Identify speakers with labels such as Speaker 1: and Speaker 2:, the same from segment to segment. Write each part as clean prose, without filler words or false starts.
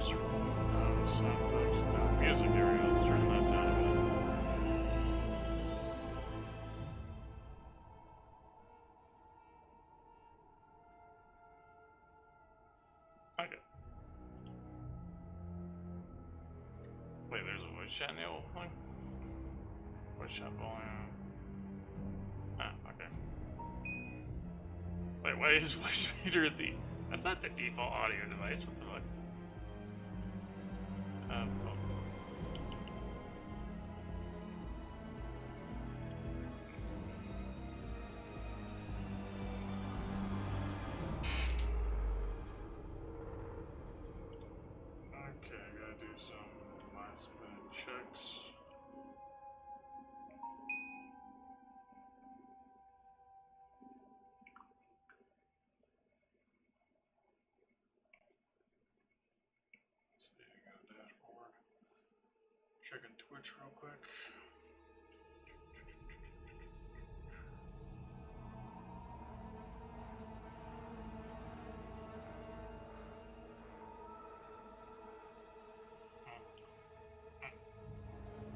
Speaker 1: closer. Sound effects. No, music, there we go. Let's turn that down a bit. Okay. Wait, there's a voice chat now? Like, voice chat volume. Ah, okay. Wait, why is voice reader the... That's not the default audio device, what the fuck? Oh. Okay, I gotta do some last minute checks. Dashboard. Checking Twitch real quick.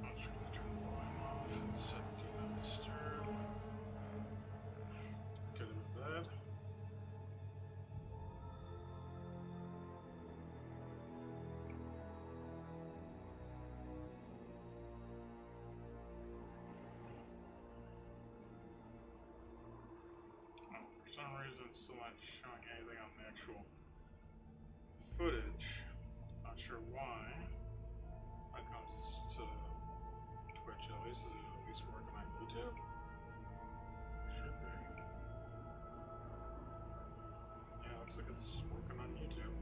Speaker 1: I'm just going to turn the volume off and set do not disturb. Good with that. For some reason, it's still not showing anything on the actual footage. Not sure why. When it comes to Twitch, at least, is it at least working on YouTube? Should be. Yeah, looks like it's working on YouTube.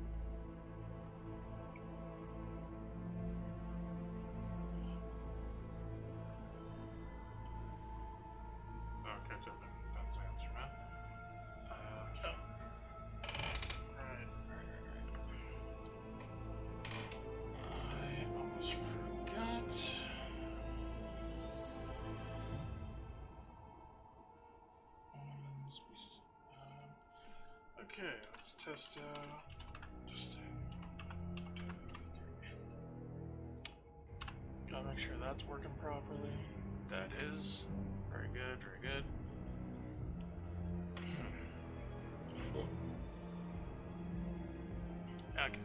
Speaker 1: Oh, catch up in 10 seconds from now. I almost forgot. Okay, let's test out. Just gotta make sure that's working properly. That is very good, very good. Okay.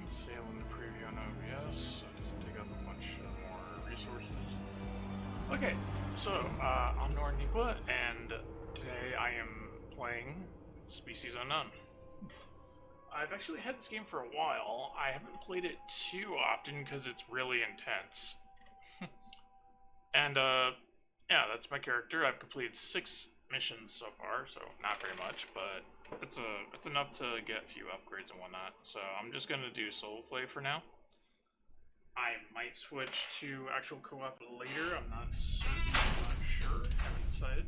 Speaker 1: Save in the preview on OBS, so it doesn't take up a bunch more resources. Okay, so I'm Norniqua, and today I am playing Species Unknown. I've actually had this game for a while. I haven't played it too often because it's really intense. And yeah, that's my character. I've completed 6 missions so far, so not very much, but it's enough to get a few upgrades and whatnot. So I'm just gonna do solo play for now. I might switch to actual co-op later. I'm not certain. I'm not sure. Haven't decided.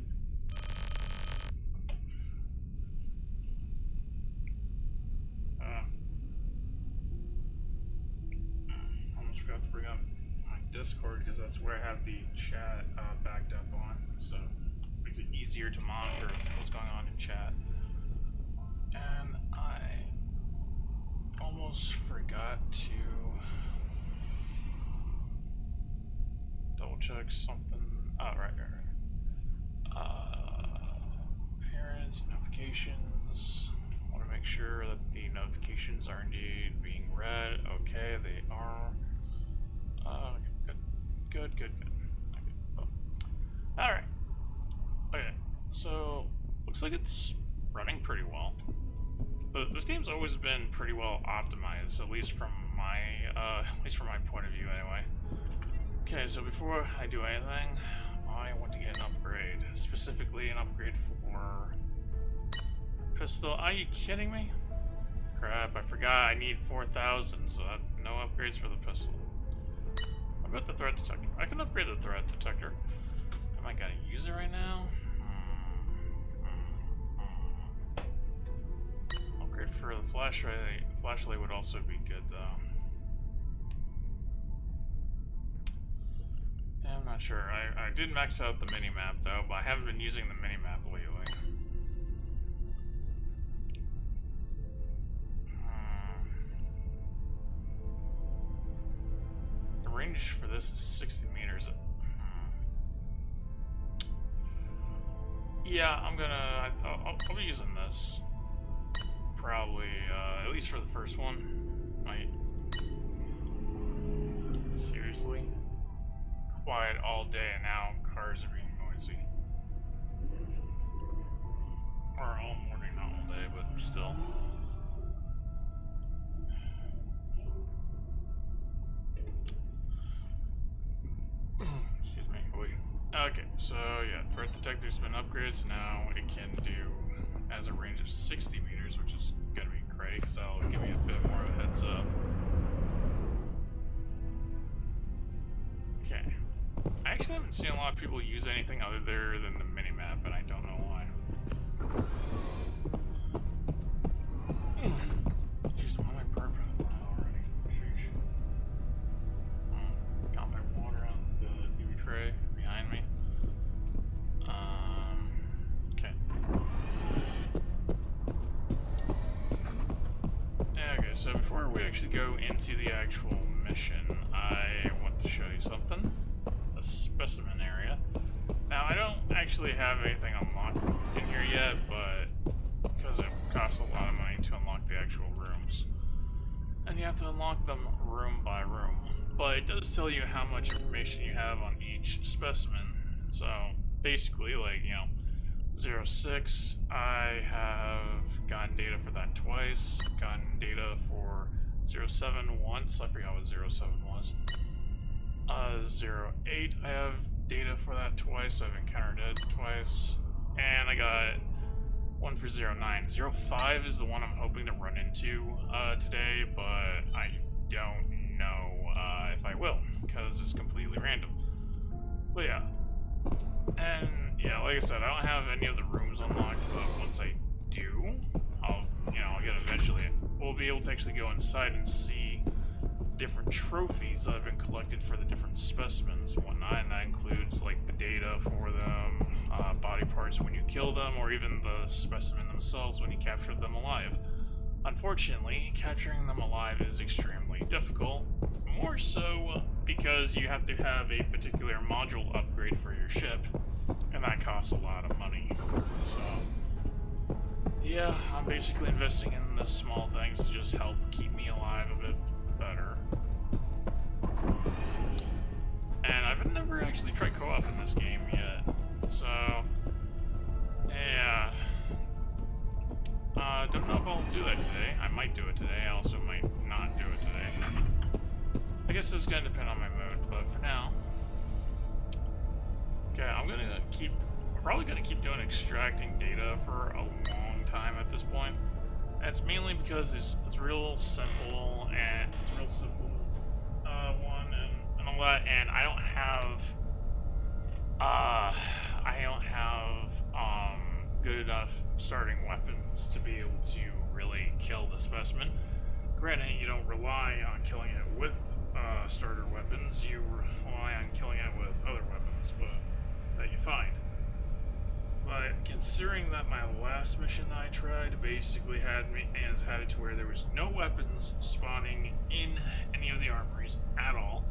Speaker 1: Almost forgot to bring up my Discord because that's where I have the chat backed up on. So it makes it easier to monitor what's going on in chat. And I almost forgot to double check something. Oh, right. Appearance, notifications. I want to make sure that the notifications are indeed being read. Okay, they are. Good. Okay. Oh. Alright. Okay, so looks like it's running pretty well. But this game's always been pretty well optimized, at least from my point of view anyway. Okay, so before I do anything, I want to get an upgrade. Specifically, an upgrade for pistol. Are you kidding me? Crap, I forgot I need 4,000, so no upgrades for the pistol. What about the threat detector? I can upgrade the threat detector. Am I gonna use it right now? Upgrade for the flashlight. Flashlight would also be good, though. Yeah, I'm not sure. I did max out the minimap, though, but I haven't been using the minimap lately. this is 60 meters. Yeah, I'll be using this. Probably, at least for the first one. Might. Seriously? Quiet all day and now cars are being noisy. Or all morning, not all day, but still. Excuse me, wait. Okay, so yeah, threat detector's been upgraded, so now it can do as a range of 60 meters, which is gonna be great, because that'll give me a bit more of a heads up. Okay. I actually haven't seen a lot of people use anything other than the minimap, and I don't know why. Jeez, why am I burping already? Sheesh. Got my water on the UV tray behind me. Okay. Okay, so before we actually go into the actual mission, I want to show you something. The specimen area. Now, I don't actually have anything unlocked in here yet, but because it costs a lot of money to unlock the actual rooms. And you have to unlock them room by room. But it does tell you how much information you have on each specimen. So, basically, like, you know, 06, I have gotten data for that twice, gotten data for 07 once, I forgot what 07 was. 08, I have data for that twice, so I've encountered it twice. And I got one for 09. 05 is the one I'm hoping to run into today, but I don't know if I will, because it's completely random. But yeah. And yeah, like I said, I don't have any of the rooms unlocked, but once I do, I'll get it eventually. We'll be able to actually go inside and see different trophies that have been collected for the different specimens and whatnot, and that includes like the data for them, body parts when you kill them, or even the specimen themselves when you capture them alive. Unfortunately, capturing them alive is extremely difficult, more so because you have to have a particular module upgrade for your ship, and that costs a lot of money. So, yeah, I'm basically investing in the small things to just help keep me alive a bit better. And I've never actually tried co-op in this game yet, so yeah. Don't know if I'll do that today. I might do it today. I also might not do it today. I guess it's gonna depend on my mood, but for now, okay, I'm probably gonna keep doing extracting data for a long time at this point. And it's mainly because it's real simple, and it's a real simple one and all that, and I don't have good enough starting weapons to be able to really kill the specimen. Granted, you don't rely on killing it with starter weapons, you rely on killing it with other weapons that you find. But considering that my last mission that I tried basically had it to where there was no weapons spawning in any of the armories at all,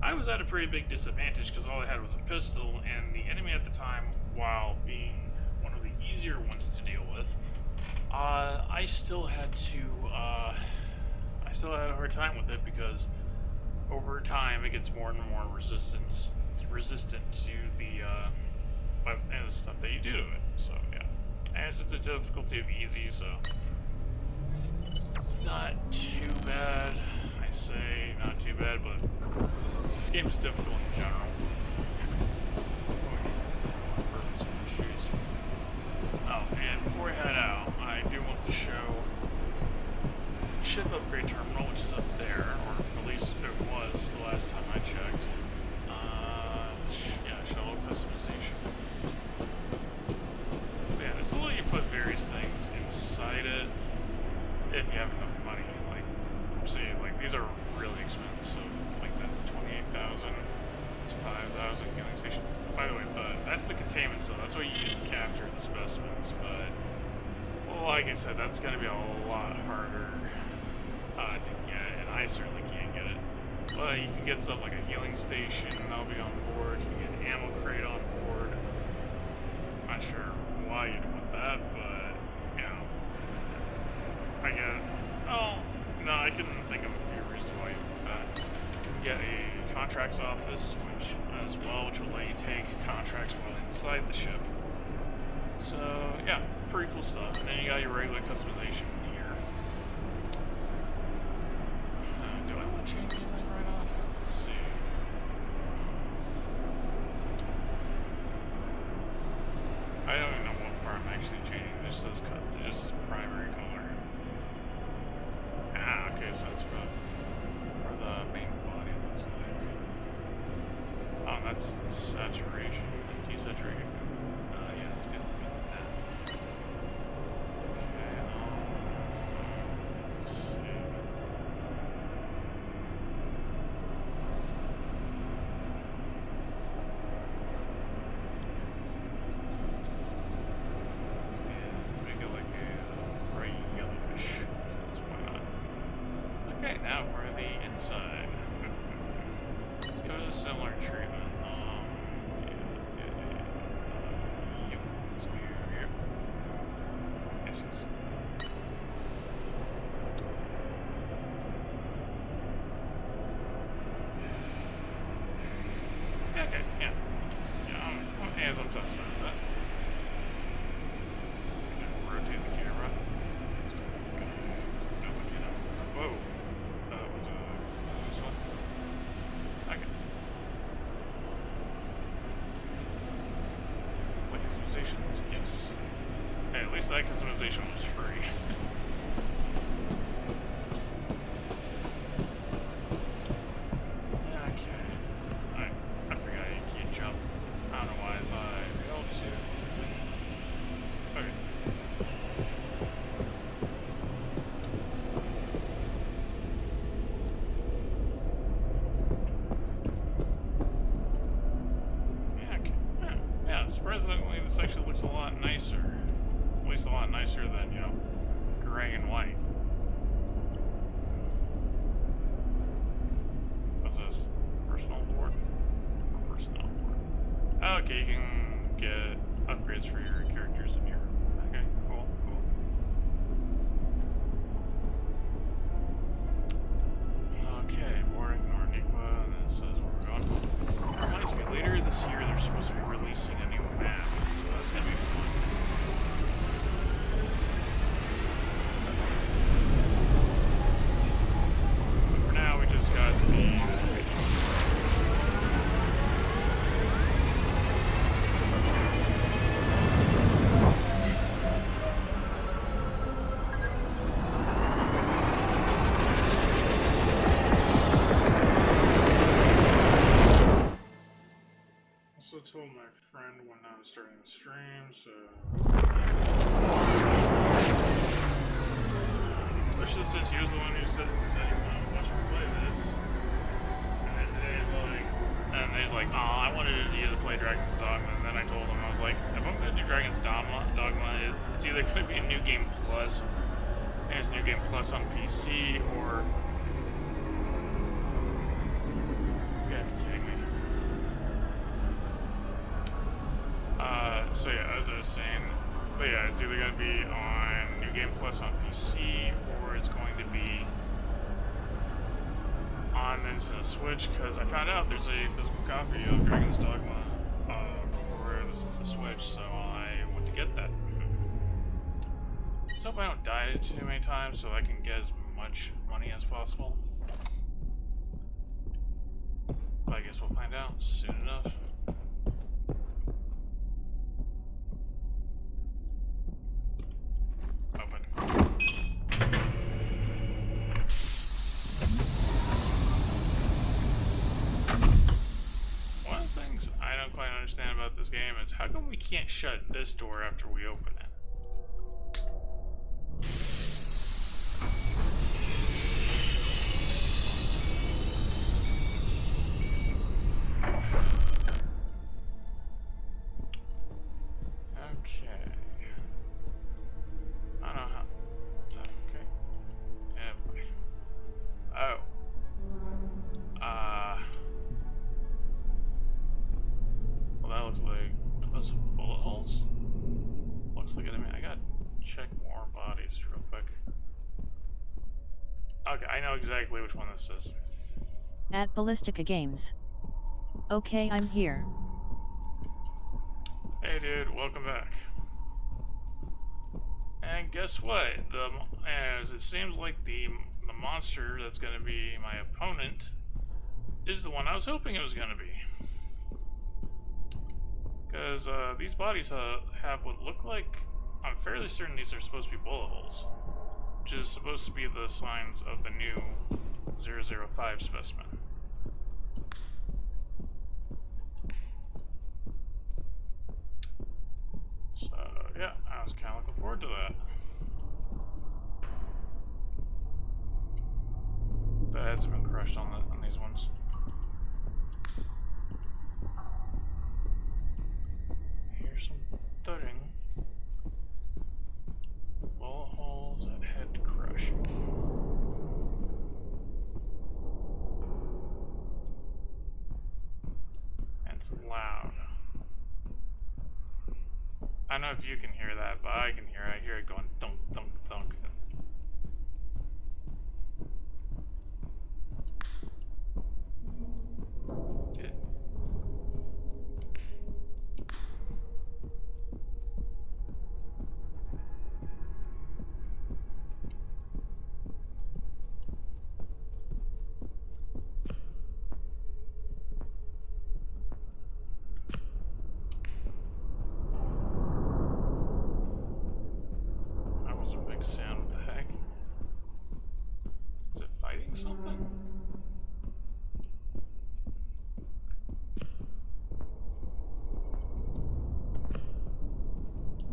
Speaker 1: I was at a pretty big disadvantage because all I had was a pistol, and the enemy at the time, while being one of the easier ones to deal with, I still had a hard time with it because over time it gets more and more resistant to the and the stuff that you do to it. So yeah, as it's a difficulty of easy, so it's not too bad. I say not too bad, but this game is difficult in general. Oh, and before I head out, I do want to show ship upgrade terminal, which is up there, or at least it was the last time I checked. Yeah, shuttle customization. Yeah, this will let you put various things inside it if you have enough money. Like, see, like these are really expensive. Like that's 28,000. It's 5,000 healing station. By the way, that's the containment cell. That's what you use to capture the specimens. But well, like I said, that's going to be a lot harder to get, and I certainly can't get it. But you can get stuff like a healing station, that'll be on board. You can get an ammo crate on board. Not sure why you'd want that, but, you know. I get, oh, no, I can think of a few reasons why you want that. You can get a contracts office, which will let you take contracts while inside the ship. So, yeah, pretty cool stuff. And then you got your regular customization here. Do I want to change anything right off? Let's see. I don't even know what part I'm actually changing. It just says it just says primary color. Ah, okay, so it's for the main body, it looks like. Oh, that's the saturation, the desaturation. Yeah, let's get that. Okay, let's see. Okay, now for the inside. Let's go to similar treatment. Let's go here. Yes. Okay, yeah. As I'm satisfied with that. Rotate the camera. Whoa. This one. Okay. Like customizations? Yes. Hey, at least that customization was free. Okay. I forgot you can't jump. I don't know why I thought I'd be able to. Okay. Surprisingly, this actually looks a lot nicer. At least a lot nicer than, you know, gray and white. What's this? Personal board? Or personnel board? Okay, you can get upgrades for your characters in here. Okay, cool. Okay, boarding Norniqua, and then it says where we're going. Reminds me, later this year they're supposed to be releasing a new map, so that's gonna be fun. But for now, we just got the station. I told my friend when I was starting the stream, so especially since he was the one who said he wanted to watch me play this, and then he's like, oh, I wanted you to play Dragon's Dogma, and then I told him, I was like, if I'm gonna do Dragon's Dogma, it's either gonna be a New Game Plus, and it's New Game Plus on PC, or so yeah, as I was saying, but yeah, it's either going to be on New Game Plus on PC, or it's going to be on Nintendo Switch, because I found out there's a physical copy of Dragon's Dogma for the Switch, so I want to get that. So if I don't die too many times, so I can get as much money as possible. But I guess we'll find out soon enough. Understand about this game is how come we can't shut this door after we open it? Okay. I don't know how. Okay. Yeah, boy. Oh. looks like enemy. I gotta check more bodies real quick. Okay, I know exactly which one this is.
Speaker 2: At Ballistica Games. Okay, I'm here.
Speaker 1: Hey dude, welcome back. And guess what? As it seems like the monster that's going to be my opponent is the one I was hoping it was going to be. Because these bodies have what look like, I'm fairly certain these are supposed to be bullet holes, which is supposed to be the signs of the new 005 specimen. So yeah, I was kind of looking forward to that. The heads have been crushed on these ones. Here's some thudding. Bullet holes and head crushing. And it's loud. I don't know if you can hear that, but I can hear it. I hear it going thunk, thunk, thunk. Sound, what the heck? Is it fighting something?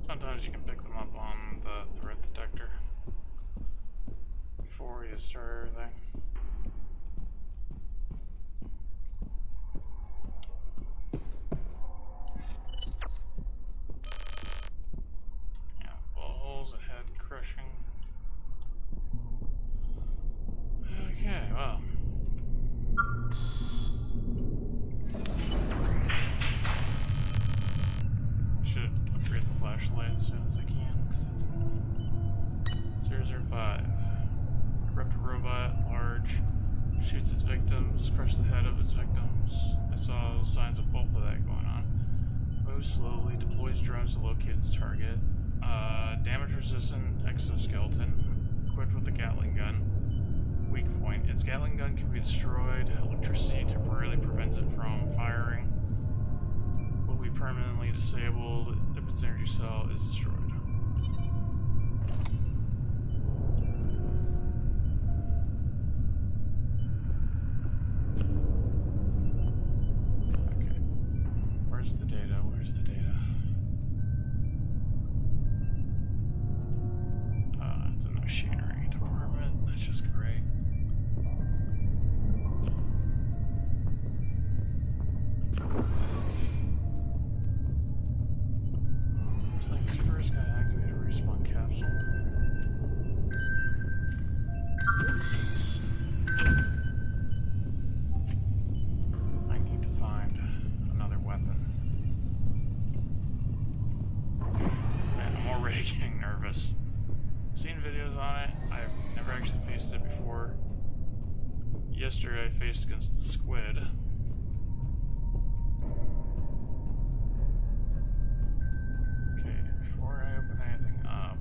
Speaker 1: Sometimes you can pick them up on the threat detector before you start everything. Crushing. Okay, well. I should upgrade the flashlight as soon as I can, because that's it. 005. Corrupt robot, large, shoots its victims, crushes the head of its victims. I saw signs of both of that going on. Moves slowly, deploys drones to locate its target. Damage-resistant exoskeleton, equipped with a Gatling gun. Weak point. Its Gatling gun can be destroyed. Electricity temporarily prevents it from firing. Will be permanently disabled if its energy cell is destroyed. Okay. Where's the data? Where's the data? It's a machinery department. That's just great. Looks like the first guy activated a respawn capsule. I need to find another weapon. Man, I'm already getting nervous. Seen videos on it. I've never actually faced it before. Yesterday I faced against the squid. Okay, before I open anything up,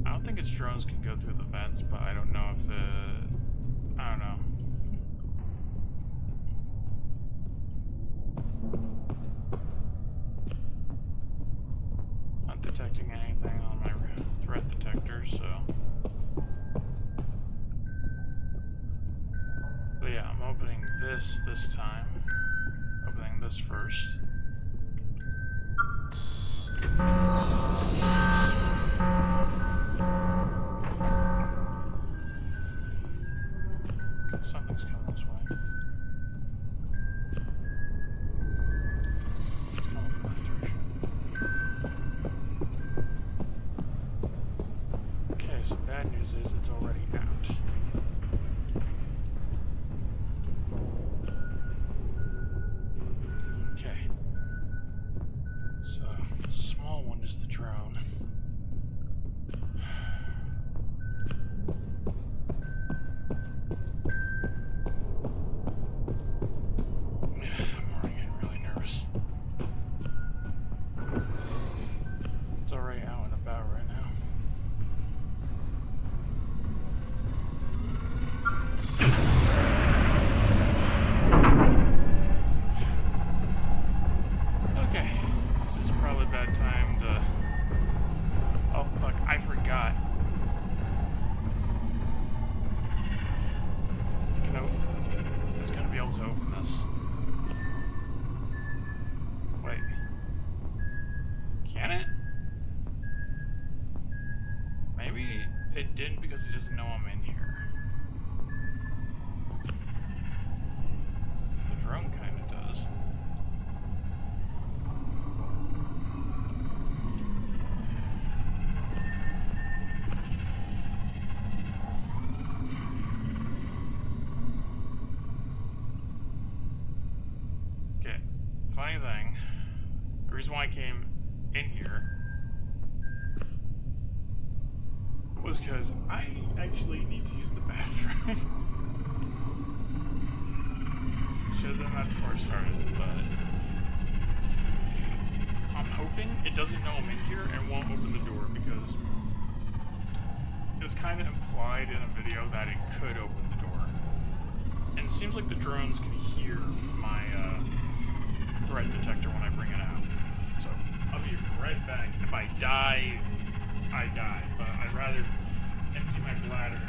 Speaker 1: I don't think its drones can go through the vents, but I don't know if I don't know. Detecting anything on my threat detector, so. But yeah, I'm opening this time. Opening this first. Okay, something's coming this way. It's coming from that direction. Okay, so bad news is it's already out. because he doesn't know I'm in here. The drone kind of does. Okay, funny thing, the reason why I came in here was because I actually need to use the bathroom. Should have done that before I started, but I'm hoping it doesn't know I'm in here and won't open the door, because it was kind of implied in a video that it could open the door. And it seems like the drones can hear my threat detector when I bring it out. So I'll be right back. If I die, I die, but I'd rather empty my bladder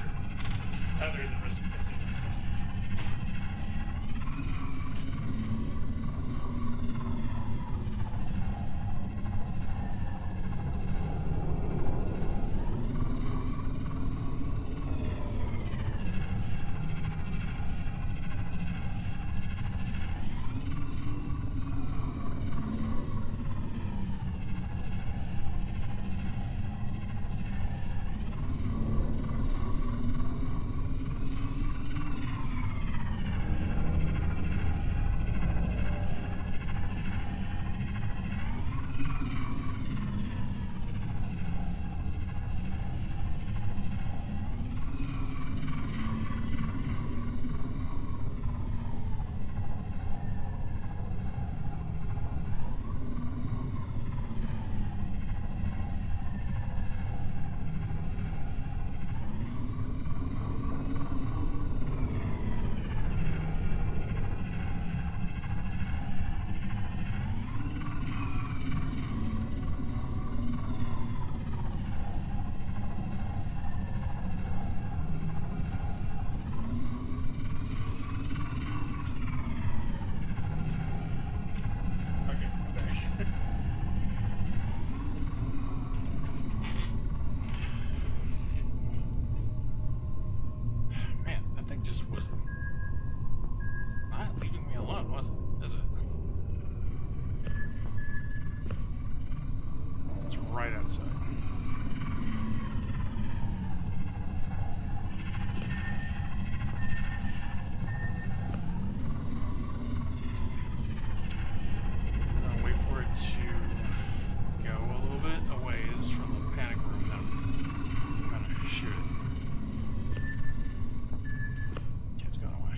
Speaker 1: rather than risk pissing myself. Right outside. I'll wait for it to go a little bit a ways from the panic room, then I'm gonna shoot it. Okay, it's going away.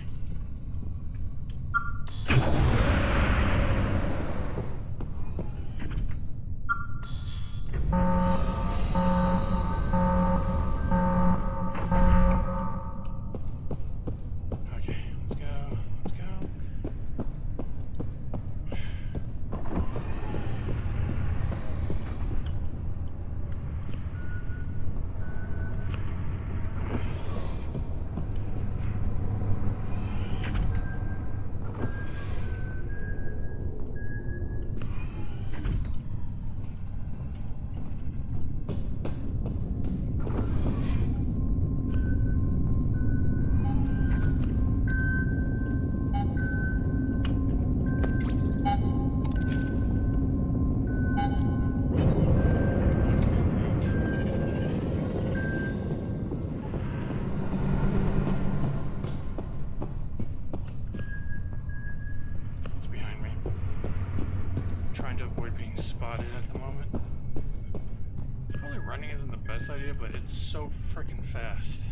Speaker 1: Idea, but it's so freaking fast.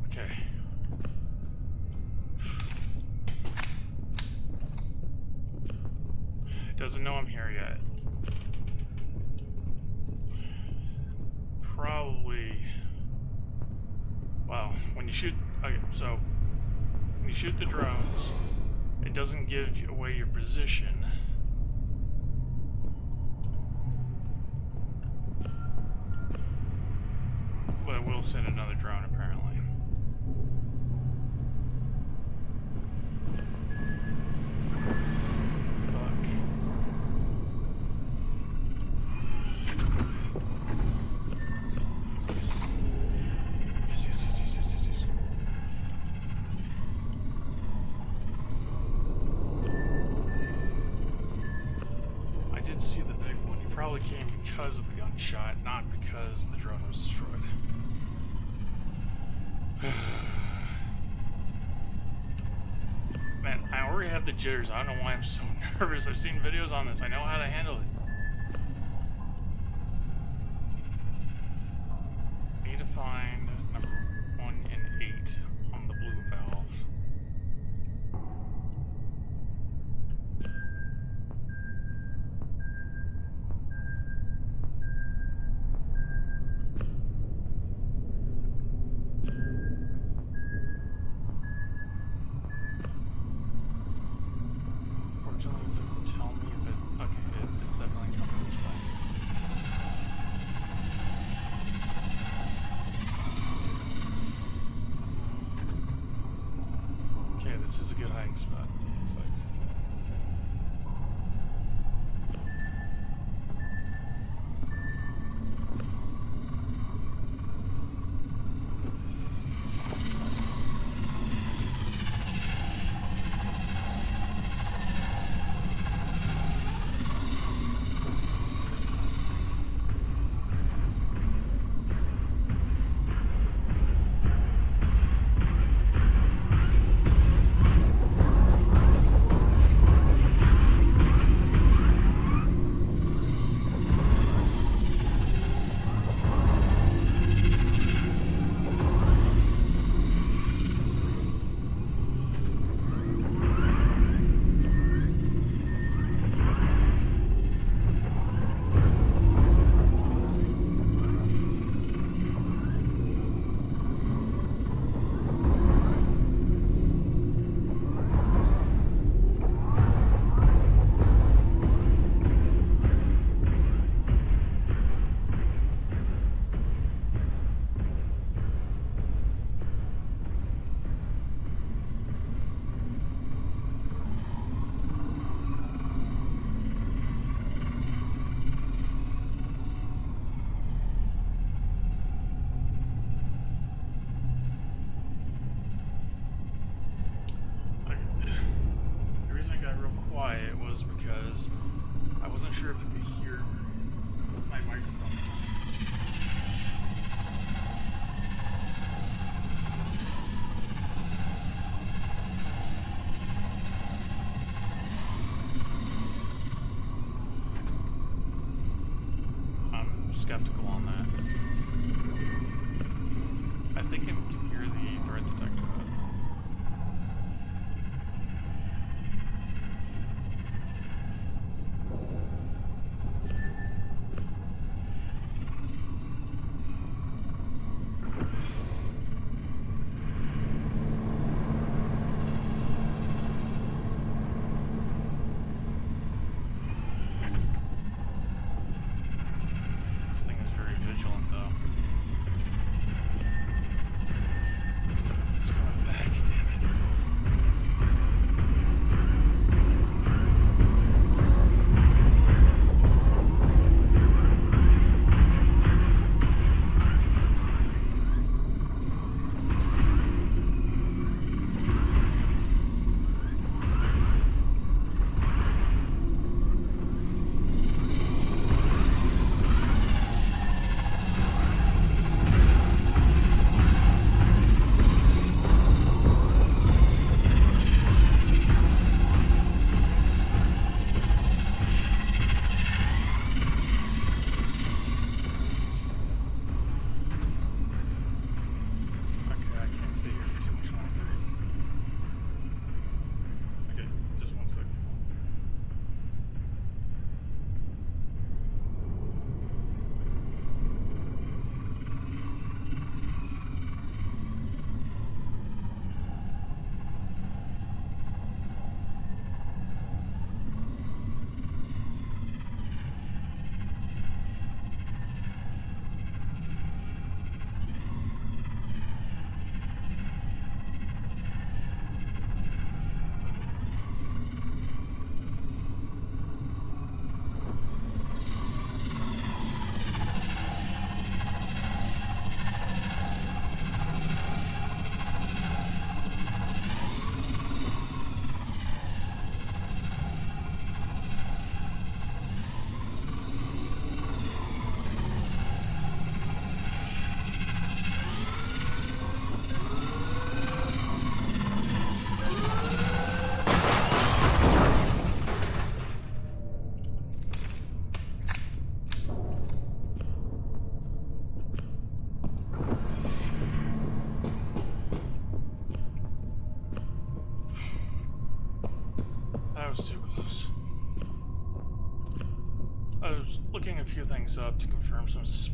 Speaker 1: Okay. It doesn't know I'm here yet. Probably. Well, when you shoot. Okay, so. When you shoot the drones, it doesn't give away your position. But it will send another drone, apparently. because of the gunshot, not because the drone was destroyed. Man, I already have the jitters. I don't know why I'm so nervous. I've seen videos on this. I know how to handle it. Need to find number 1 and 8 on the blue valve. Fortunately, it doesn't tell me if it... Okay, it's definitely coming this way. Okay, this is a good hiding spot. Looks like. Quiet was because I wasn't sure if you could hear my microphone. I'm skeptical on that. I think I can hear the threat detector. Vigilant though. It's coming back, damn it.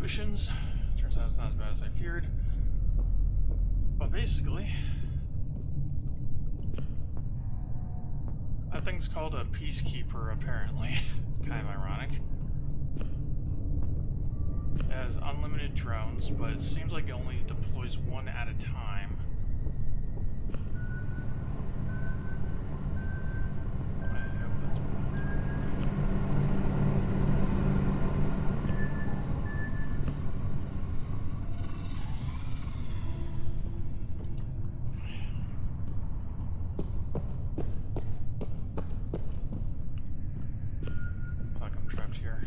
Speaker 1: suspicions. Turns out it's not as bad as I feared. But basically, that thing's called a peacekeeper, apparently. Kind of ironic. It has unlimited drones, but it seems like it only deploys one at a time. I hope that's one at a time. Fuck, I'm trapped here.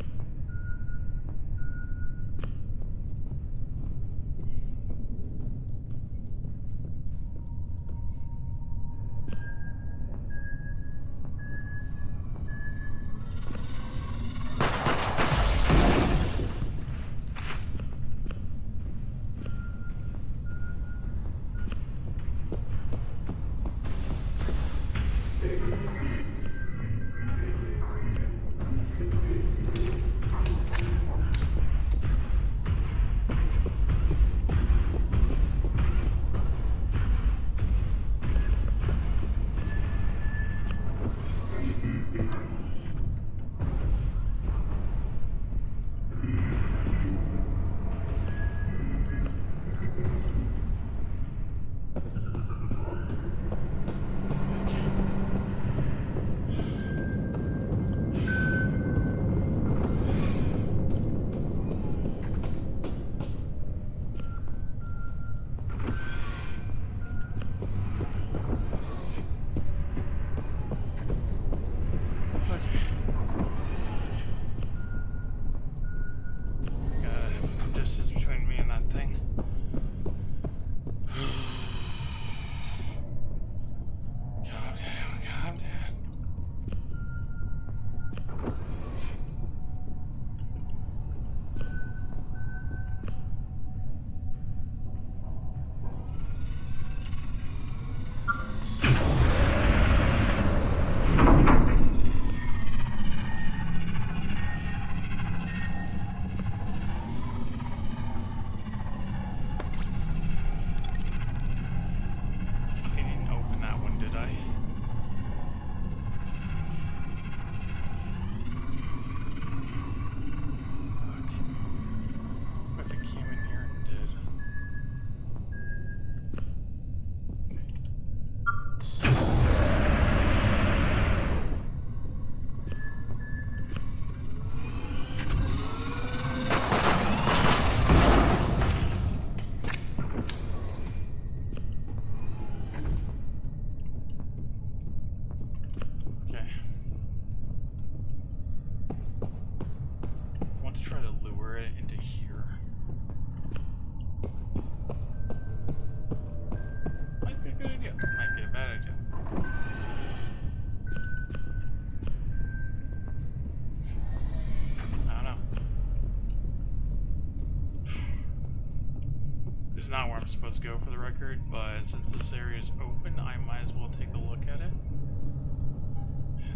Speaker 1: Not where I'm supposed to go for the record, but since this area is open, I might as well take a look at it.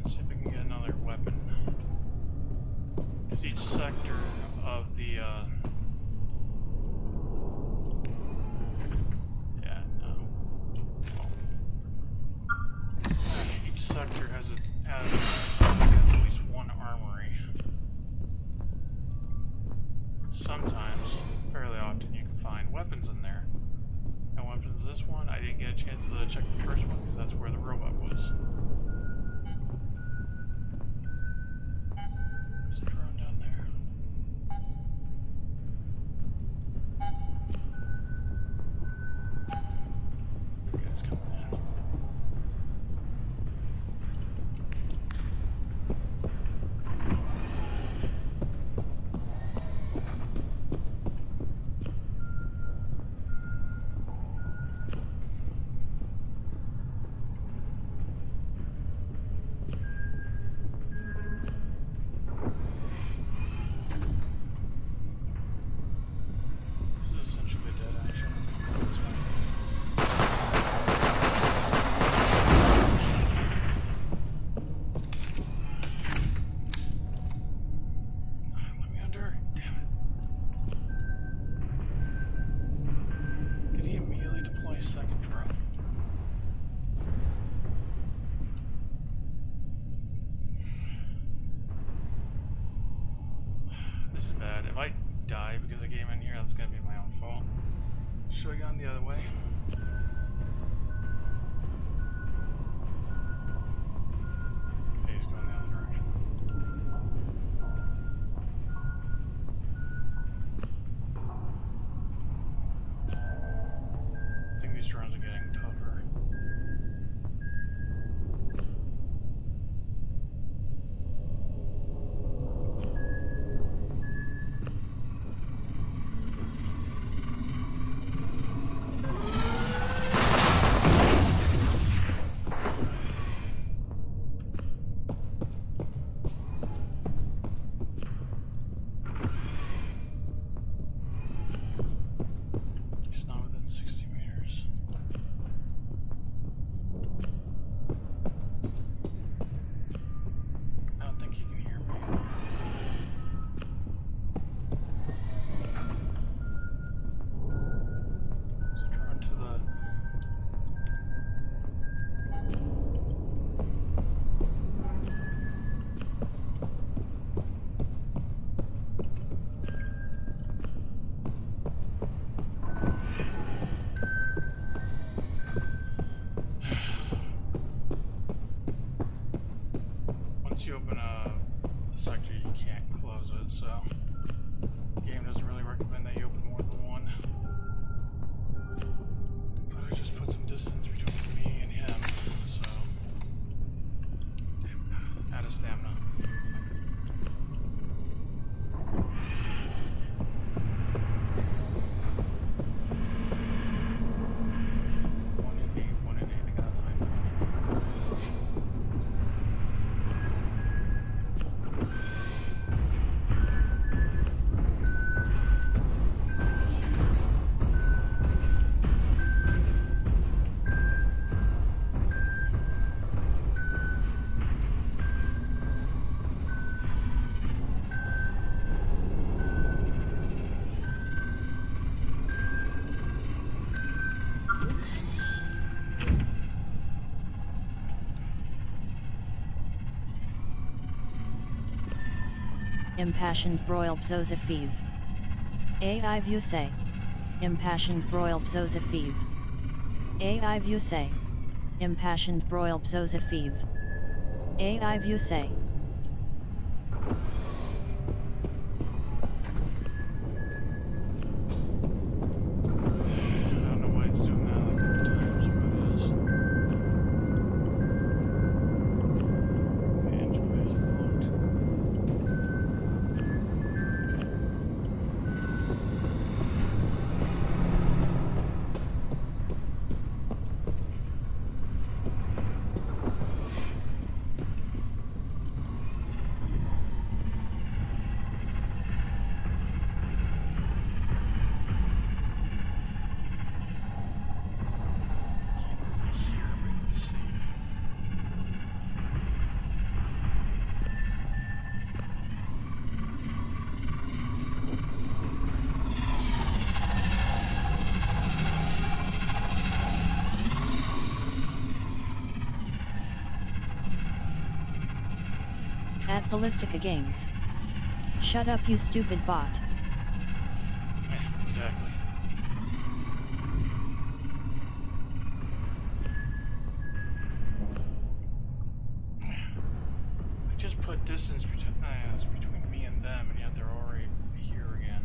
Speaker 1: See if I can get another weapon. Because each sector of the, yeah, no. Each sector has at least one armory. Sometimes, fairly often, you can find weapons in there. No weapons this one. I didn't get a chance to check the first one because that's where the robot was. There's a drone down there. The guy's coming in. that's gonna be my own fault. Should have gone the other way. Okay, he's going the other direction. I think these drones are getting tougher. He's not within 60 meters. I don't think he can hear me. So drone to the... Once you open a sector, you can't close it, so the game doesn't really recommend that you open more than one. But I just put some distance between me and him, so damn, out of stamina. One in eight, I gotta find one.
Speaker 2: Impassioned broil bzozaphiv. AI view say. Impassioned broil bzozaphiv. AI view say. Impassioned broil bzozaphiv. AI view say.
Speaker 1: I don't know why it's doing that like 3 times, but it is. The engine bay is locked. Here we can see.
Speaker 2: At Ballistica Games. Shut up, you stupid bot.
Speaker 1: Exactly. I just put distance between me and them, and yet they're already here again.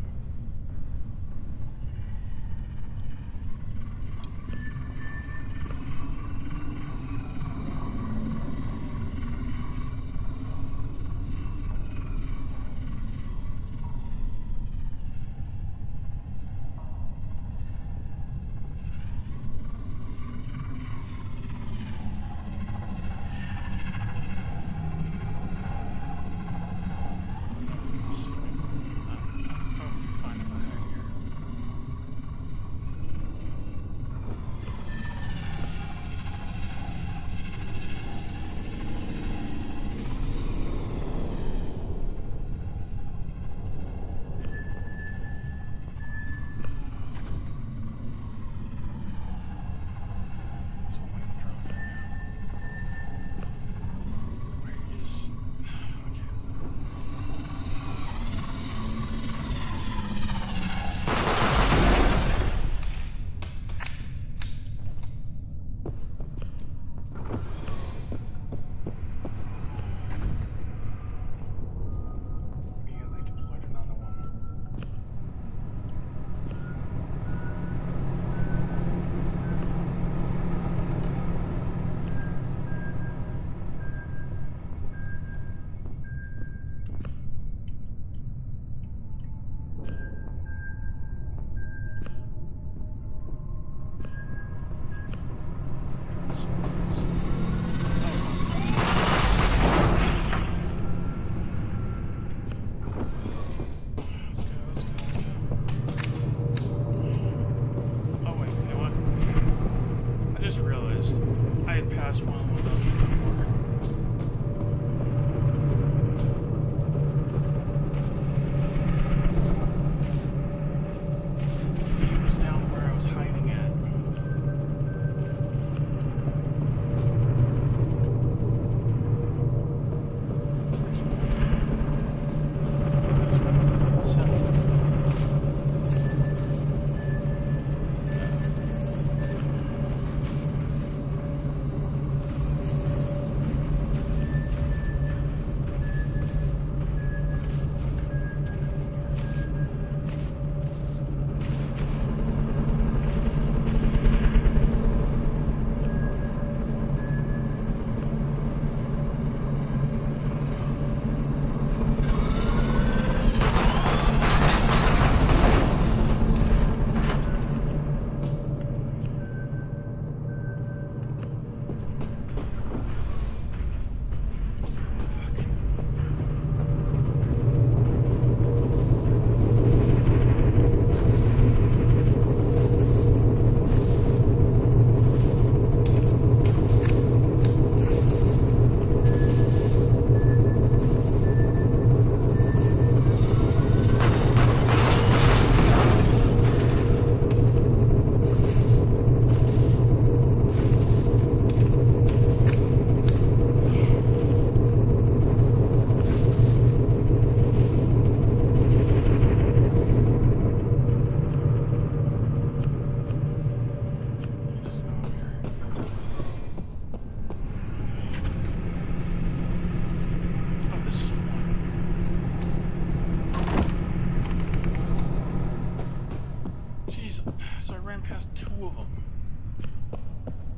Speaker 1: ran past 2 of them.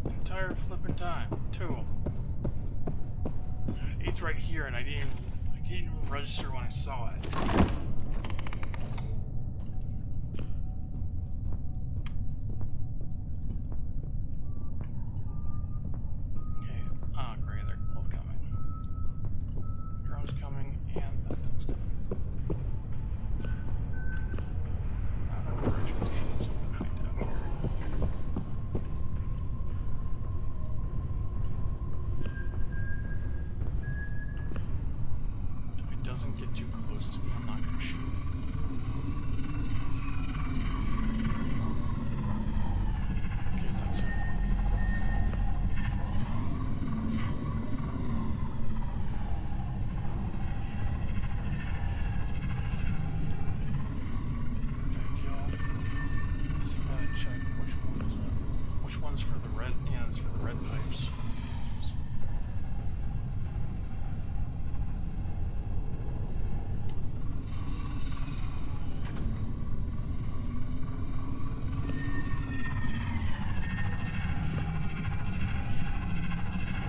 Speaker 1: Entire flipping time. 2. 8's right here, and I didn't even register when I saw it. Okay. Ah, great. They're both coming. Drone's coming, and that thing's coming. I don't know where Richard's getting something behind out here. If it doesn't get too close to me, I'm not gonna shoot. Okay, it's outside. Check which one is it. Which one's for the red? Yeah, it's for the red pipes.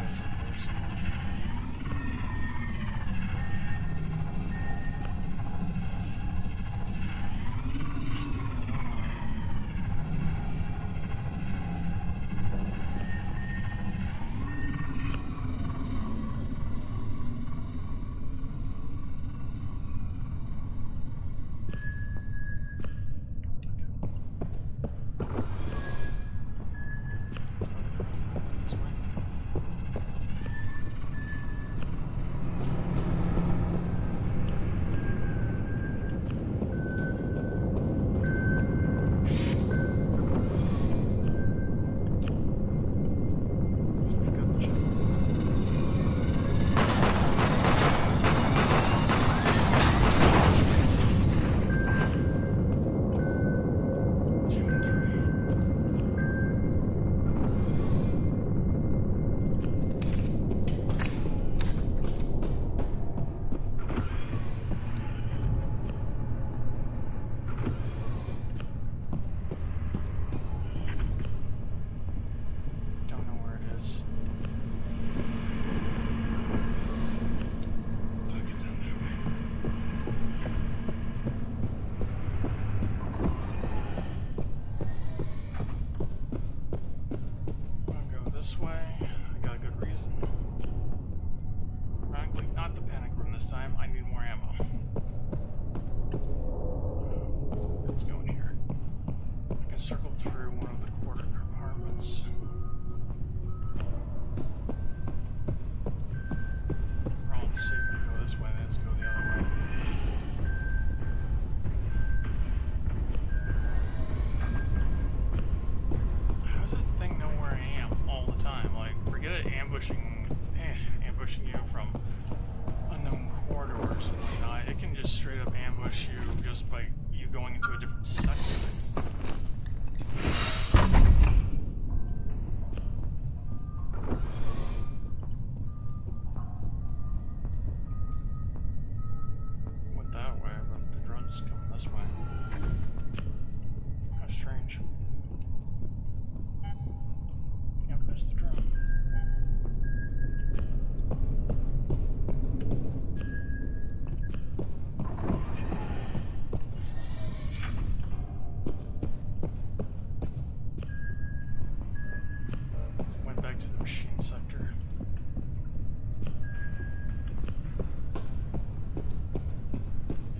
Speaker 1: There's someone. Just leave it alone. This way. I got a good reason. Ironically, not the panic room this time. I need more ammo. Let's go in here. I can circle through one of the quarter compartments. We're all safe to go this way, let's go the other way. How does that thing know where I am all the time? Like, forget it ambushing you from unknown corridors and whatnot. It can just straight up ambush you just by you going into a different section. Went that way, but the drone's coming this way. How strange. Yep, there's the drone. Went back to the machine sector.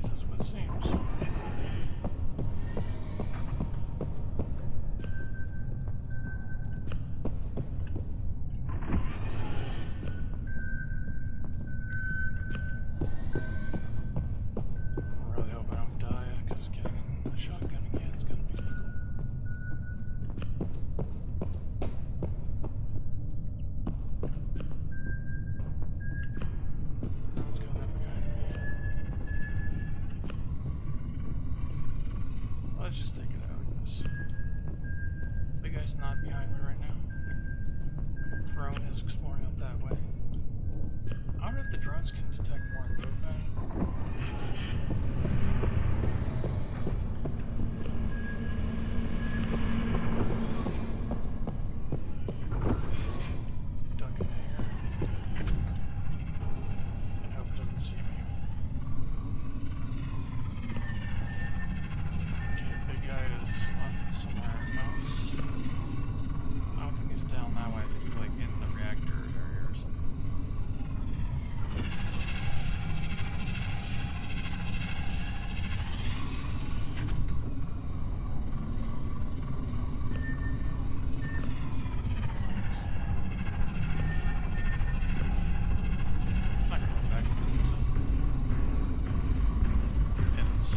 Speaker 1: This is what it seems. I really hope I don't die, because getting a shotgun again is going to be difficult. What's going on behind me? Let's just take it out, I guess. Big guy's not behind me right now. Drone is exploring up that way. I don't know if the drones can detect more movement. is somewhere else. I don't think he's down that way. I think he's like in the reactor area or something. It's not coming back, is it? It is.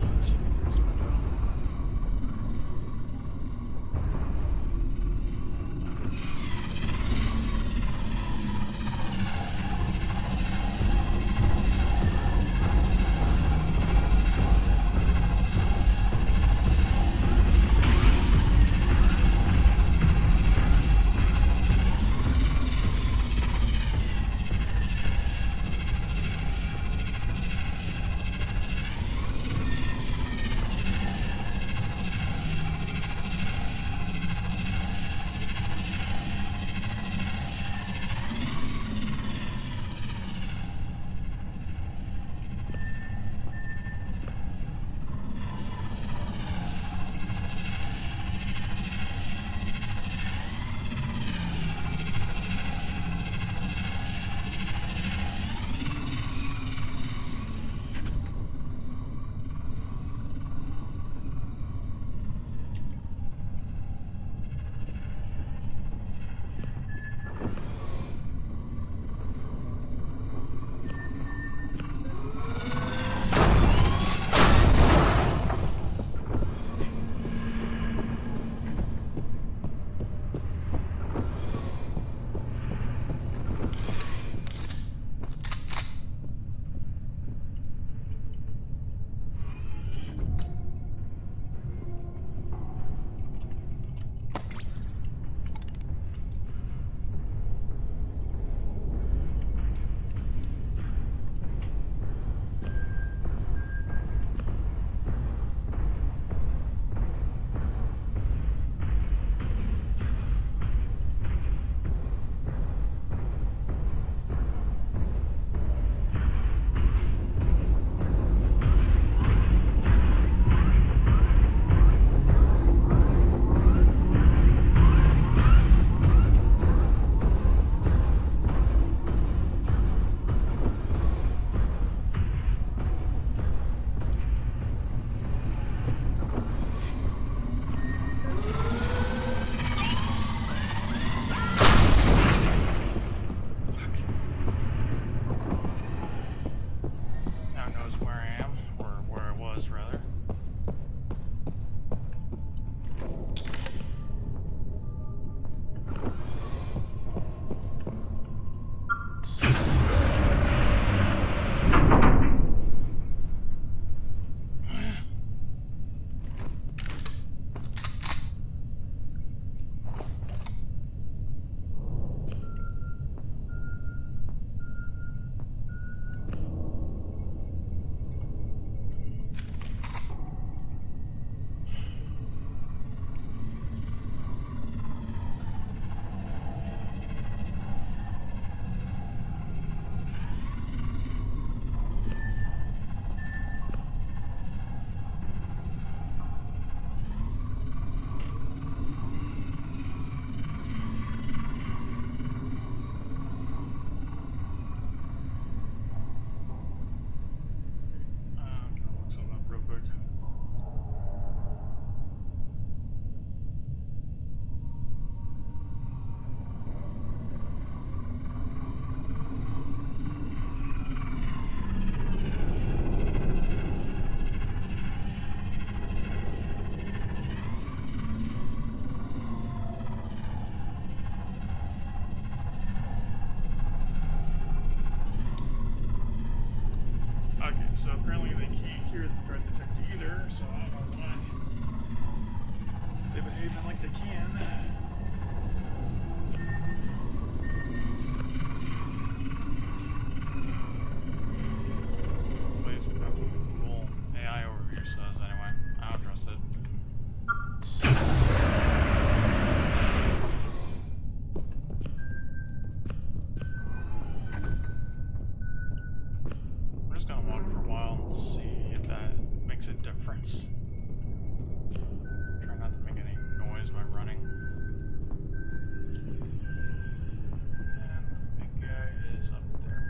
Speaker 1: Let's see this window. Now knows where I am, or where I was, rather. Look something up real quick. Okay, so apparently they can't hear the threat detector either, so I don't know why they're behaving like they can. difference. Try not to make any noise while running. And the big guy is up there.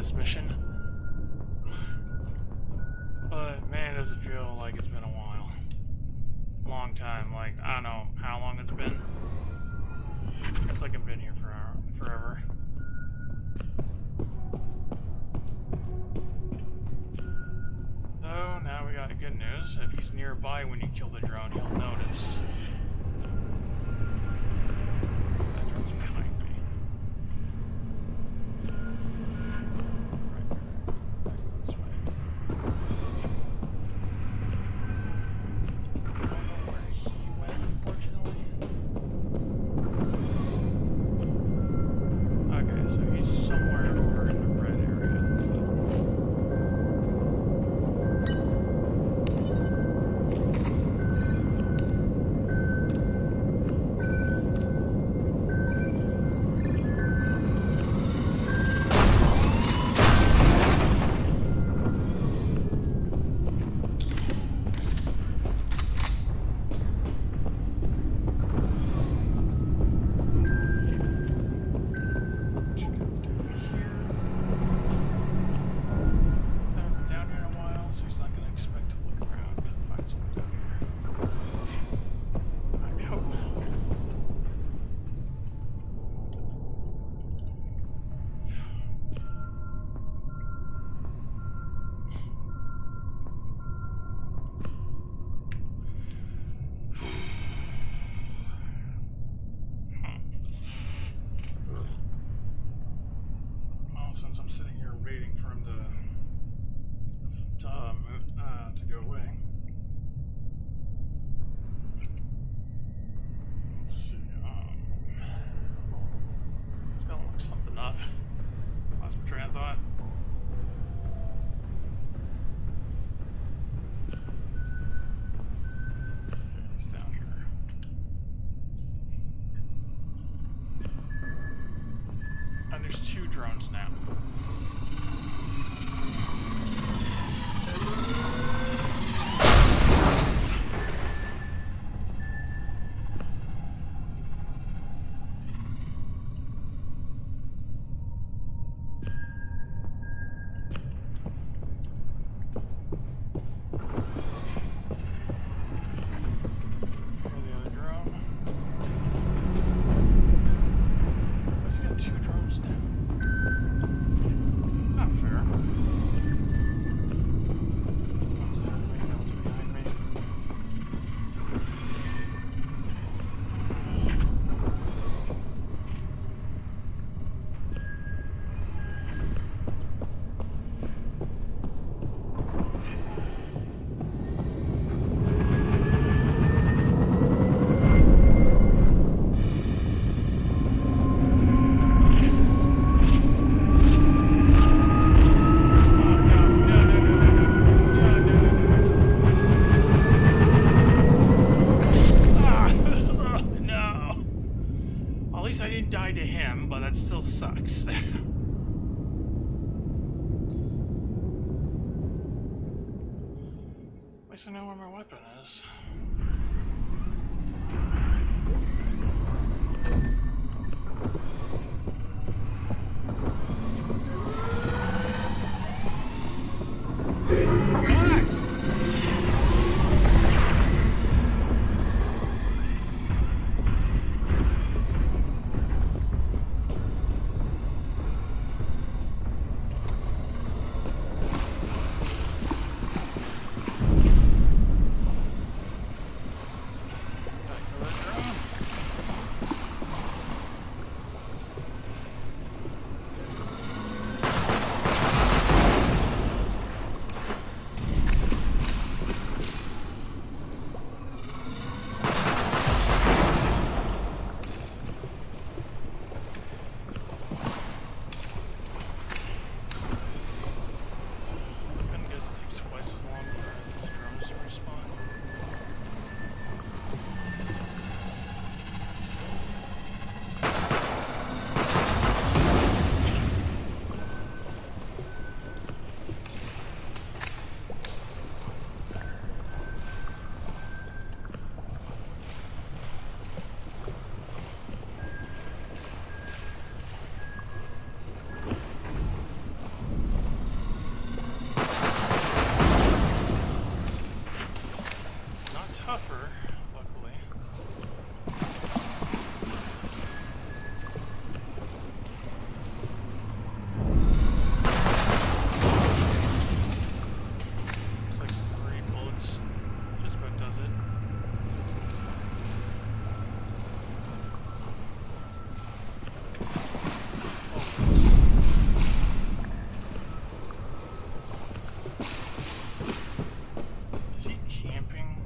Speaker 1: this mission. But man, does it feel like it's been a while. Long time. Like, I don't know how long it's been. It's like I've been here forever. Though, now we got good news. If he's nearby when you kill the drone, he'll notice. That drone's behind me. Right this way. I don't know where he went, unfortunately. Okay, so he's somewhere over in the red area. So. Since I'm sitting here waiting for him to go away. Let's see. Let's go look something up. Lost my train of thought. Okay, he's down here. And there's 2 drones now. Still sucks. At least I know where my weapon is. it. Is he camping?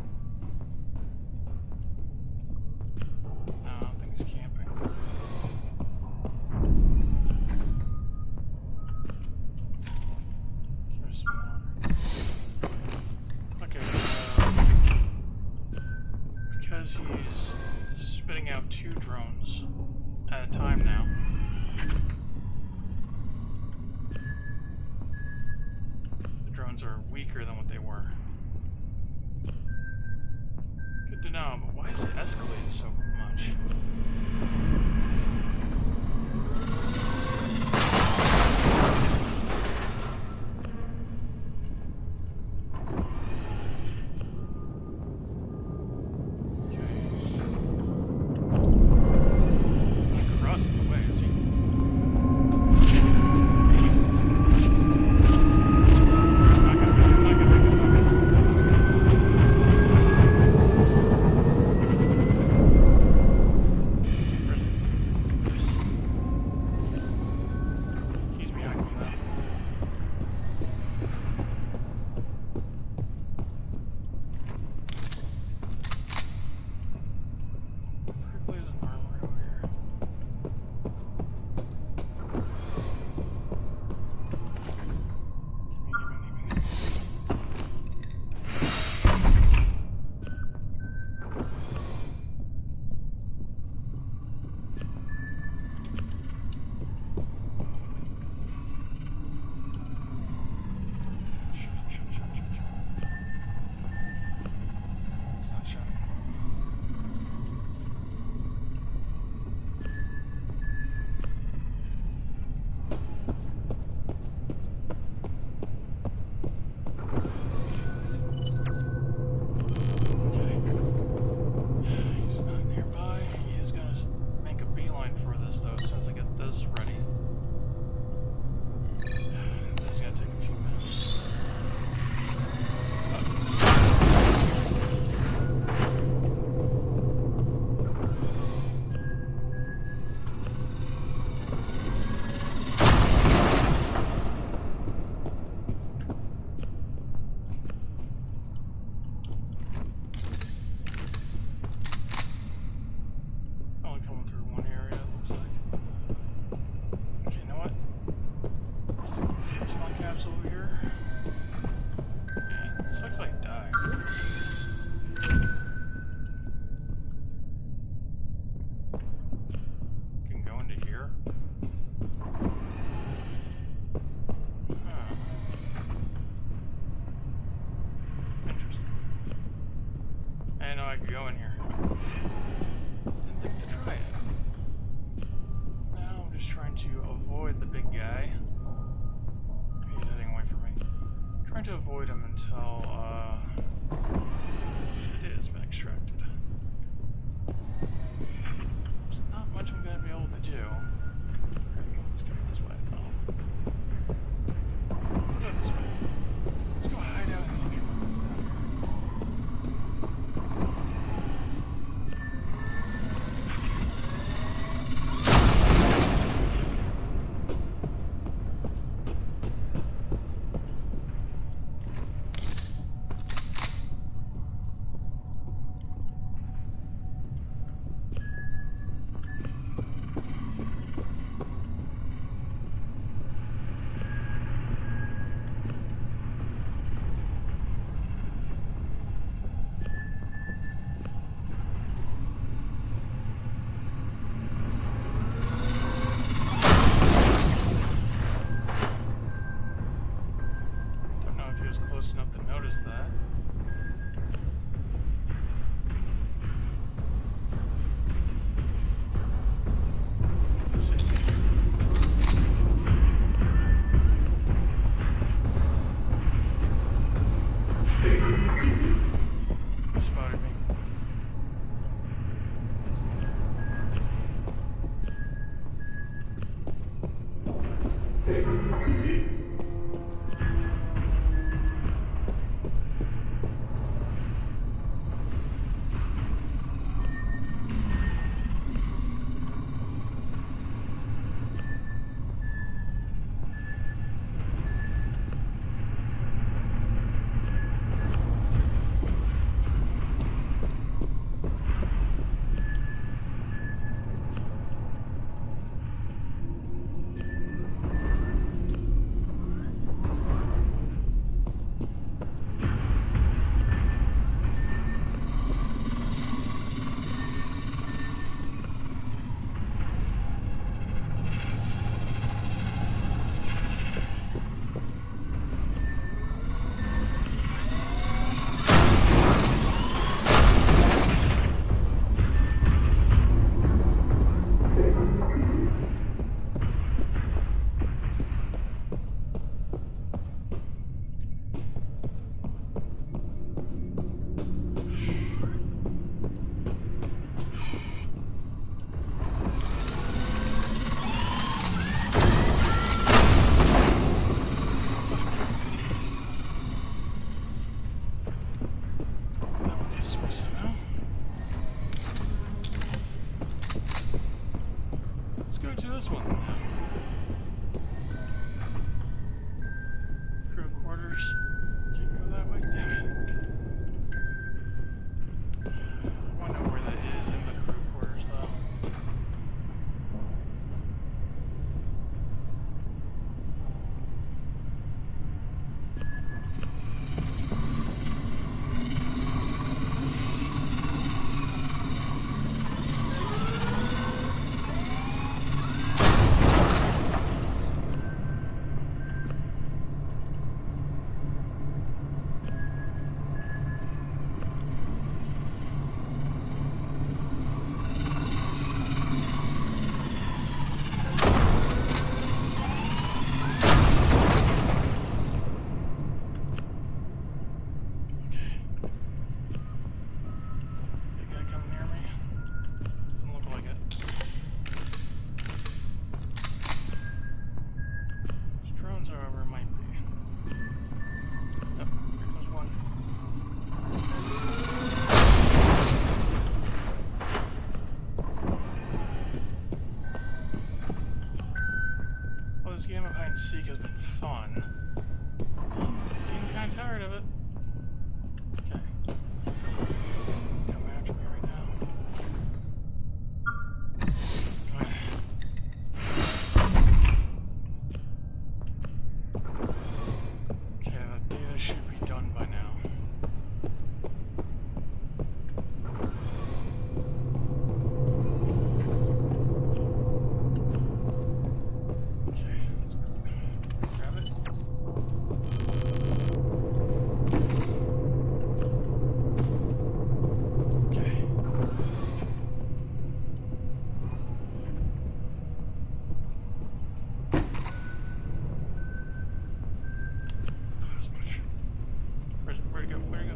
Speaker 1: No, I don't think he's camping. There's more. Okay, because he's spitting out 2 drones at a time now. The drones are weaker than what they were. Good to know, but why is it escalated so much? Go in here. Didn't think to try it. Now I'm just trying to avoid the big guy. He's heading away from me. Trying to avoid him until the data's been extracted. There's not much I'm gonna be able to do. Let's go this way. Let's go this way. Let's go hide out in the instruments down here. this one. Crew quarters. Can't go that way, damn it. I wanna know where that is in the crew quarters though. This game of hide and seek has been fun. I'm getting kind of tired of it. Okay. Come after me right now. Okay, that data should be done by now. Where'd it go? Where'd it go?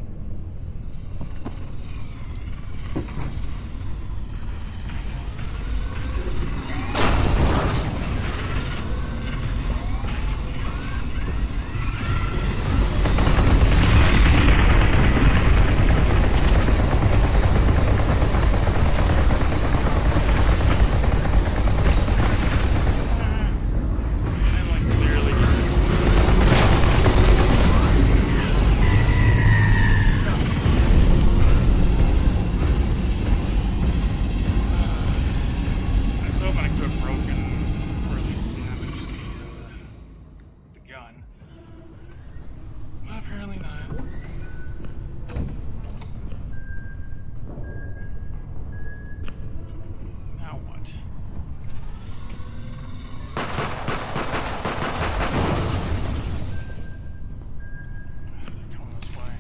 Speaker 1: Apparently not. Now what? They're coming this way.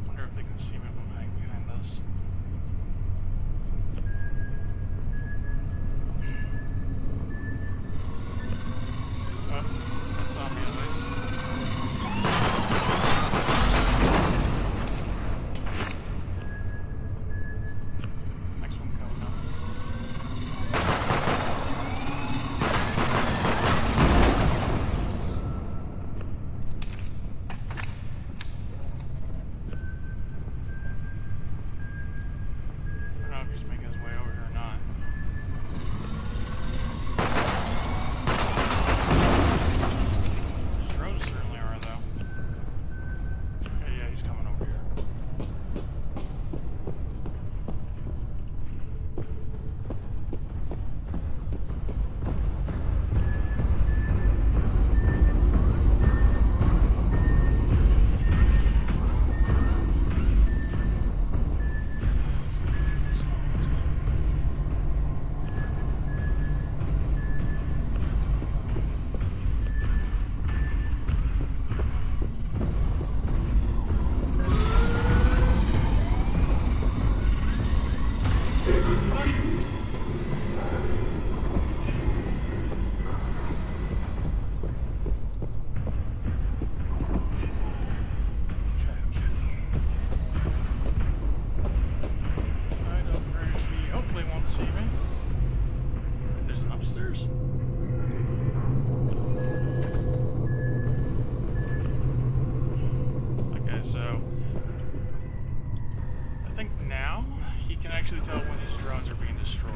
Speaker 1: Wonder if they can see me if I'm hiding behind this. That's on me at least. Next one coming up. I don't know if he's making his way over here or not. He's coming over here. See me? If there's an upstairs. Okay, so I think actually tell when these drones are being destroyed.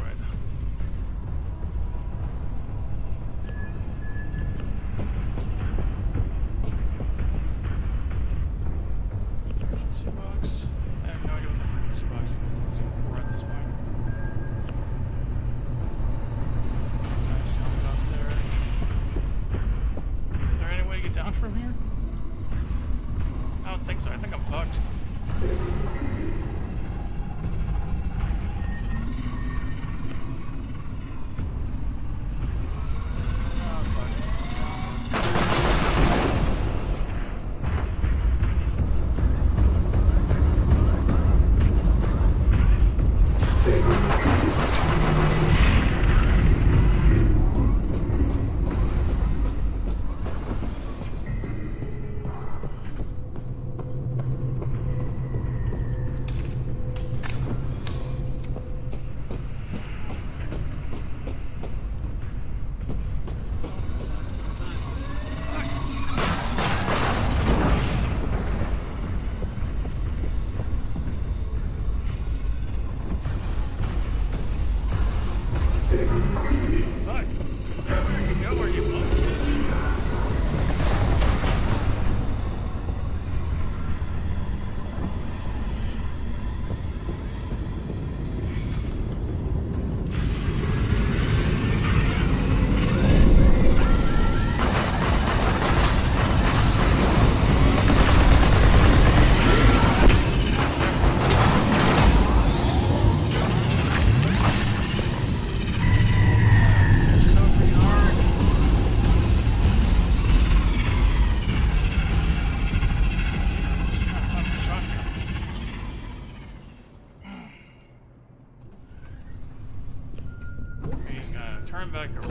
Speaker 1: Frequency box. I have no idea what the frequency box is for at this point. I just coming up there. Is there any way to get down from here? I don't think so. I think I'm fucked.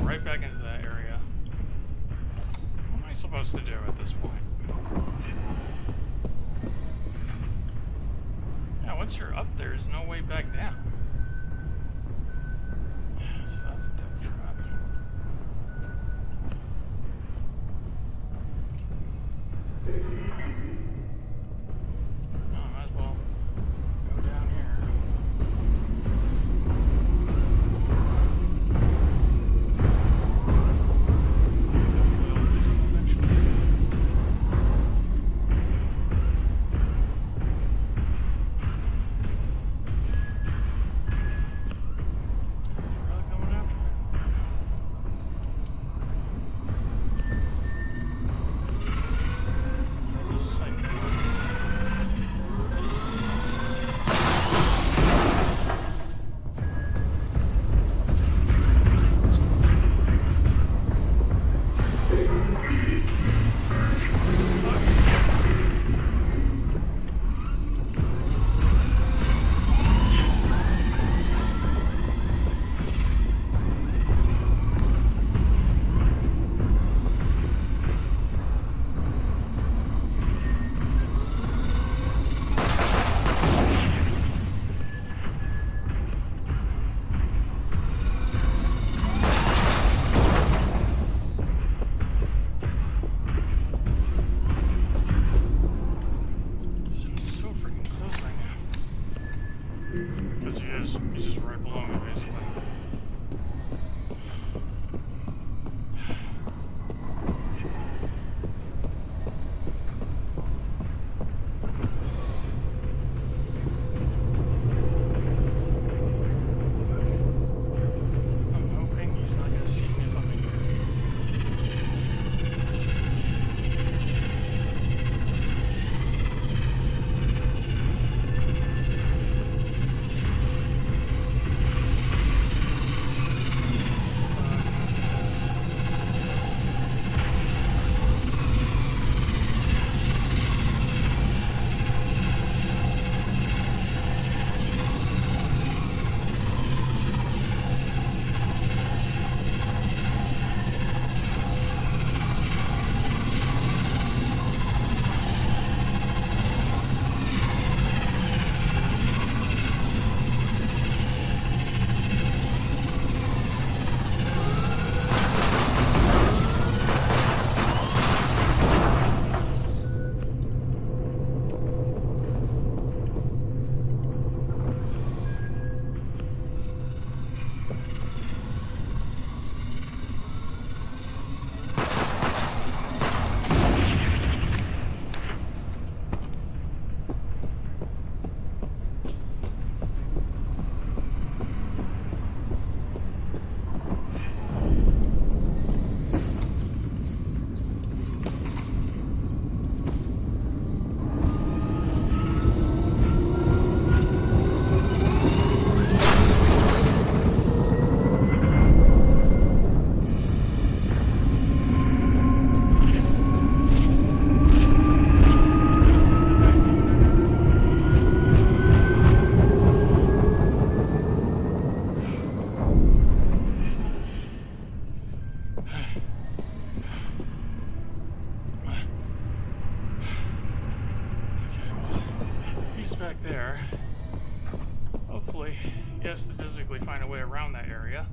Speaker 1: Right back into that area. What am I supposed to do at this point? Yeah, once you're up there, there's no way back down. So that's a death trap. Oh, might as well go down here. back there. Hopefully, he has to physically find a way around that area.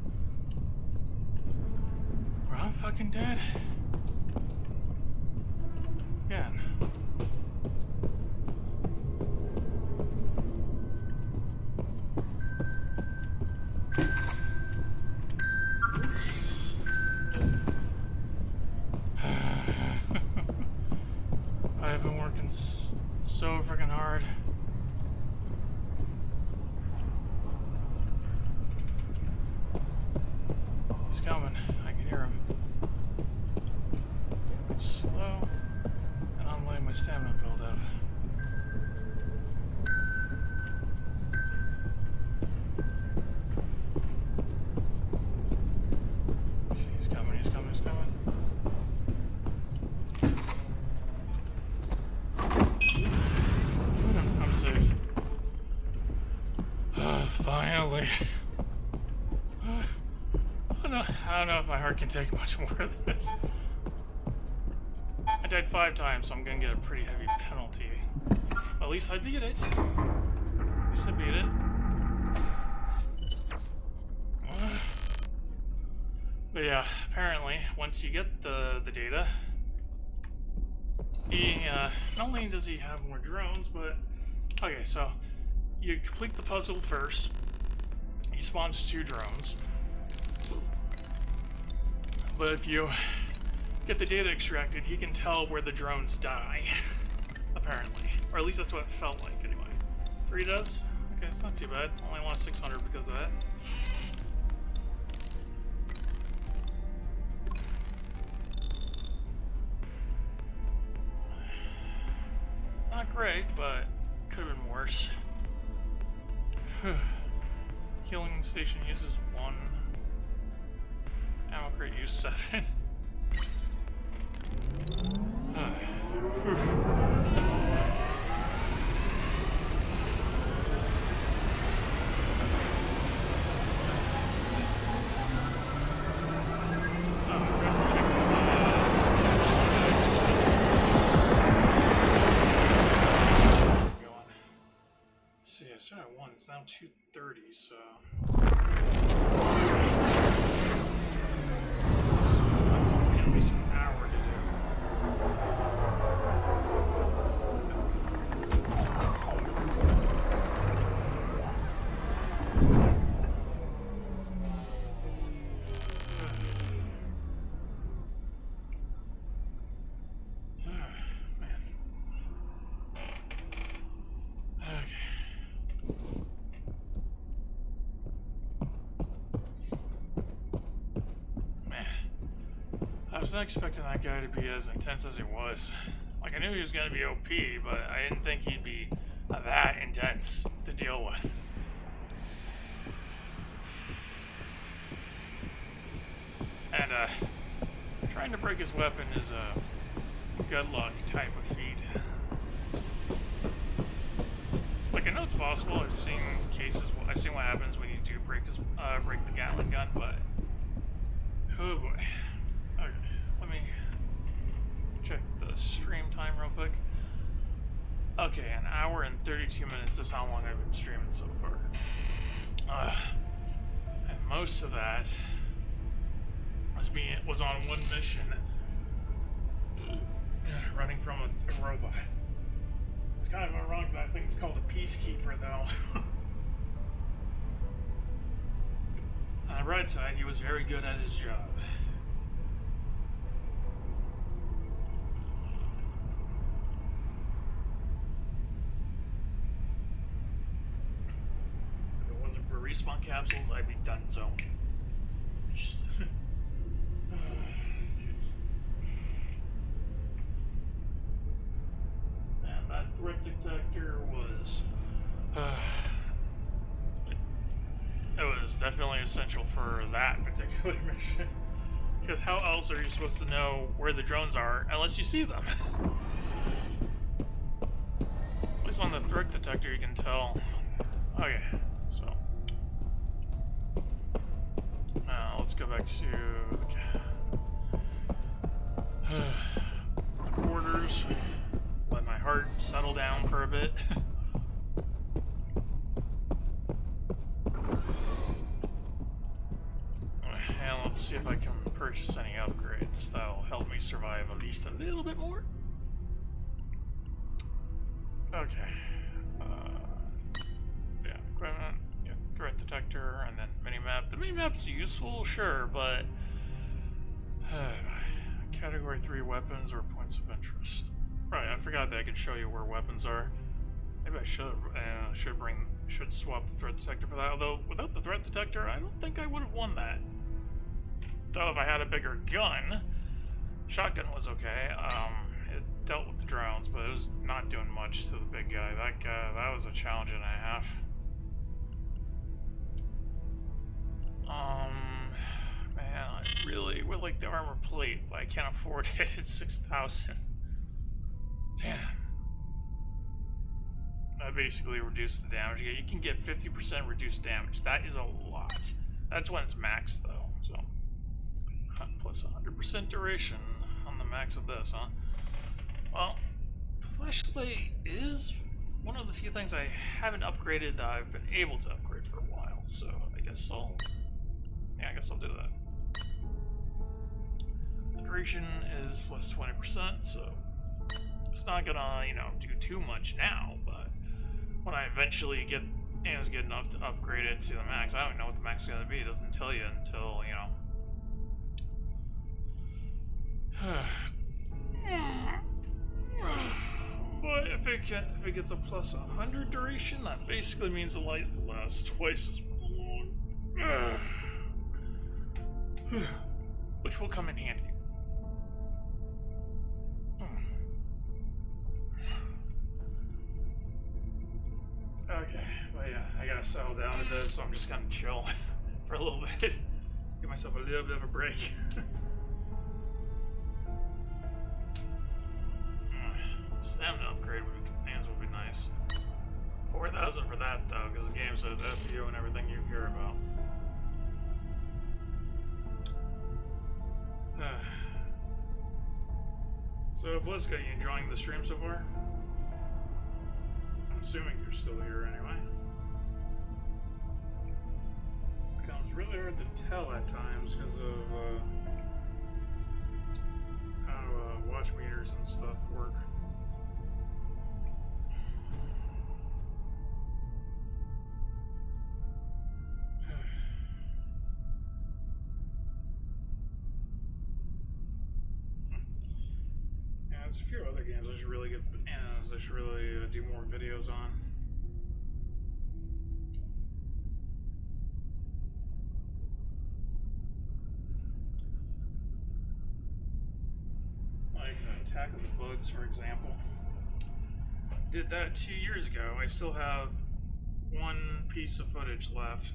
Speaker 1: Or I'm fucking dead. Again. I've been working so freaking hard. He's coming. I can hear him. Slow. And I'm letting my stamina build up. He's coming, he's coming, he's coming. I'm safe. Finally. I don't know if my heart can take much more of this. I died 5 times, so I'm gonna get a pretty heavy penalty. But at least I beat it. At least I beat it. But yeah, apparently, once you get the data, he, not only does he have more drones, but... Okay, so, you complete the puzzle first. He spawns 2 drones. But if you get the data extracted, he can tell where the drones die, apparently. Or at least that's what it felt like, anyway. 3 does? Okay, it's not too bad. Only lost 600 because of that. Not great, but could have been worse. Healing station uses 1. Ammo crate use 7. Let's see, I started at 1, it's now 2:30, so... At least an hour to do. Man. Okay. I was not expecting that guy to be as intense as he was. Like, I knew he was going to be OP, but I didn't think he'd be that intense to deal with. And, trying to break his weapon is a good luck type of feat. Like, I know it's possible. I've seen cases. I've seen what happens when you do break the Gatling gun, but oh boy. Okay, let me check the stream time real quick. Okay, an hour and 32 minutes is how long I've been streaming so far. And most of that was on one mission, running from a robot. It's kind of ironic that thing's called a peacekeeper, though. On the bright side, he was very good at his job. If it wasn't for respawn capsules, I'd be done so. And that threat detector was... it was definitely essential for that particular mission. Because how else are you supposed to know where the drones are unless you see them? At least on the threat detector you can tell. Okay, so... let's go back to... quarters. Let my heart settle down for a bit. survive at least a little bit more. Okay. Yeah, equipment, yeah, threat detector, and then minimap. The minimap's useful, sure, but category 3 weapons or points of interest. Right, I forgot that I could show you where weapons are. Maybe I should swap the threat detector for that. Although without the threat detector, I don't think I would have won that. Though if I had a bigger gun, shotgun was okay. It dealt with the drones, but it was not doing much to the big guy. That was a challenge and a half. Man, I really would like the armor plate, but I can't afford it. It's 6,000. Damn. That basically reduces the damage. You can get 50% reduced damage. That is a lot. That's when it's maxed, though. So, plus 100% duration on the max of this, huh? Well, the flashlight is one of the few things I haven't upgraded that I've been able to upgrade for a while. So, I guess I'll do that. The duration is plus 20%, so it's not gonna, do too much now, but when I eventually get good enough to upgrade it to the max, I don't know what the max is gonna be. It doesn't tell you until, But if it gets a plus 100 duration, that basically means the light lasts twice as long. Which will come in handy. Okay, but yeah, I gotta settle down a bit, so I'm just gonna chill for a little bit. Give myself a little bit of a break. Stamina upgrade would be nice. 4,000 for that though, because the game says F you and everything you care about. So, Bliska, you enjoying the stream so far? I'm assuming you're still here anyway. It becomes really hard to tell at times because of how watch meters and stuff work. There's a few other games I should really get bananas. I should really do more videos on. Like Attack of the Bugs, for example. Did that 2 years ago. I still have one piece of footage left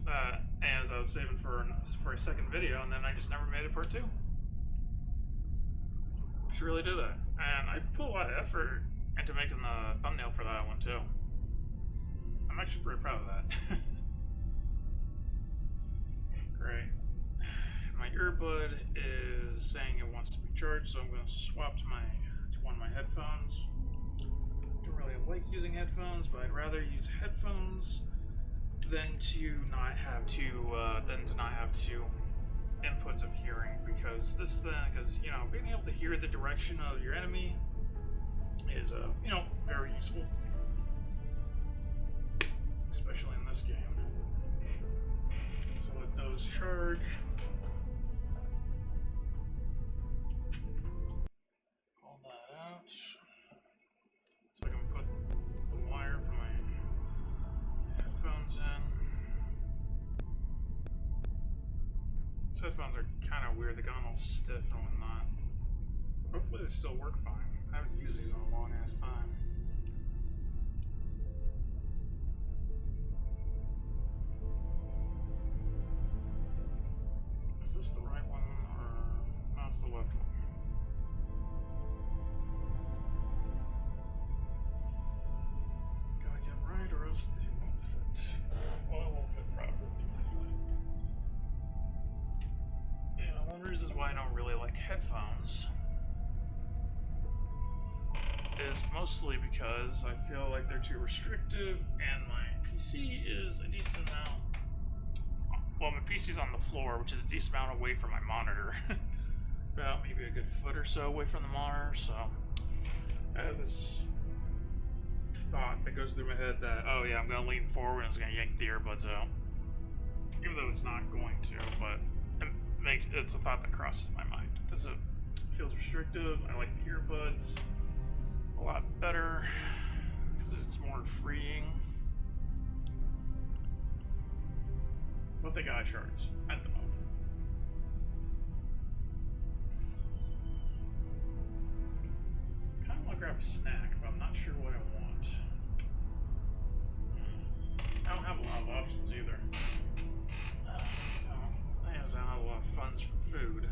Speaker 1: as I was saving for a second video, and then I just never made it part 2. I should really do that. And I put a lot of effort into making the thumbnail for that one too. I'm actually pretty proud of that. Great. My earbud is saying it wants to be charged, so I'm going to swap to one of my headphones. Don't really like using headphones, but I'd rather use headphones than to not have two inputs of hearing, because being able to hear the direction of your enemy is very useful, especially in this game. So let those charge. Pull that out so I can put the wire for my headphones in. These headphones are kind of weird. They got all stiff and whatnot. Hopefully they still work fine. I haven't used these in a long ass time. Is this the right one, or no, it's the left one? Gotta get them right, or else they won't fit. Well, it won't fit properly anyway. Yeah, one of the reasons why I don't really like headphones is mostly because I feel like they're too restrictive, and my PC is a decent amount. Well, my PC's on the floor, which is a decent amount away from my monitor. about maybe a good foot or so away from the monitor, so I have this thought that goes through my head that, oh yeah, I'm gonna lean forward and it's gonna yank the earbuds out. Even though it's not going to, but it's a thought that crosses my mind. Because it feels restrictive. I like the earbuds a lot better because it's more freeing. But they got charts at the moment. I kind of want to grab a snack, but I'm not sure what I want. I don't have a lot of options either. I don't have a lot of funds for food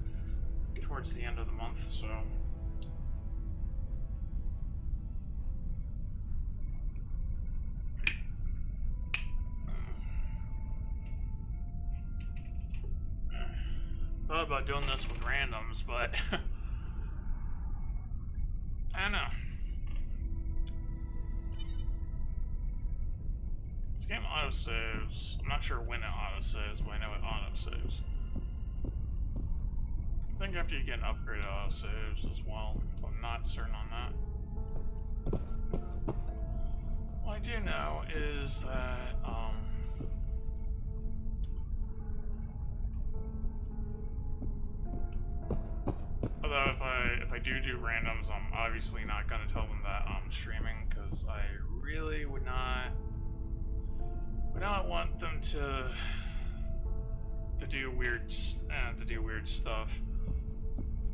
Speaker 1: towards the end of the month, so. Thought about doing this with randoms, but I don't know. This game autosaves. I'm not sure when it autosaves, but I know it autosaves. I think after you get an upgrade, it autosaves as well, but I'm not certain on that. What I do know is that, although if I do randoms, I'm obviously not going to tell them that I'm streaming, because I really would not want them to do weird stuff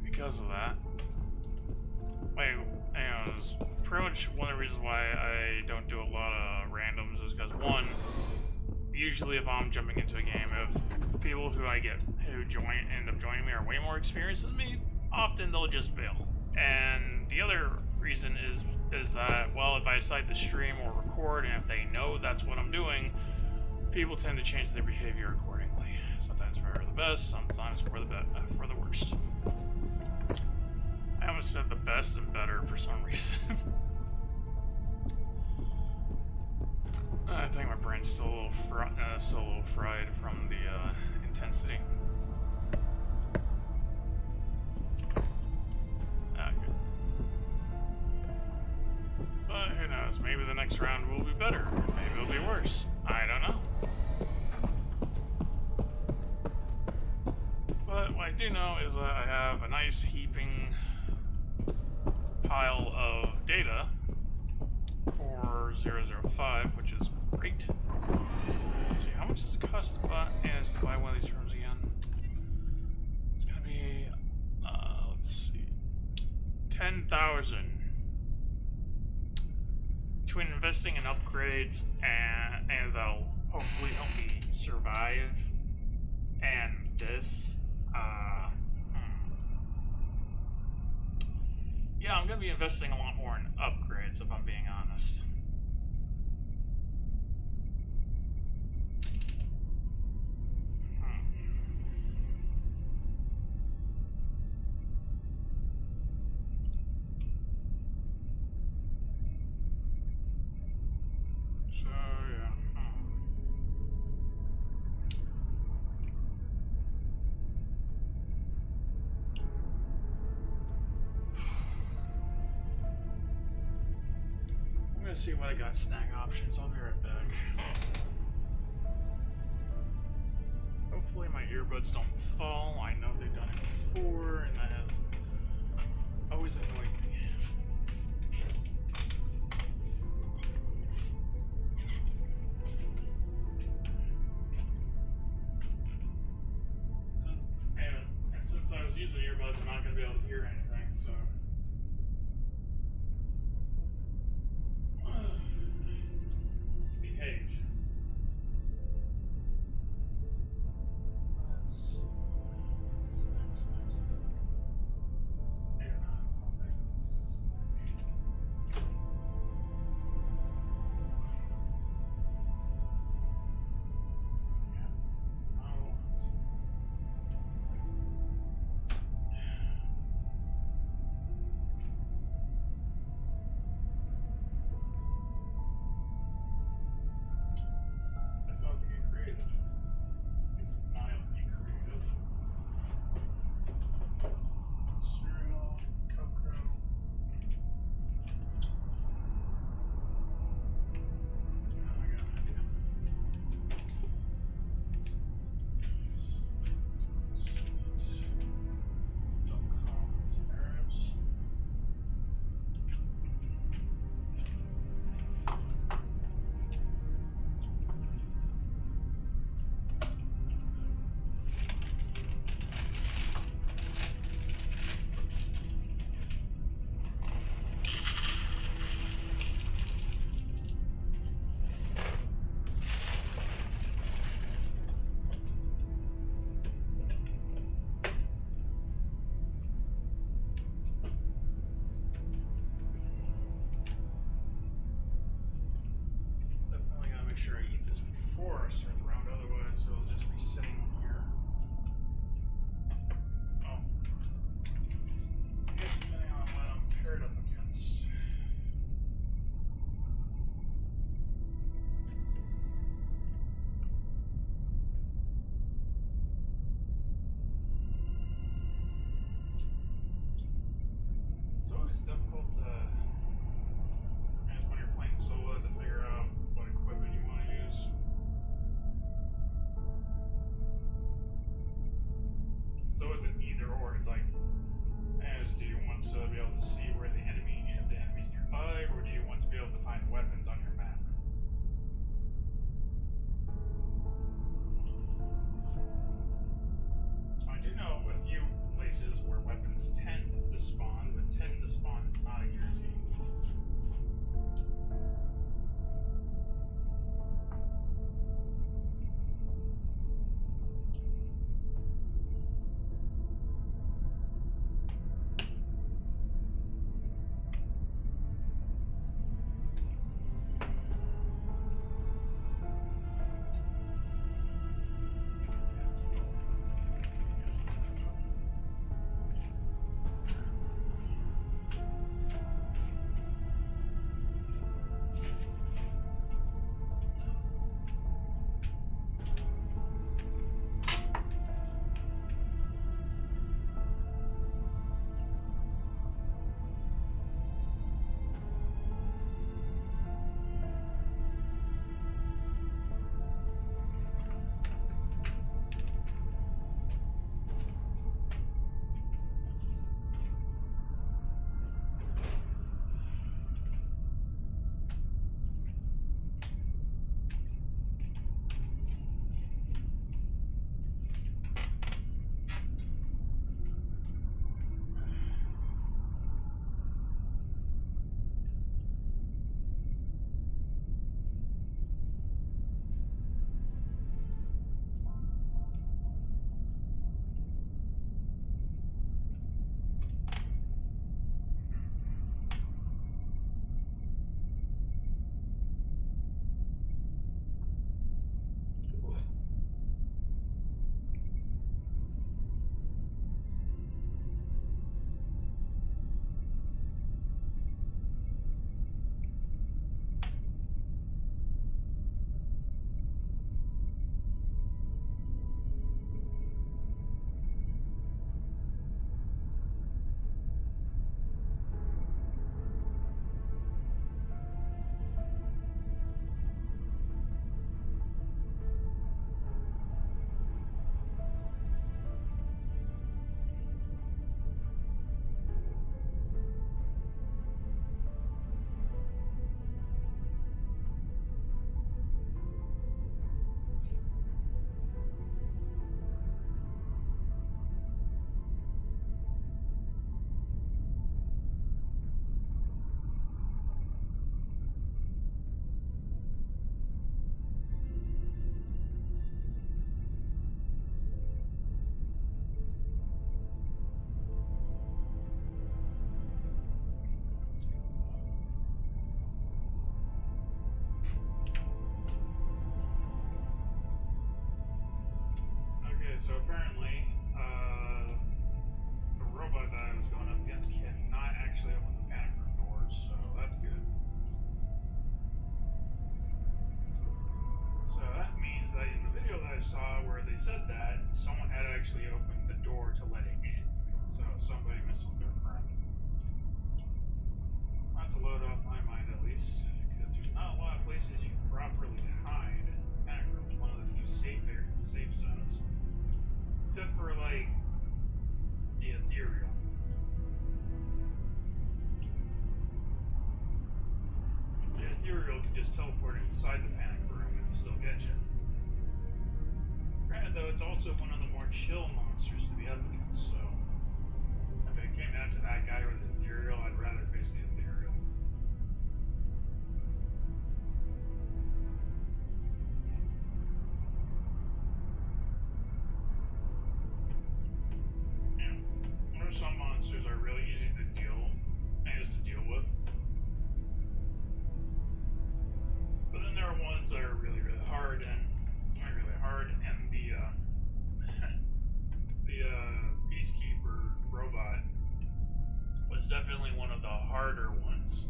Speaker 1: because of that. Anyways, pretty much one of the reasons why I don't do a lot of randoms is because, one, usually if I'm jumping into a game, if the people who end up joining me are way more experienced than me, often they'll just bail. And the other reason is that, well, if I decide to stream or record, and if they know that's what I'm doing, people tend to change their behavior accordingly. Sometimes for the best, sometimes for the worst. I almost said the best and better for some reason. I think my brain's still a little fried from the intensity. Good. But who knows? Maybe the next round will be better. Maybe it'll be worse. I don't know. But what I do know is that I have a nice heaping pile of data for 005, which is great. Let's see, how much does it cost to buy one of these rooms again? It's gonna be, let's see, 10,000. Between investing in upgrades and that'll hopefully help me survive, and this, yeah, I'm gonna be investing a lot more in upgrades if I'm being honest. So, yeah. I'm gonna see what I got snack options. I'll be right back. Hopefully my earbuds don't fall. I know they've done it before, and that has always annoyed me. And since I was using earbuds, I'm not going to be able to hear anything, so. Behave. before I start the round, otherwise it'll just be sitting here. Oh. I guess depending on what I'm paired up against. It's always difficult to, I guess when you're playing solo, to figure out what equipment you want to use. So it's an either or. It's like, as do you want to be able to see where the enemy's nearby, or do you want to be able to find weapons on your map? I do know a few places where weapons tend to spawn, but tend to spawn is not a guarantee. So apparently, the robot that I was going up against cannot actually open the panic room doors, so that's good. So that means that in the video that I saw where they said that, someone had actually opened the door to let it in. So somebody messed with their friend. That's a load off my mind at least, because there's not a lot of places you can properly hide. Panic room's one of the few safe zones. Except for, like, the ethereal. The ethereal can just teleport inside the panic room and still get you. Granted, though, it's also one of the more chill monsters to be up against, so if it came down to that guy or the ethereal, I'd rather face the ethereal. Some monsters are really easy to deal with. But then there are ones that are really, really hard, and hard, and the peacekeeper robot was definitely one of the harder ones.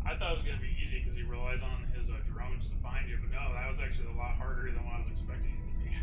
Speaker 1: I thought it was gonna be easy because he relies on his drones to find you, but no, that was actually a lot harder than what I was expecting it to be.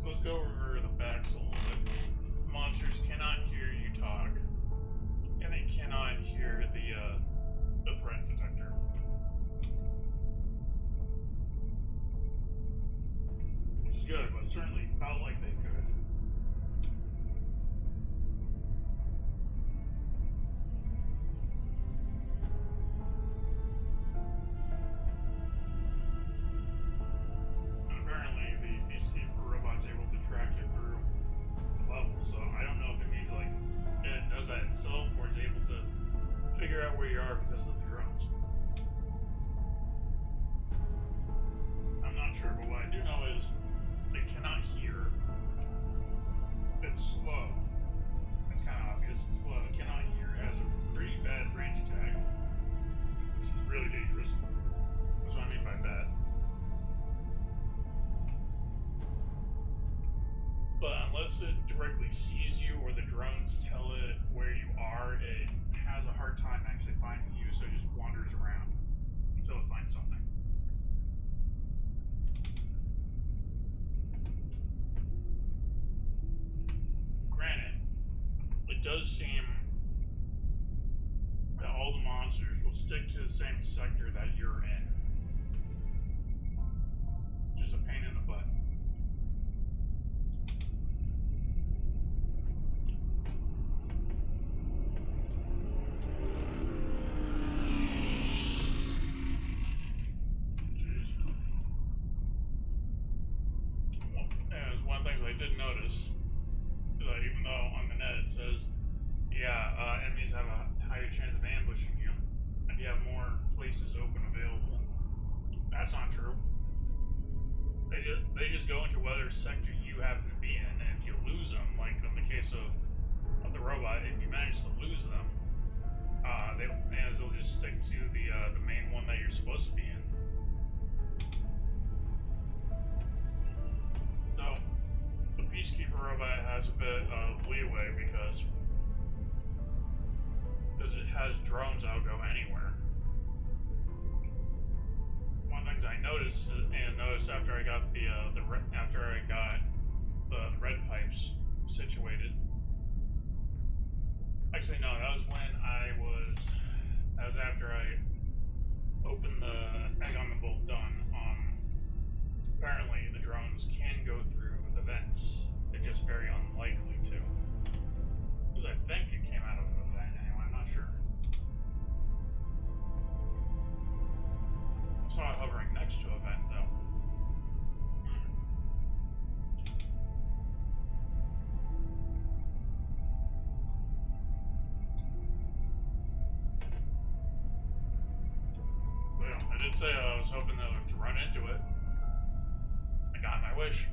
Speaker 1: Let's go over the backs a little bit. Monsters cannot hear you talk, and they cannot hear the threat detector. Which is good, but certainly felt like they could. Apparently, the peacekeeper robot's able to track you through levels, so I don't know if it means like it does that itself or it's able to figure out where you are because of the drones. I'm not sure, but what I do know is it cannot hear. It's slow. It's kind of obvious. It's slow. It cannot hear. It has a pretty bad range attack, which is really dangerous. That's what I mean by bad. But unless it directly sees you or the drones tell it where you are, it has a hard time actually finding you, so it just wanders around until it finds something. Granted, it does seem that all the monsters will stick to the same sector that you're in. Just a pain in the butt. One of the things I did notice is that even though on the net it says, yeah, enemies have a higher chance of ambushing you, and you have more places open available, that's not true. They just go into whatever sector you happen to be in, and if you lose them, like in the case of the robot, if you manage to lose them, they'll just stick to the main one that you're supposed to be in. So, the Peacekeeper robot has a bit of leeway because it has drones that'll go anywhere. One of the things I noticed after I got the red pipes situated. Actually, no, that was after I opened the egg on the bolt done. Apparently, the drones can go through the vents. They're just very unlikely to. Because I think it came out of the vent anyway, I'm not sure. I saw it hovering next to a vent, though. Well, I did say I was hoping to run into it. I got my wish.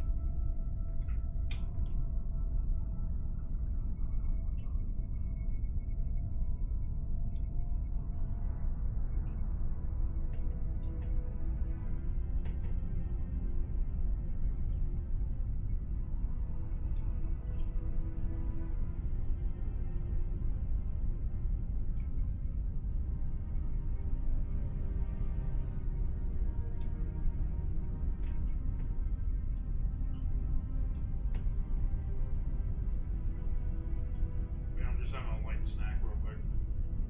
Speaker 1: I'm having a light snack real quick.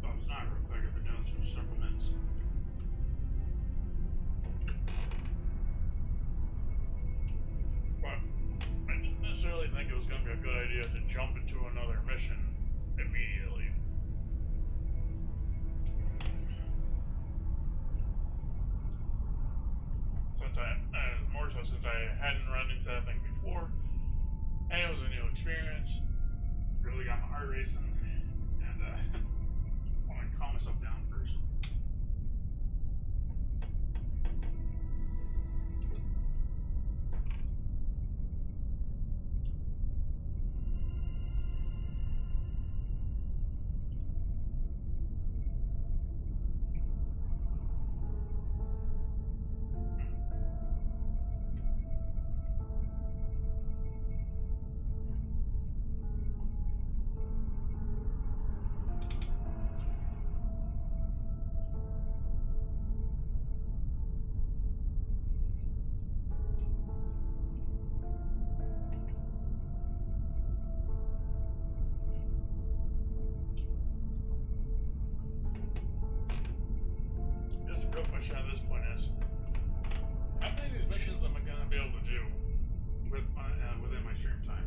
Speaker 1: Oh, it's not real quick, I've been doing this for several minutes. But I didn't necessarily think it was going to be a good idea to jump into another mission immediately. I hadn't run into that thing before, and it was a new experience. Really got my heart racing, and I want to calm myself down first. The real question at this point is, how many of these missions am I going to be able to do within my stream time?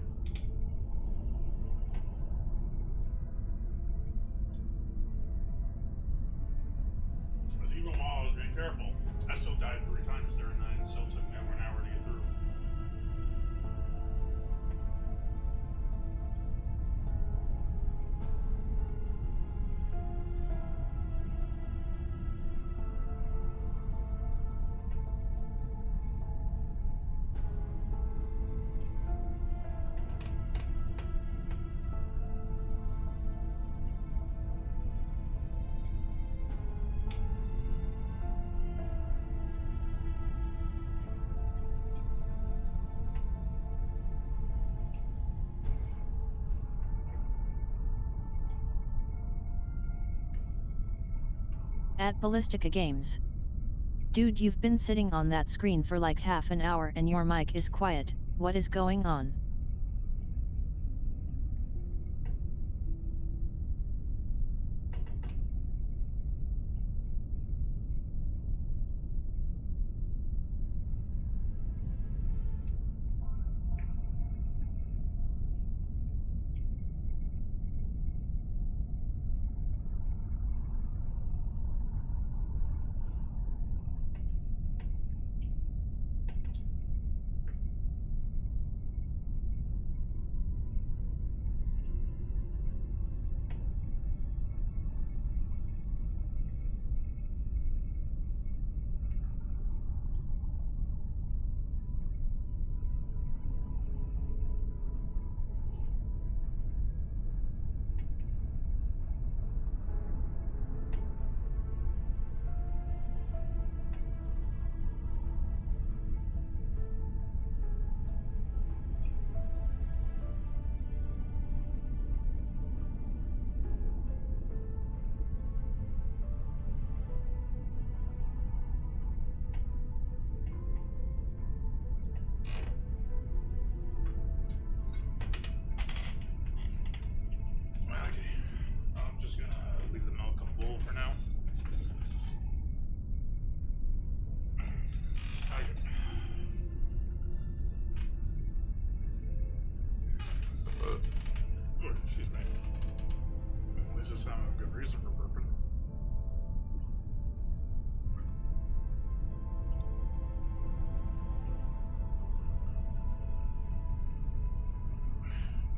Speaker 1: Because even while I was being careful, I still died 3 times during that, and it still took me over an hour to get through.
Speaker 2: At Ballistica Games. Dude, you've been sitting on that screen for like half an hour and your mic is quiet, what is going on?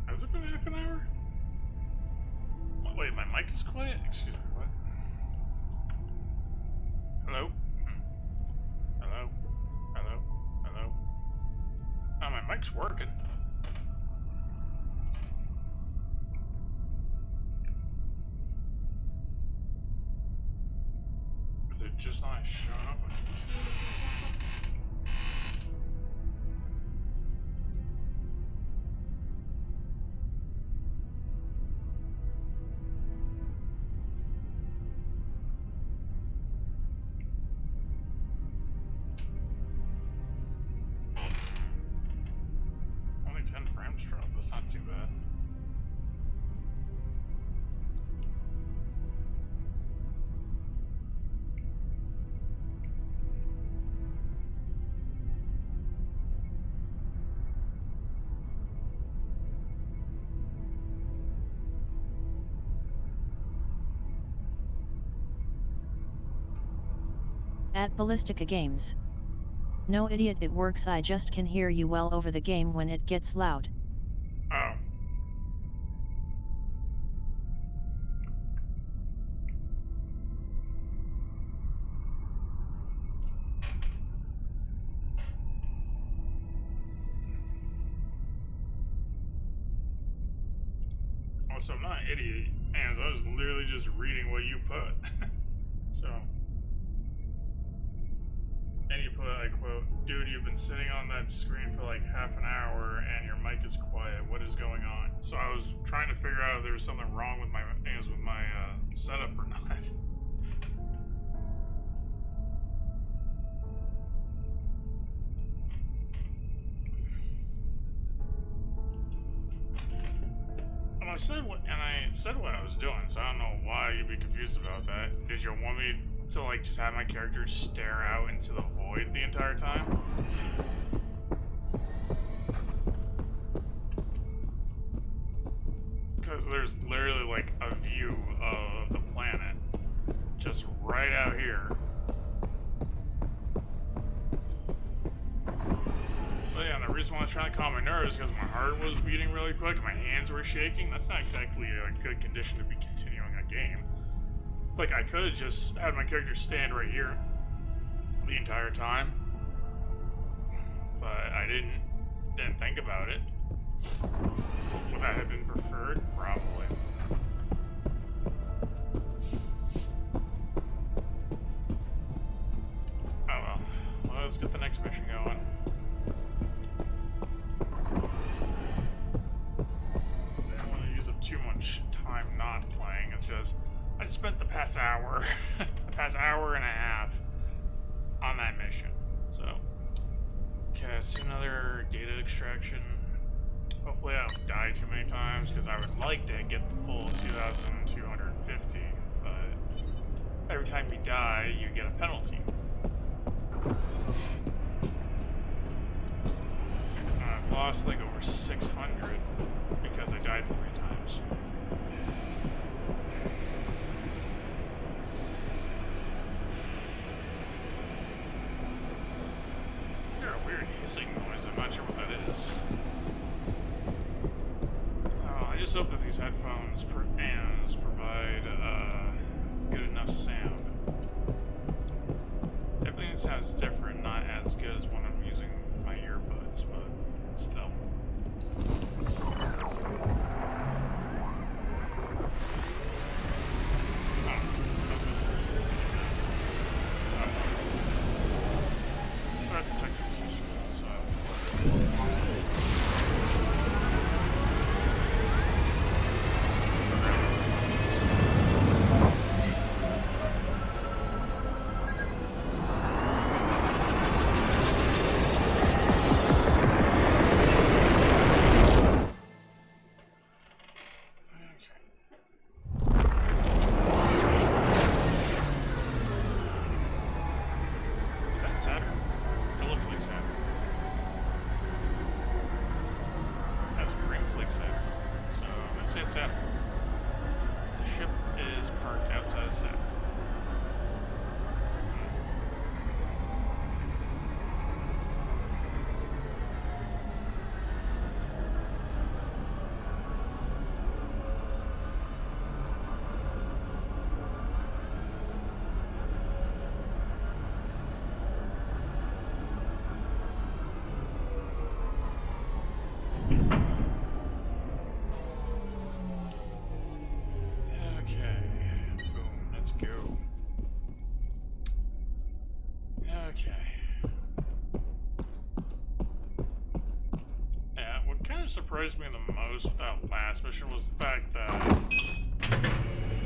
Speaker 1: Has it been half an hour? Wait, my mic is quiet? Excuse me, what? Hello? Hello? Hello? Hello? Oh, my mic's working. Is it just not showing up? Only 10 frames drop, that's not too bad.
Speaker 2: At Ballistica Games. No idiot, it works. I just can hear you well over the game when it gets loud.
Speaker 1: Oh. Also, I'm not an idiot, and I was literally just reading what you put. So, and you put, I quote, "Dude, you've been sitting on that screen for like half an hour, and your mic is quiet. What is going on?" So I was trying to figure out if there was something wrong with my setup or not. I said what I was doing, so I don't know why you'd be confused about that. Did you want me to like just have my character stare out into the void the entire time? Because there's literally like a view of the planet just right out here. But yeah, and the reason why I was trying to calm my nerves is because my heart was beating really quick and my hands were shaking. That's not exactly a good condition to be continuing a game. It's like I could have just had my character stand right here the entire time, but I didn't think about it. Would that have been preferred? Probably. Oh well. Well, let's get the next mission going. I don't want to use up too much time not playing. It's just I spent the past hour, the past hour and a half on that mission. So, okay, let's do another data extraction. Hopefully I don't die too many times, because I would like to get the full 2,250, but every time you die, you get a penalty. I've lost like over 600 because I died 3 times. I hear a weird hissing noise, I'm not sure what that is. I just hope that these headphones provide good enough sound. Everything sounds different, not as good as when I'm using my earbuds, but still. That detective is useful, so. Surprised me the most with that last mission was the fact that the dude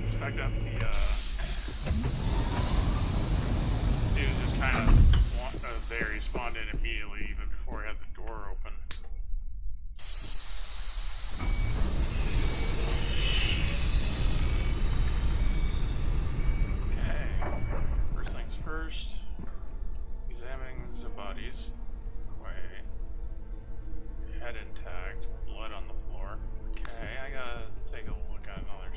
Speaker 1: just kind of there. He spawned in immediately, even before he had the door open. Okay, first things first. Examining the bodies. Wait. Head intact, blood on the floor. Okay, I gotta take a look at another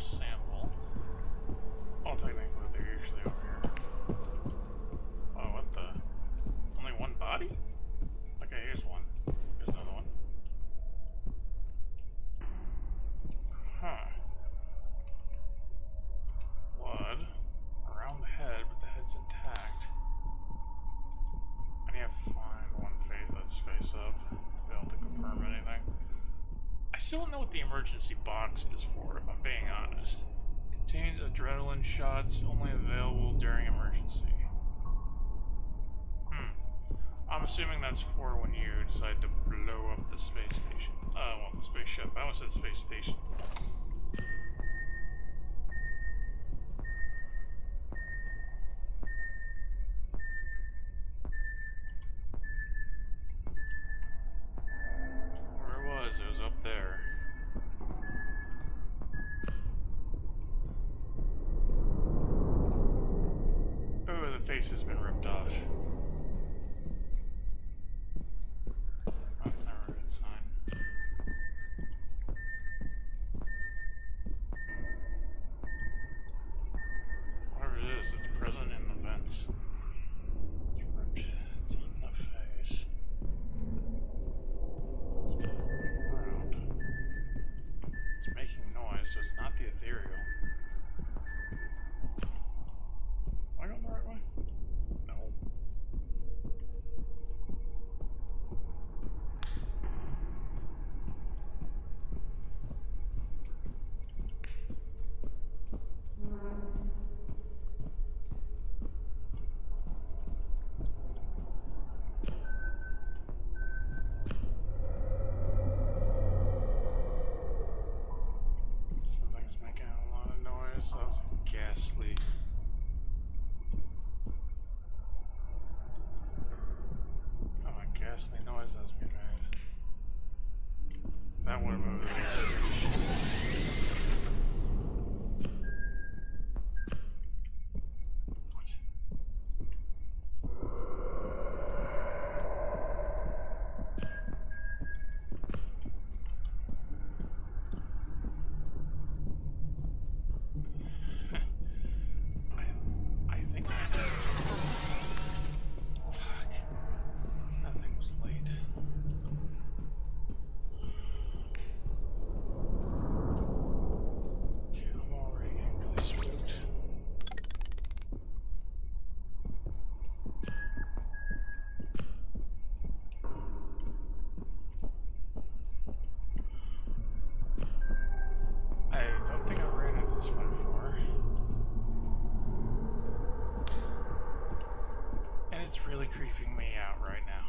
Speaker 1: what the emergency box is for, if I'm being honest. It contains adrenaline shots only available during emergency. I'm assuming that's for when you decide to blow up the space station. Well, the spaceship. I almost said space station. It was up there. Oh, the face has been ripped off. That's never a good sign. Whatever it is, it's present in the vents. It's ripped in the face. It's making noise, so it's not the ethereal. Am I going the right way? No. Something's making a lot of noise. That was ghastly. Oh, a ghastly noise that's being made. That would have moved. I think. Fuck. That thing was late. Okay, I'm already getting really spooked. I don't think I've ran into this one before. And it's really creeping me out right now.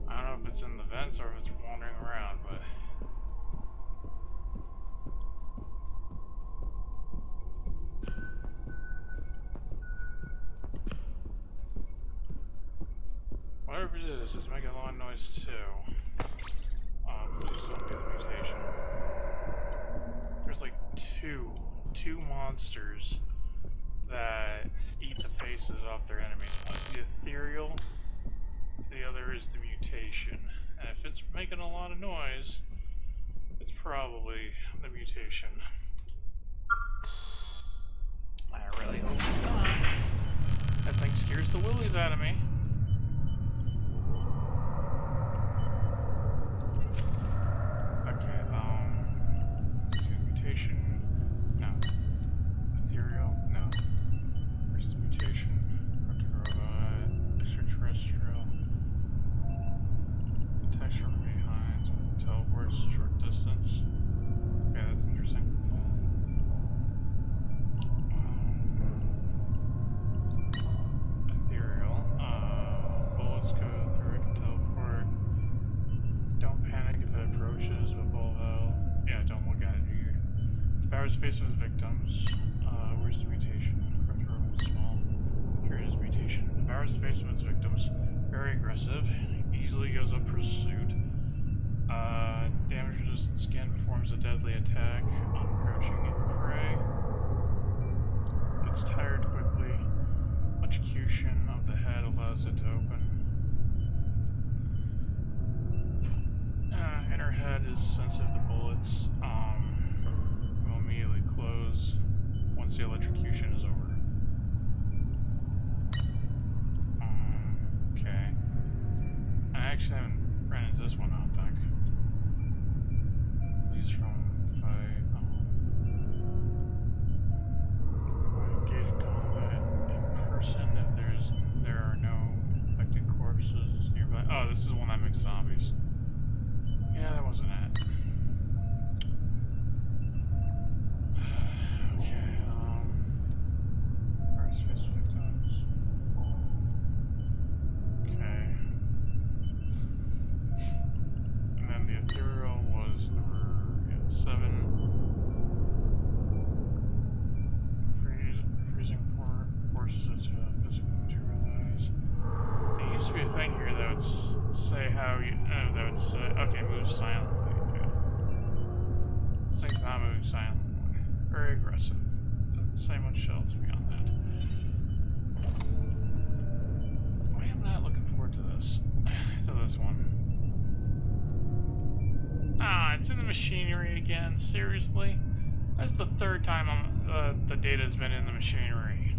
Speaker 1: I don't know if it's in the vents or if it's wandering around, but... whatever it is, it's making a lot of noise too. Please don't be the mutation. There's like two monsters that eat the faces off their enemies. One's the ethereal, the other is the mutation. And if it's making a lot of noise, it's probably the mutation. I really hope it's not. That thing scares the willies out of me. Okay, let's see, mutation. No. Ethereal? No. Where's the mutation? Robot, extraterrestrial. Attacks from behind, teleports, short distance. Okay, that's interesting. Ethereal. Bullets go through, it can teleport. Don't panic if it approaches, but yeah, don't look at it here. Devours face of its victims. Where's the mutation? Small. Here it is, mutation. Devours the face of its victims. Very aggressive. Easily goes up pursuit. Damage resistant skin performs a deadly attack on crouching prey. Gets tired quickly. Electrocution of the head allows it to open. Inner head is sensitive to bullets. Will immediately close once the electrocution is over. Okay. I actually haven't ran into this one, I don't think. These from fight. like zombies. Yeah, that wasn't it. Okay, first face victims. Okay. And then the ethereal was number 7. Freezing forces it to physically materialize. There used to be a thing here that would say how you. That would say, okay, move silently. Yeah. This thing's not moving silently. Very aggressive. Doesn't say much else beyond that. I am not looking forward to this. To this one. Ah, it's in the machinery again. Seriously? That's the third time the data's been in the machinery.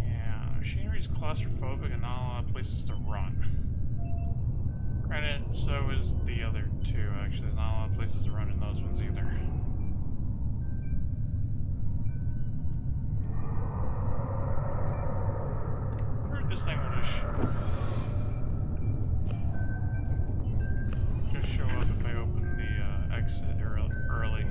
Speaker 1: Yeah, the machinery's claustrophobic and not a lot of places to run. Granted, so is the other two, actually. Not a lot of places to run in those ones either. I heard this thing will just show up if I open the exit early.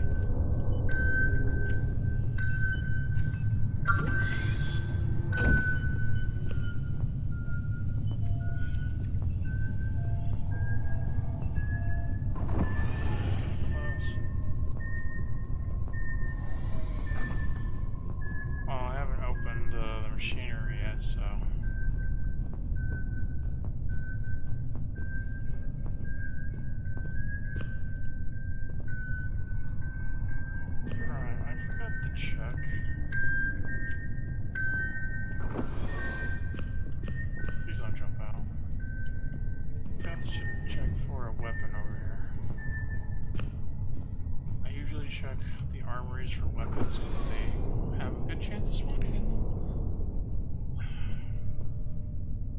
Speaker 1: Well, I haven't opened the machinery yet, so... Alright, I forgot to check. Please don't jump out. I forgot to check for a weapon over here. I usually check the armories for weapons because they have a good chance of spawning in them.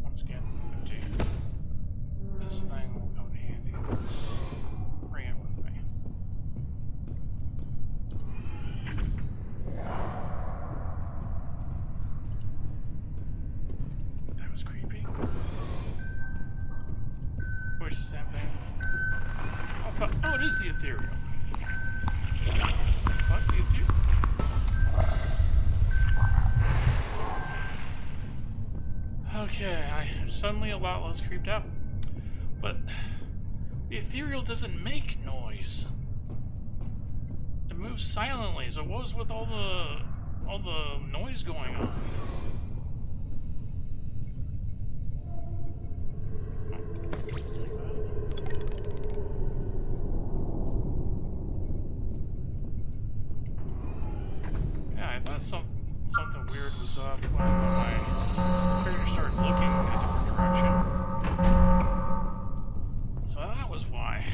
Speaker 1: Once again, empty. This thing will come in handy. Let's bring it with me. That was creepy. Where's the same thing? Oh, it is the ethereal. Fuck the ethereal. Okay, I'm suddenly a lot less creeped out. But the ethereal doesn't make noise. It moves silently, so what was with all the noise going on? Yeah, I thought something weird was up when my character started looking in a different direction. So that was why.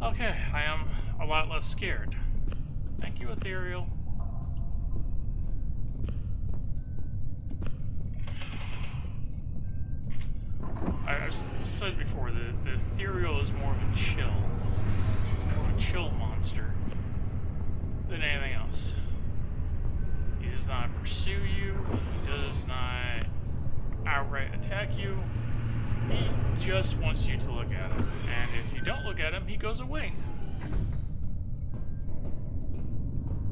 Speaker 1: Okay, I am a lot less scared. Thank you, ethereal. I've said before, the ethereal is more of a chill. It's more of a chill monster than anything else. He does not pursue you. He does not outright attack you. He just wants you to look at him. And if you don't look at him, he goes away.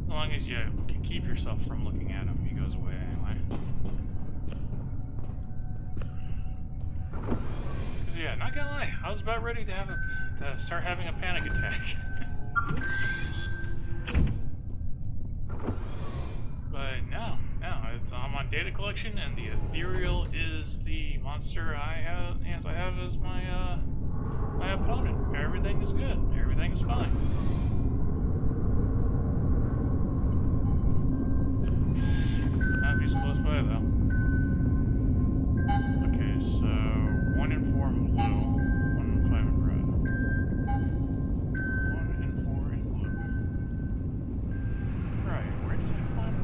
Speaker 1: As long as you can keep yourself from looking at him, he goes away anyway. Because yeah, not gonna lie, I was about ready to start having a panic attack. But no, I'm on data collection, and the ethereal is the monster I have as my my opponent. Everything is good. Everything is fine. He's close by though. Okay, so 1 in 4 in blue, 1 in 5 in red. 1 in 4 in blue. Right, where did I find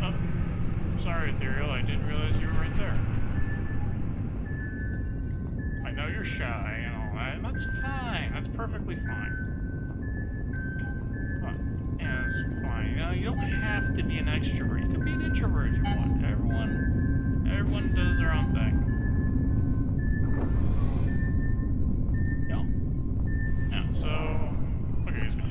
Speaker 1: 1? Oh, sorry, ethereal. I didn't realize you were right there. I know you're shy and all that, and that's fine. That's perfectly fine. Yeah, that's fine. You know, you don't have to be an extrovert. You can be an introvert if you want. Everyone does their own thing. Yeah, so... Okay, he's gone.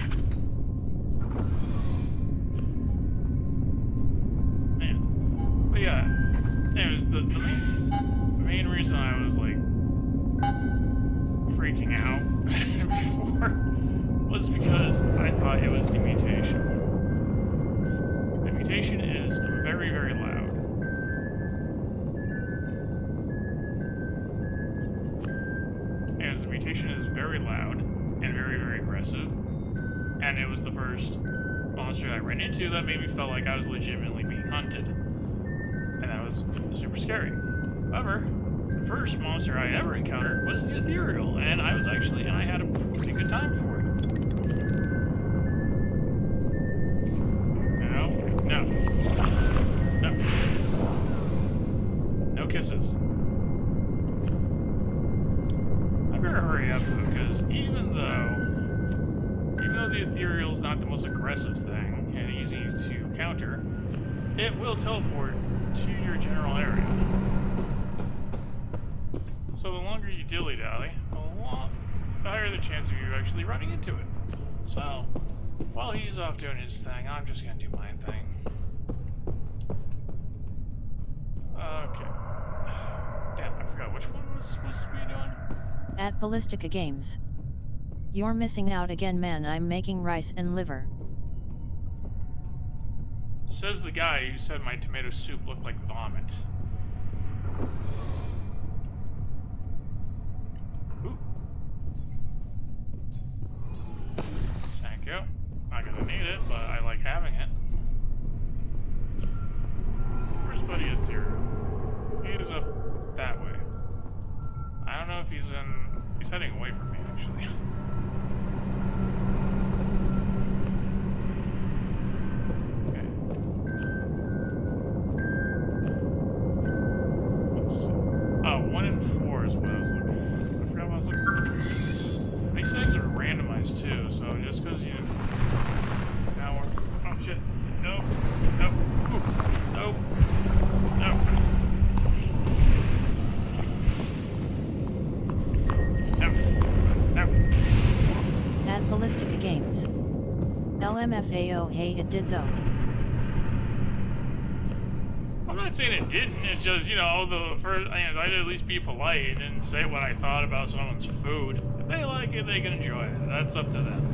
Speaker 1: Man. But yeah, anyways, the main reason I was, like, freaking out before was because I thought it was the mutation. The mutation is very, very loud. And the mutation is very loud and very, very aggressive. And it was the first monster I ran into that made me feel like I was legitimately being hunted. And that was super scary. However, the first monster I ever encountered was the ethereal, and I had a pretty good time for it. No kisses. I better hurry up though, because even though the ethereal is not the most aggressive thing and easy to counter, it will teleport to your general area. So the longer you dilly-dally, the higher the chance of you actually running into it. So, while he's off doing his thing, I'm just gonna do my thing. Okay. Damn, I forgot which one was supposed to be doing.
Speaker 2: At Ballistica Games. You're missing out again, man. I'm making rice and liver.
Speaker 1: Says the guy who said my tomato soup looked like vomit. Ooh. Thank you. Not gonna need it, but I like having it. Where's Buddy Ethereal? He's up that way. I don't know if he's heading away from me, actually. Too, so just because you now we're oh shit, nope, nope, ooh, nope, nope, nope, nope.
Speaker 2: At Ballistica Games. LMFAO, hey, it did though.
Speaker 1: I'm not saying it didn't, it's just, you know, the first, I'd at least be polite and say what I thought about someone's food. If they like it, they can enjoy it. That's up to them.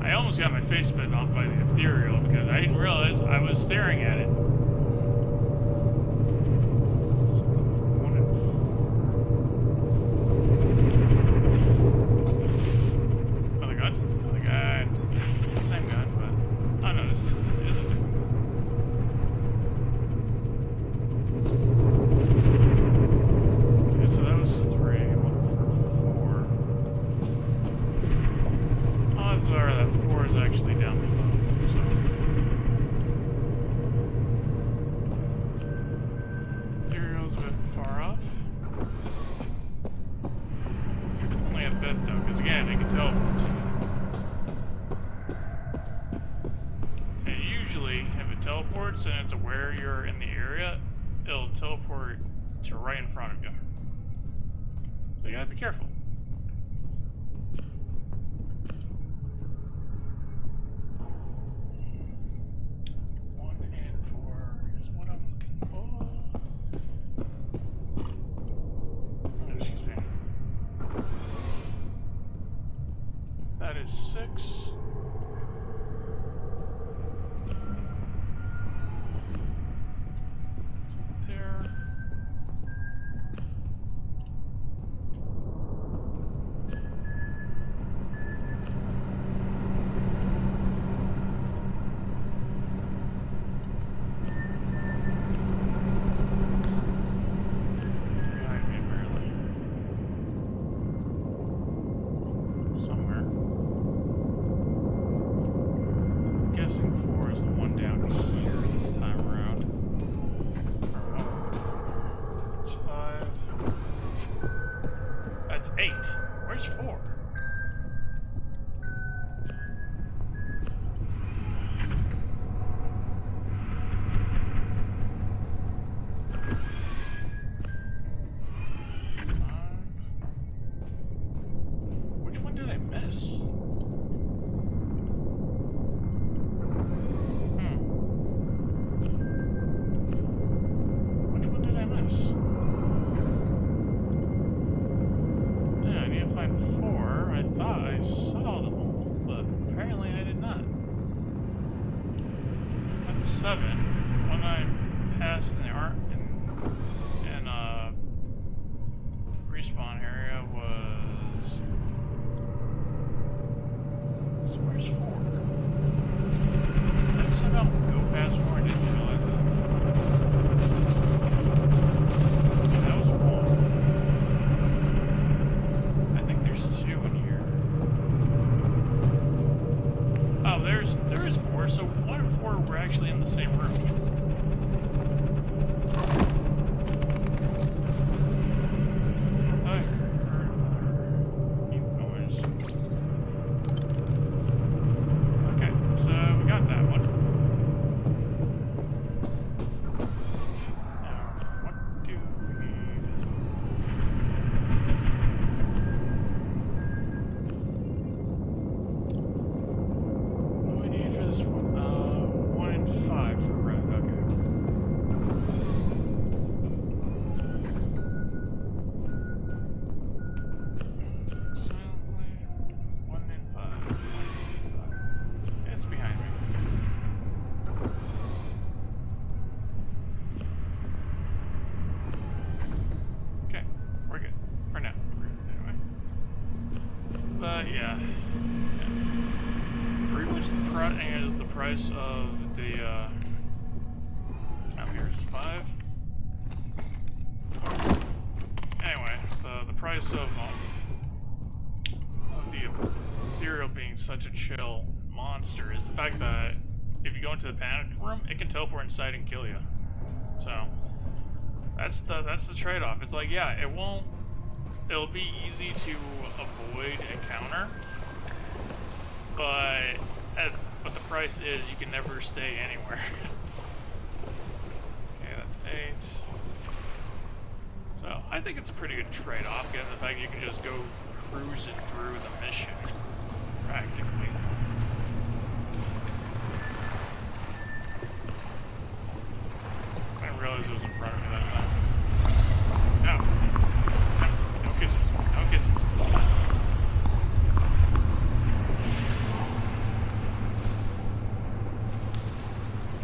Speaker 1: I almost got my face bitten off by the ethereal because I didn't realize I was staring at it. And it's aware you're in the area, it'll teleport to right in front of you. So you gotta be careful. One and four is what I'm looking for. Oh, excuse me. That is 6. guessing 4 is the one down here this time around. It's 5. That's 8. Where's 4? Which one did I miss? Which one did I miss? Yeah, I need to find 4. I thought I saw them all, but apparently I did not. That's 7. One I passed in the respawn area was. So where's 4? Did I somehow go past 4 and didn't realize it? That was 1. I think there's 2 in here. Oh, there is 4. So 1 and 4 were actually in the same room. Yeah. Pretty much the price of the, now here's 5. Anyway, the price of the ethereal being such a chill monster is the fact that if you go into the panic room, it can teleport inside and kill you. So, that's the trade-off. It's like, yeah, it'll be easy to avoid encounter, but the price is you can never stay anywhere. Okay, that's 8. So I think it's a pretty good trade-off, given the fact you can just go cruising through the mission, practically. I didn't realize it was in front of me that time. No. No kisses. No kisses.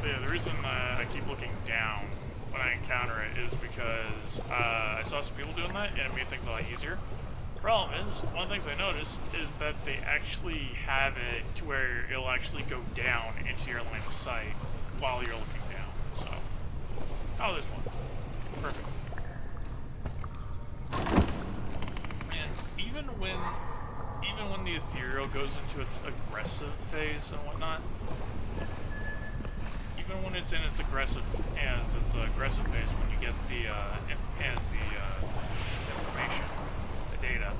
Speaker 1: But yeah, the reason I keep looking down when I encounter it is because I saw some people doing that and it made things a lot easier. The problem is, one of the things I noticed is that they actually have it to where it'll actually go down into your line of sight while you're looking down. So, oh, there's one. Perfect. Even when the ethereal goes into its aggressive phase and whatnot, even when it's in its aggressive phase, when you get the information, the data,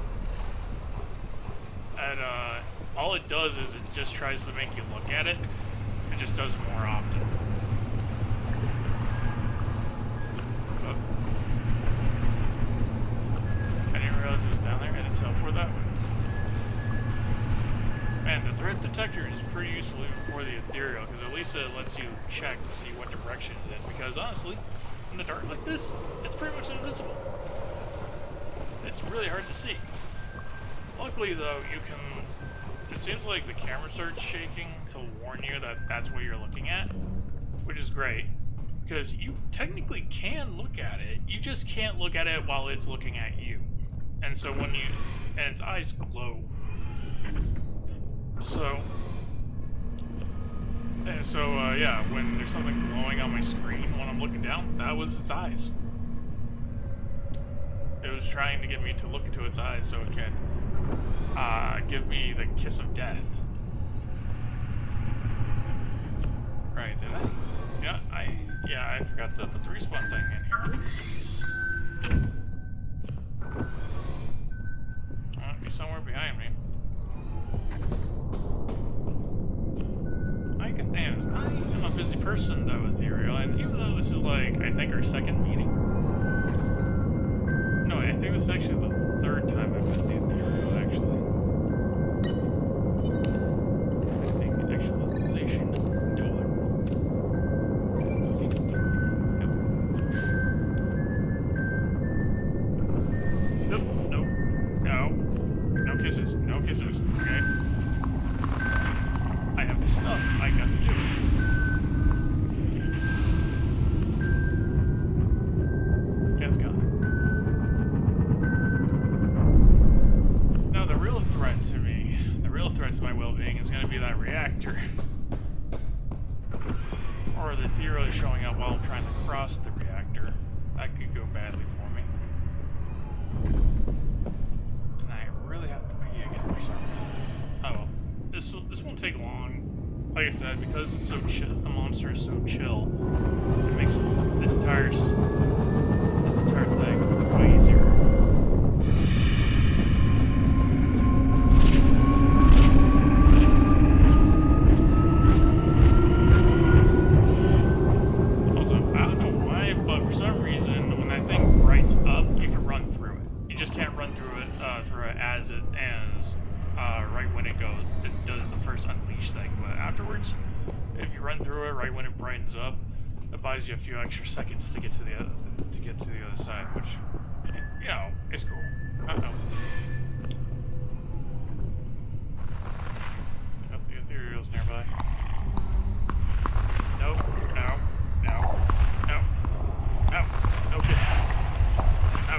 Speaker 1: and all it does is it just tries to make you look at it. It just does it more often. I didn't realize it was down there. I didn't teleport that way. Man, the threat detector is pretty useful even for the ethereal, because at least it lets you check to see what direction it's in. Because honestly, in the dark like this, it's pretty much invisible. It's really hard to see. Luckily, though, you can. It seems like the camera starts shaking to warn you that that's what you're looking at, which is great. Because you technically can look at it, you just can't look at it while it's looking at you. And so and its eyes glow. Yeah, when there's something glowing on my screen when I'm looking down, that was its eyes. It was trying to get me to look into its eyes so it can give me the kiss of death. I forgot to put the respawn thing in here. Might be somewhere behind me. I am a busy person though, Ethereal, and even though this is like, I think our second meeting? No, I think this is actually the third time I've met the Ethereal, actually. I think actualization dueler. Nope, nope, no. No kisses, no kisses, okay? I have the stuff, I got to do it. Cat's gone. Now the real threat to me, the real threat to my well-being is going to be that reactor. Or the Ethereal showing up while I'm trying to cross the reactor. That could go badly for me. And I really have to pee again for some reason. Oh well. This won't take long. Like I said, because it's so chill, the monster is so chill, it makes this entire thing way easier. Also, I don't know why, but for some reason, when that thing brights up, you can run through it. You just can't run through it as it ends. Right when it does the first unleash thing, but afterwards, if you run through it right when it brightens up, it buys you a few extra seconds to get to the other side, which, you know, is cool. Uh-oh. Oh, the Ethereal's nearby. No, no, no, no, no, no kiss. No.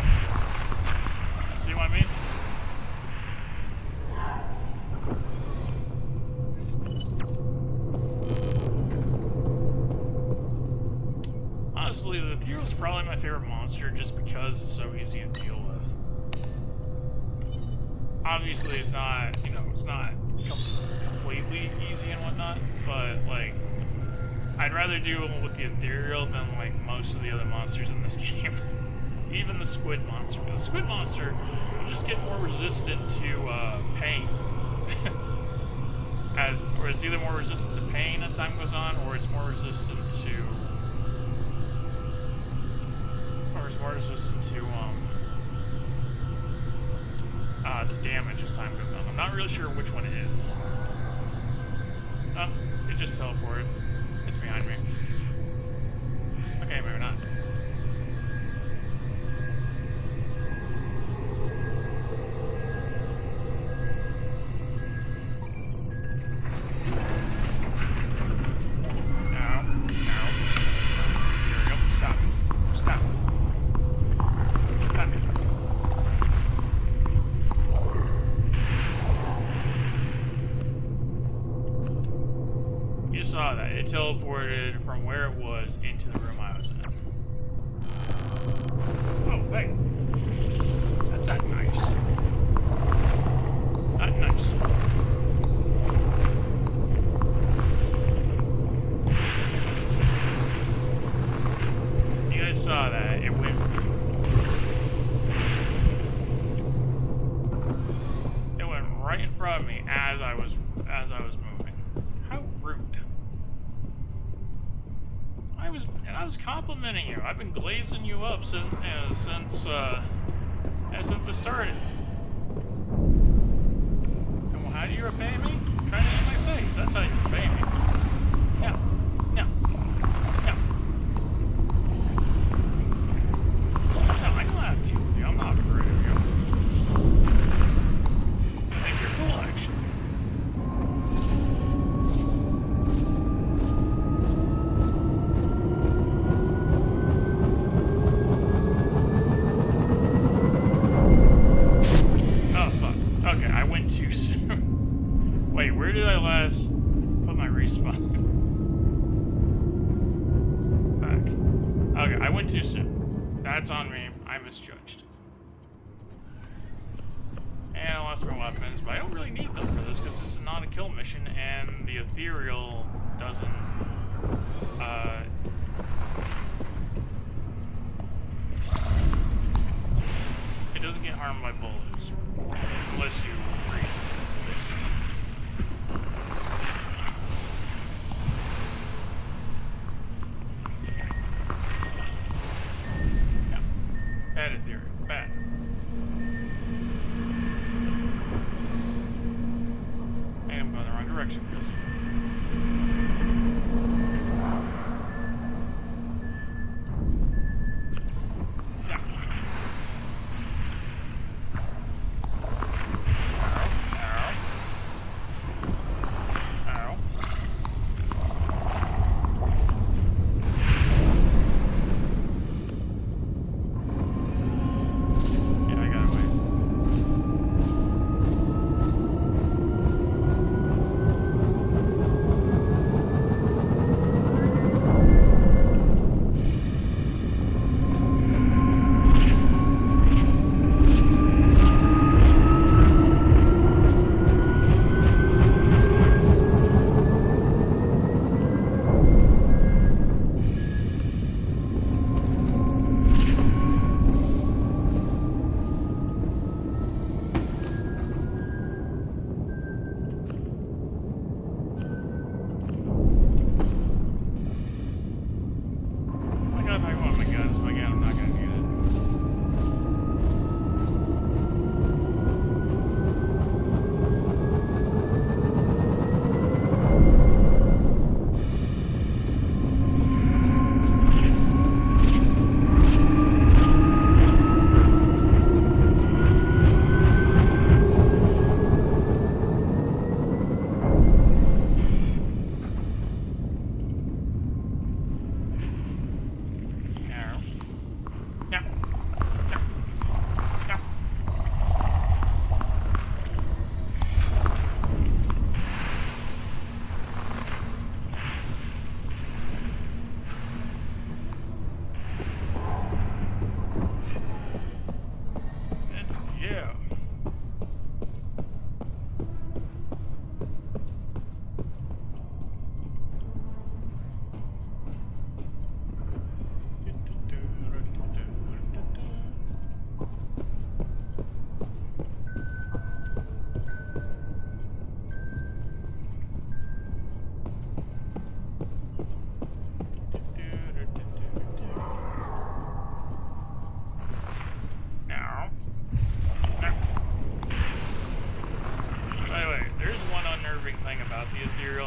Speaker 1: See what I mean? Honestly, the Ethereal is probably my favorite monster just because it's so easy to deal with. Obviously, it's not, you know, it's not completely easy and whatnot, but, like, I'd rather deal with the Ethereal than, like, most of the other monsters in this game. Even the Squid Monster. The Squid Monster will just get more resistant to, pain. Or it's either more resistant to pain as time goes on, or it's more resistant to damage as time goes on. I'm not really sure which one it is. Oh, it just teleported. It's behind me. Okay, maybe not. Saw that. It teleported from where it was into the room I was in. Oh, hey. That's not nice. Not nice. You guys saw that. It went right in front of me as I was moving. How rude. I was complimenting you. I've been glazing you up since it started. And how do you repay me? Trying to eat my face. That's how you repay me. Yeah. Yeah. Yeah. No, I don't have to deal with you. I'm not afraid of you. I think you're cool, actually. Wait, where did I last put my respawn? Back. Okay, I went too soon. That's on me. I misjudged. And I lost my weapons, but I don't really need them for this because this is not a kill mission, and the Ethereal doesn't It doesn't get harmed by bullets. Unless you freeze it, basically. Yeah. Bad in theory. Bad. And I'm going the wrong direction, Chris.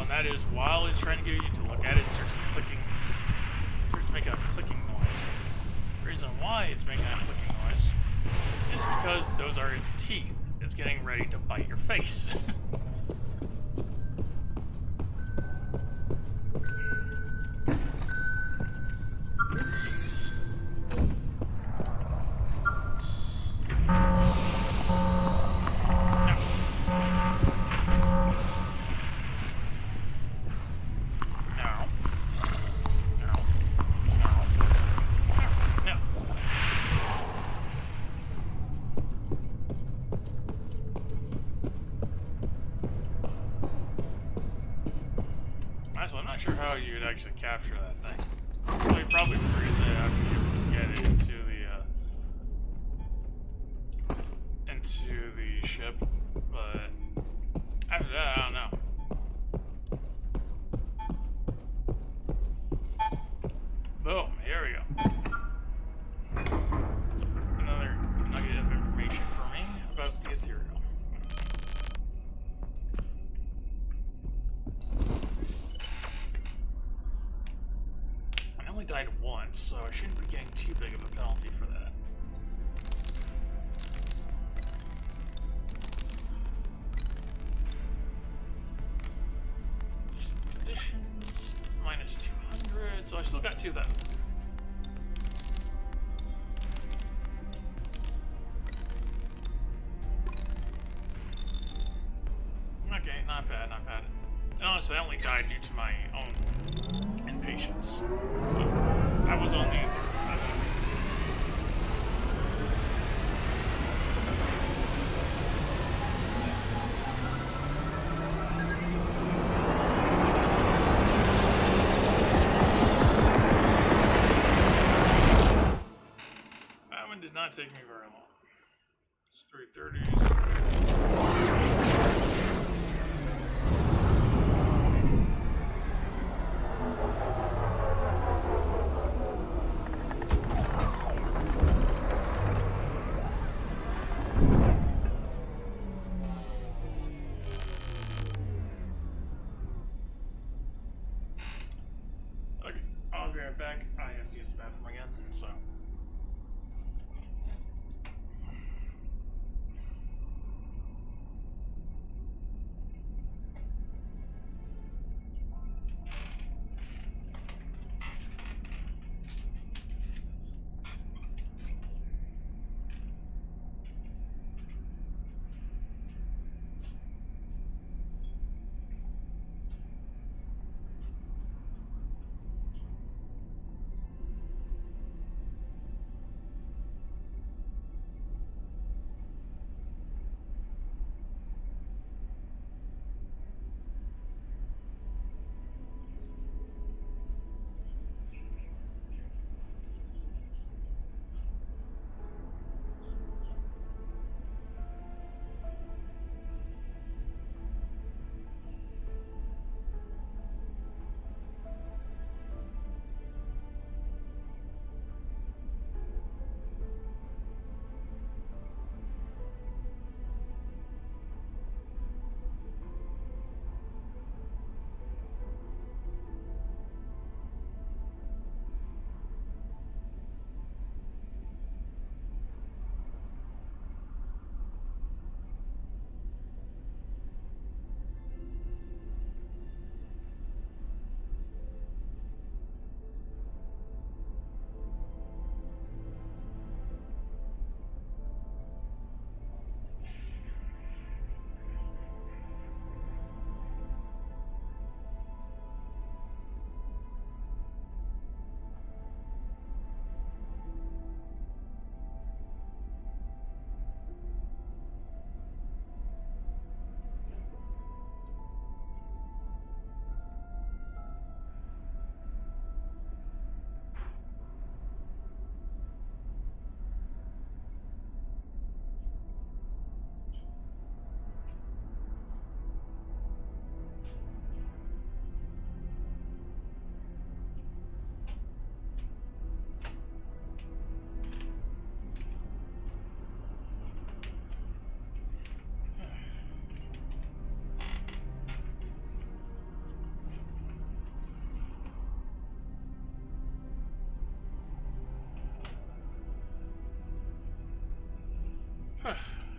Speaker 1: That is, while it's trying to get you to look at it, it starts clicking. It starts making a clicking noise. The reason why it's making that clicking noise is because those are its teeth. It's getting ready to bite your face. I'm not sure how you'd actually capture that thing. Well, you'd probably freeze it after you get it into the ship, but after that, I don't know. Boom, here we go. Another nugget of information for me about the ethereal. I only died once, so I shouldn't be getting too big of a penalty for that. Conditions, minus 200, so I still got 2,000. Okay, not bad, not bad. And honestly, I only died due to my own impatience. So, I was on the end. That one did not take me very long. early 30s. Okay, I'll be right back. I have to use the bathroom again, so.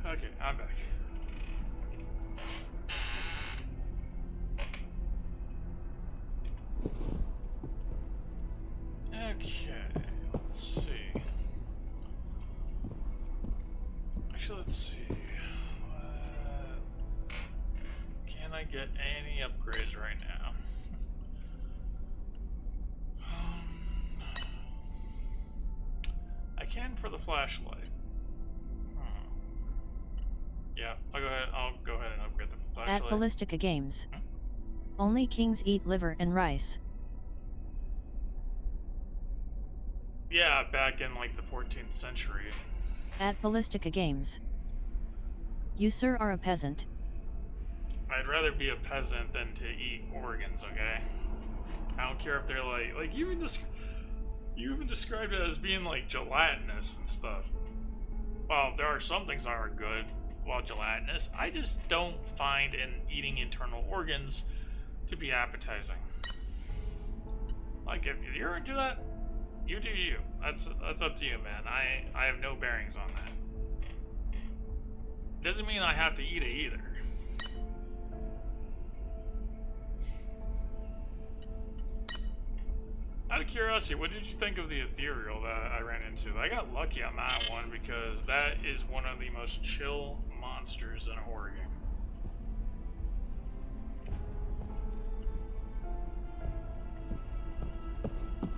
Speaker 1: Okay, I'm back. Okay, let's see. Actually, let's see. Can I get any upgrades right now? I can for the flashlight. Yeah, I'll go ahead and upgrade the flashlight.
Speaker 2: At Ballistica Games. Only kings eat liver and rice.
Speaker 1: Yeah, back in like the 14th century.
Speaker 2: At Ballistica Games. You sir are a peasant.
Speaker 1: I'd rather be a peasant than to eat organs, okay? I don't care if they're like you even described it as being like gelatinous and stuff. Well, there are some things that are good while gelatinous. I just don't find eating internal organs to be appetizing. Like if you're into that, you do you. That's up to you, man. I have no bearings on that. Doesn't mean I have to eat it either. Out of curiosity, what did you think of the ethereal that I ran into? I got lucky on that one because that is one of the most chill monsters in a horror game.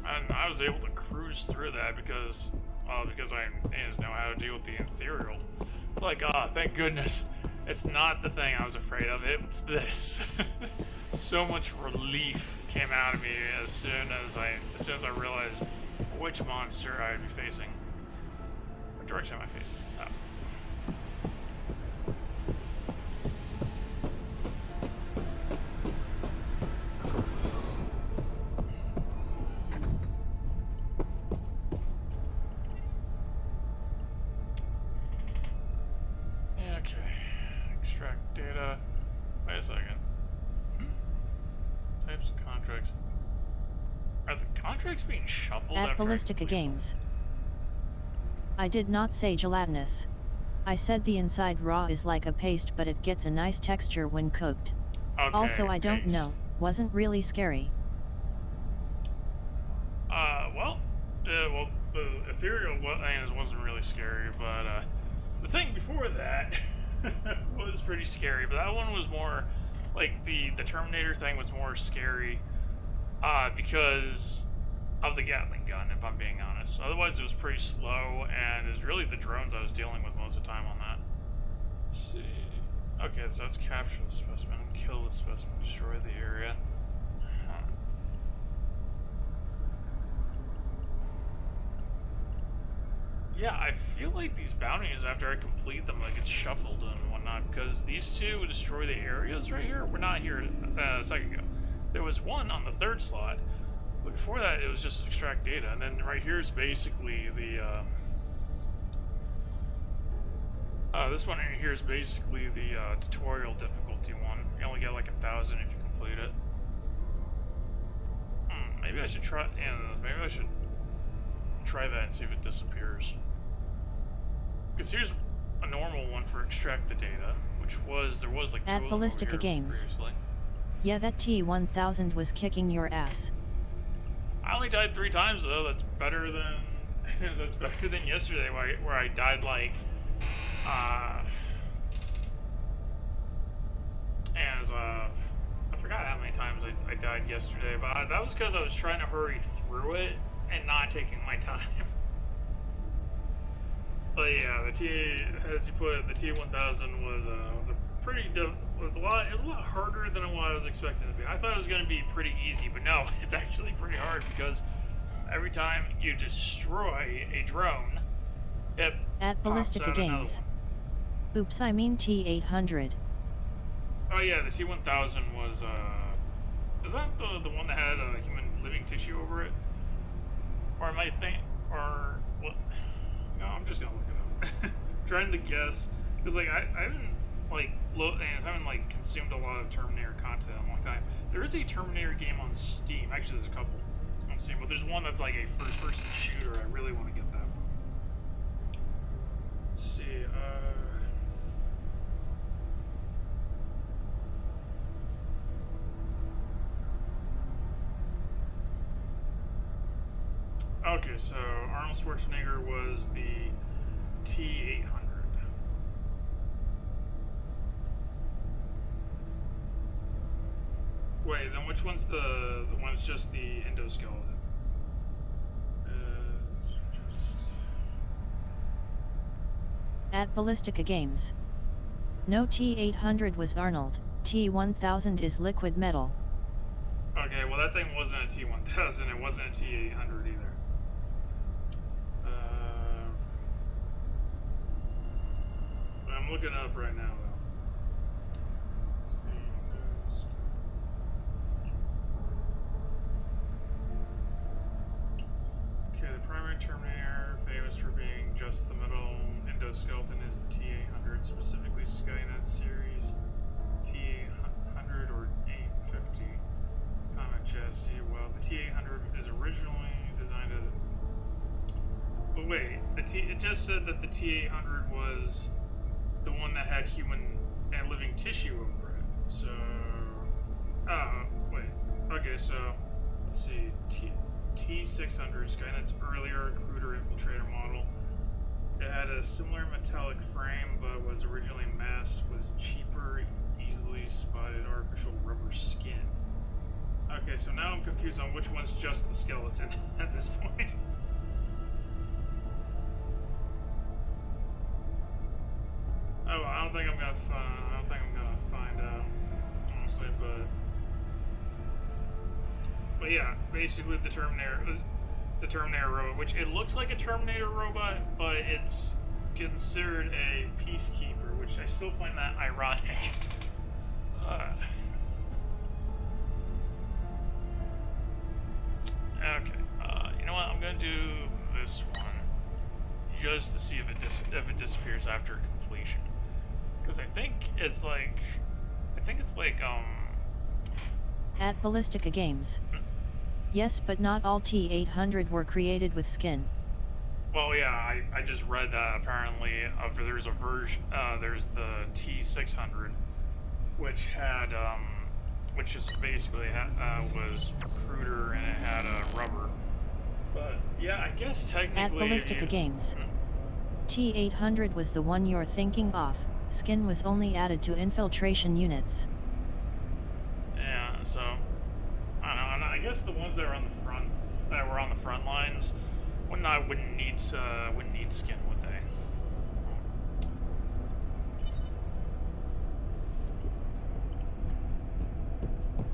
Speaker 1: And I was able to cruise through that because I just know how to deal with the ethereal. It's like, thank goodness. It's not the thing I was afraid of, it's this. So much relief came out of me as soon as I realized which monster I'd be facing. What direction am I facing? Oh. contracts. Are the contracts being shuffled
Speaker 2: At
Speaker 1: after
Speaker 2: Ballistica Games. I did not say gelatinous. I said the inside raw is like a paste, but it gets a nice texture when cooked.
Speaker 1: Okay,
Speaker 2: Also, I don't know,
Speaker 1: paste.
Speaker 2: wasn't really scary.
Speaker 1: Well, the ethereal wasn't really scary, but the thing before that was pretty scary. But that one was more like the Terminator thing was more scary, because of the Gatling gun, if I'm being honest. Otherwise, it was pretty slow, and it was really the drones I was dealing with most of the time on that. Let's see. Okay, so let's capture the specimen, kill the specimen, destroy the area. Yeah, I feel like these bounties, after I complete them, like it's shuffled and whatnot, because these two destroy the areas right here were not here a second ago. There was one on the third slot, but before that it was just extract data, and then right here is basically the, this one right here is basically the tutorial difficulty one. You only get like 1,000 if you complete it. Maybe I should try, maybe I should try that and see if it disappears. Because here's a normal one for extract the data, which was, there was like two
Speaker 2: At
Speaker 1: of them over
Speaker 2: Ballistica
Speaker 1: here
Speaker 2: Games.
Speaker 1: previously.
Speaker 2: Yeah, that T-1000 was kicking your ass.
Speaker 1: I only died 3 times though. That's better than that's better than yesterday, where I died like I forgot how many times I died yesterday, but that was because I was trying to hurry through it and not taking my time. But yeah, as you put it, the T-1000 was a pretty was a lot harder than what I was expecting it to be. I thought it was going to be pretty easy, but no, it's actually pretty hard because every time you destroy a drone, it
Speaker 2: At
Speaker 1: pops
Speaker 2: Ballistica
Speaker 1: out
Speaker 2: Games.
Speaker 1: another one.
Speaker 2: Oops, I mean T-800.
Speaker 1: Oh yeah, the T-1000 was is that the one that had human living tissue over it? Or am I or what? No, I'm just gonna look it up. Trying to guess, because like I haven't like consumed a lot of Terminator content in a long time. There is a Terminator game on Steam. Actually, there's a couple on Steam, but there's one that's like a first-person shooter. I really want to get that one. Let's see. Okay, so Arnold Schwarzenegger was the T-800. Wait, then which one's the one that's just the endoskeleton?
Speaker 2: At Ballistica Games. No, T-800 was Arnold, T-1000 is liquid metal.
Speaker 1: Okay, well that thing wasn't a T-1000, it wasn't a T-800 either. I'm looking it up right now, though. Okay, the primary Terminator, famous for being just the metal endoskeleton, is the T-800, specifically Skynet series T-800 or 850 combat chassis. Well, the T-800 is originally designed as... But wait, it just said that the T-800 was the one that had human and living tissue over it. So, wait. Okay, so let's see. T-600, Skynet's earlier recruiter infiltrator model. It had a similar metallic frame, but was originally masked with cheaper, easily spotted artificial rubber skin. Okay, so now I'm confused on which one's just the skeleton at this point. Oh, I don't think I'm gonna find out, honestly, but yeah, basically the Terminator robot, which it looks like a Terminator robot, but it's considered a peacekeeper, which I still find that ironic. Okay, you know what? I'm gonna do this one just to see if it disappears after completion. Because I think it's like
Speaker 2: At Ballistica Games. Yes, but not all T800 were created with skin.
Speaker 1: Well, yeah, I just read that apparently there's a version, there's the T600, which had, which just basically was cruder and it had rubber. But yeah, I guess technically.
Speaker 2: At Ballistica Games. T800 was the one you're thinking of. Skin was only added to infiltration units.
Speaker 1: Yeah, so I don't know. I guess the ones that were on the front lines, wouldn't need skin, would they?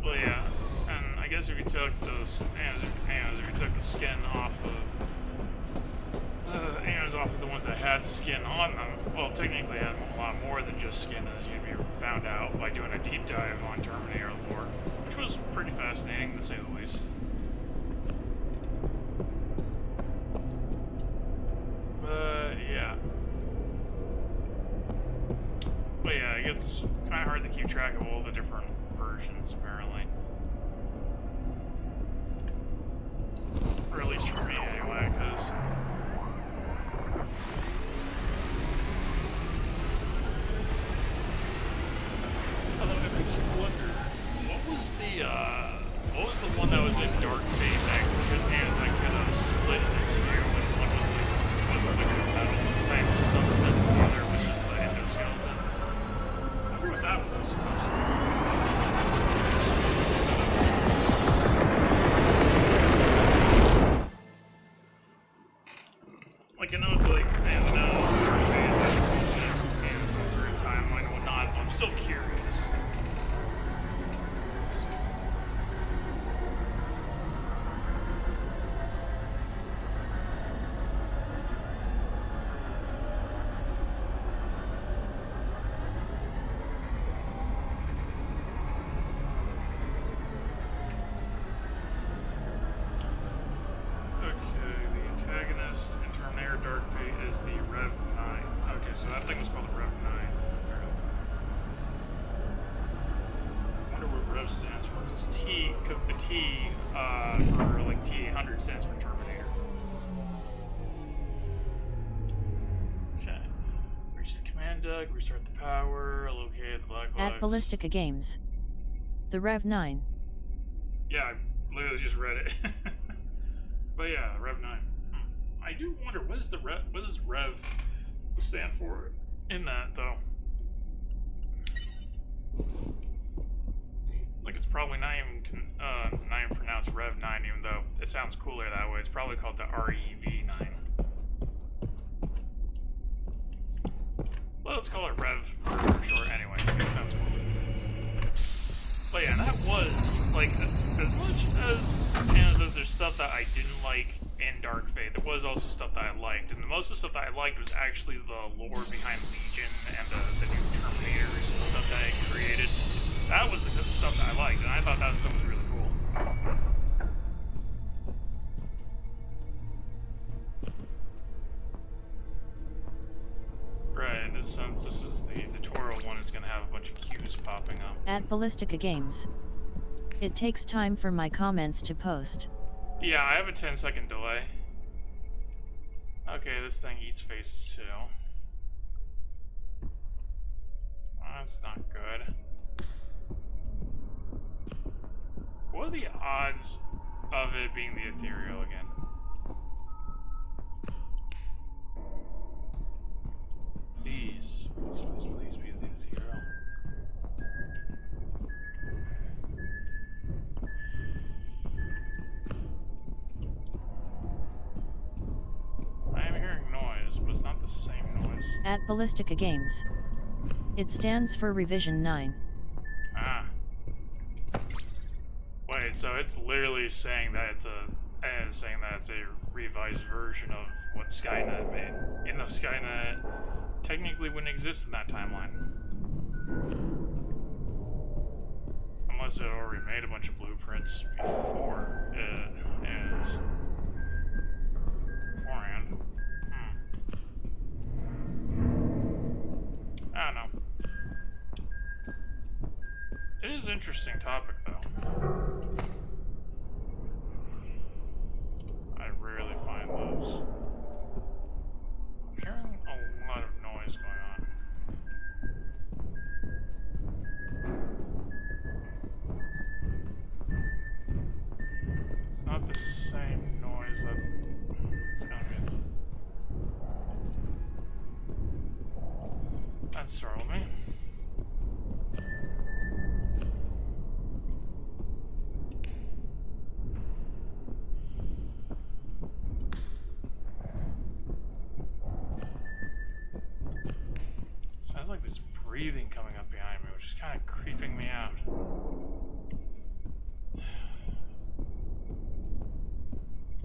Speaker 1: Well, yeah, and I guess if you took those, if you took the skin off of the ones that had skin on them, well, technically had a lot more than just skin, as you'd be found out by doing a deep dive on Terminator lore, which was pretty fascinating to say the least. Yeah. But yeah, it gets kind of hard to keep track of all the different versions, apparently. Or at least for me, anyway, because... Although it makes you wonder, what was the one that was in Dark Fate that could split into two, and one wasn't like a metal type subset, and the other was just the endoskeleton? I wonder what that was supposed to be. Like, I know it's like, and Dark Fate is like bullshit, and alternate timeline and whatnot, but I'm still curious. So that thing was called the Rev 9. I wonder what Rev stands for. It's T, because the T for like T800 stands for Terminator. Okay. Reach the command deck, restart the power, locate the black box.
Speaker 2: At Ballistica Games. The Rev 9. Yeah,
Speaker 1: I literally just read it. But yeah, Rev 9. I do wonder, what does Rev stand for in that, though? Like, it's probably not even pronounced Rev 9, even though it sounds cooler that way. It's probably called the REV 9. Well, let's call it Rev for short anyway. It sounds cooler. But yeah, that was, like, as much as there's stuff that I didn't like in Dark Fate, there was also stuff that I liked, and most of the stuff that I liked was actually the lore behind Legion and the new Terminators and stuff that it created. That was the good stuff that I liked, and I thought that stuff was really cool. Right, in this sense, this is the tutorial one. It's going to have a bunch of cues popping up.
Speaker 2: At Ballistica Games. It takes time for my comments to post.
Speaker 1: Yeah, I have a 10-second delay. Okay, this thing eats faces too. Well, that's not good. What are the odds of it being the ethereal again? Please, please, please, please be the ethereal. I am hearing noise, but it's not the same noise.
Speaker 2: At Ballistica Games. It stands for Revision 9.
Speaker 1: Ah. Wait, so it's literally saying that it's a revised version of what Skynet made. Even though Skynet technically wouldn't exist in that timeline. Unless it already made a bunch of blueprints before it is. Beforehand. I don't know. It is an interesting topic, though. breathing coming up behind me, which is kind of creeping me out.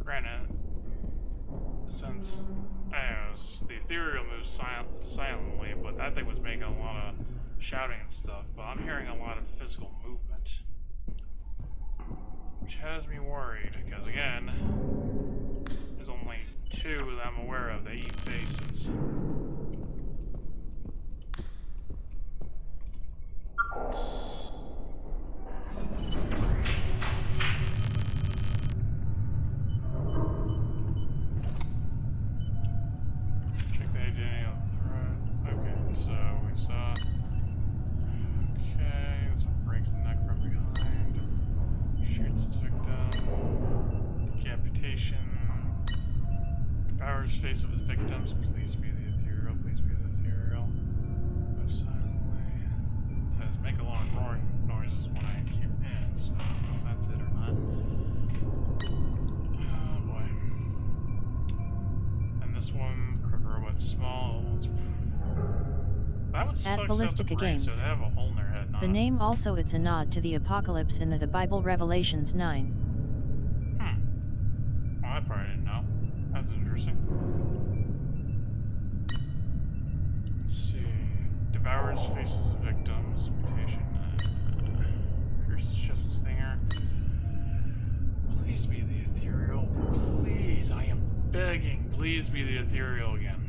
Speaker 1: Granted, since the ethereal moves silently, but that thing was making a lot of shouting and stuff, but I'm hearing a lot of physical movement. Which has me worried, because again, there's only two that I'm aware of that eat faces. Check the identity of the threat. Okay, so we saw. Okay, this one breaks the neck from behind. Shoots its victim. Decapitation. Devours face of his victims. Please be the ethereal. Please be the ethereal. Move silently. Says make a lot of roaring noises when I keep in, so I don't know if that's it or not. Oh boy. And this one, Crooked Robot's small. That one sucks
Speaker 2: At Ballistica
Speaker 1: out the brain,
Speaker 2: Games.
Speaker 1: so they have a hole in their head.
Speaker 2: The name also it's a nod to the apocalypse in the Bible Revelations 9.
Speaker 1: Well, I probably didn't know. That's interesting. Let's see. Devours faces of victims. Mutation. Pierces shifts with stinger. Please be the ethereal. Please, I am begging. Please be the ethereal again.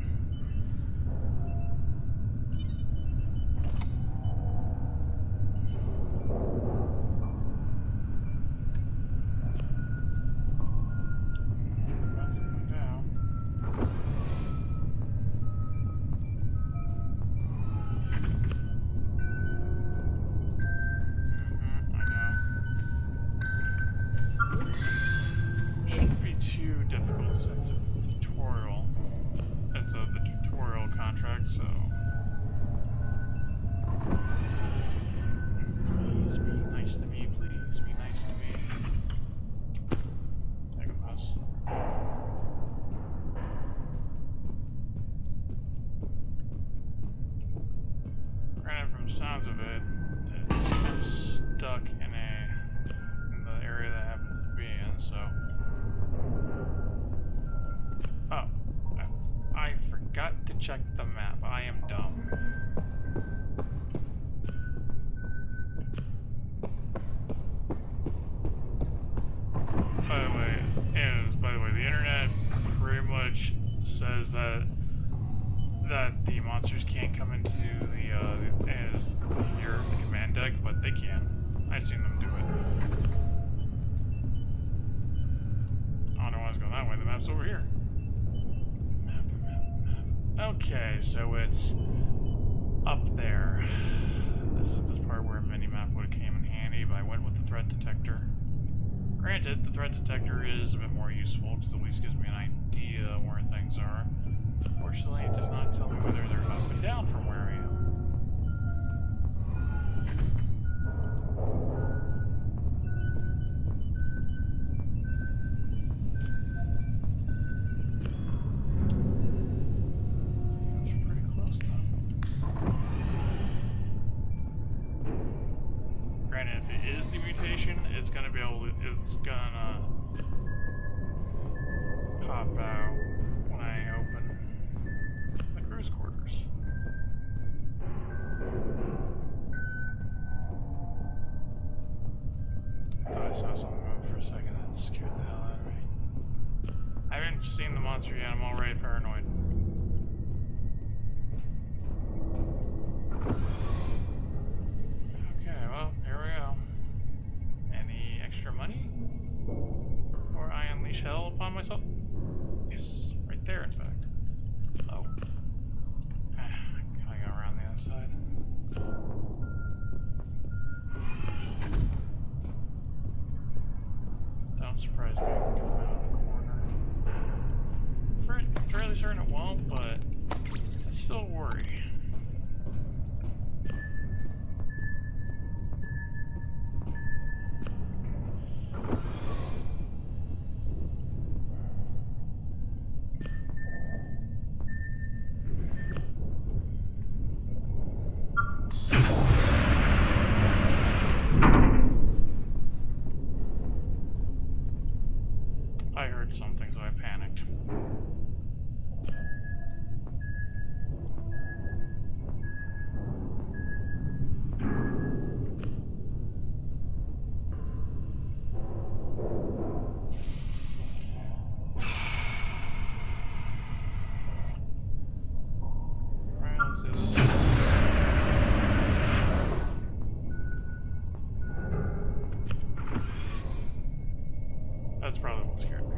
Speaker 1: So please be nice to me, please be nice to me. Take a pass. Granted, from the sounds of it, it's stuck in the area that happens to be in, so. Oh. I forgot to check the map. I am dumb. By the way, the internet pretty much says that the monsters can't come into your command deck, but they can. I've seen them do it. I don't know why I was going that way. The map's over here. Okay, so it's up there. This is this part where a mini-map would have came in handy, but I went with the threat detector. Granted, the threat detector is a bit more useful, because at least gives me an idea where things are. Fortunately, it does not tell me whether they're up and down from where I am. It's gonna pop out when I open the cruise quarters. I thought I saw something move for a second. That scared the hell out of me. I haven't seen the monster yet. I'm already paranoid. Okay, well, here we go. Any extra money? Or I unleash hell upon myself? Yes, right there, in fact. Oh. Gotta go around the other side. Don't surprise me. Come out of the corner. I'm fairly certain it won't, but I still worry. heard something, so I panicked. Alright, let's do this. That's probably what scared me.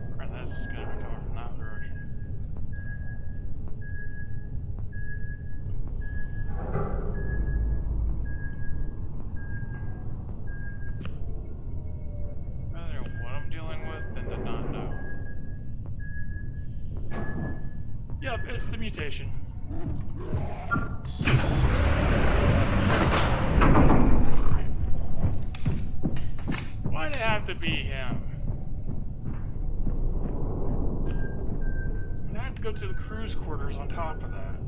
Speaker 1: Alright, that's gonna be coming from that direction. I don't know what I'm dealing with and did not know. Yep, it's the mutation. Why'd it have to be him? And I have to go to the crew's quarters on top of that.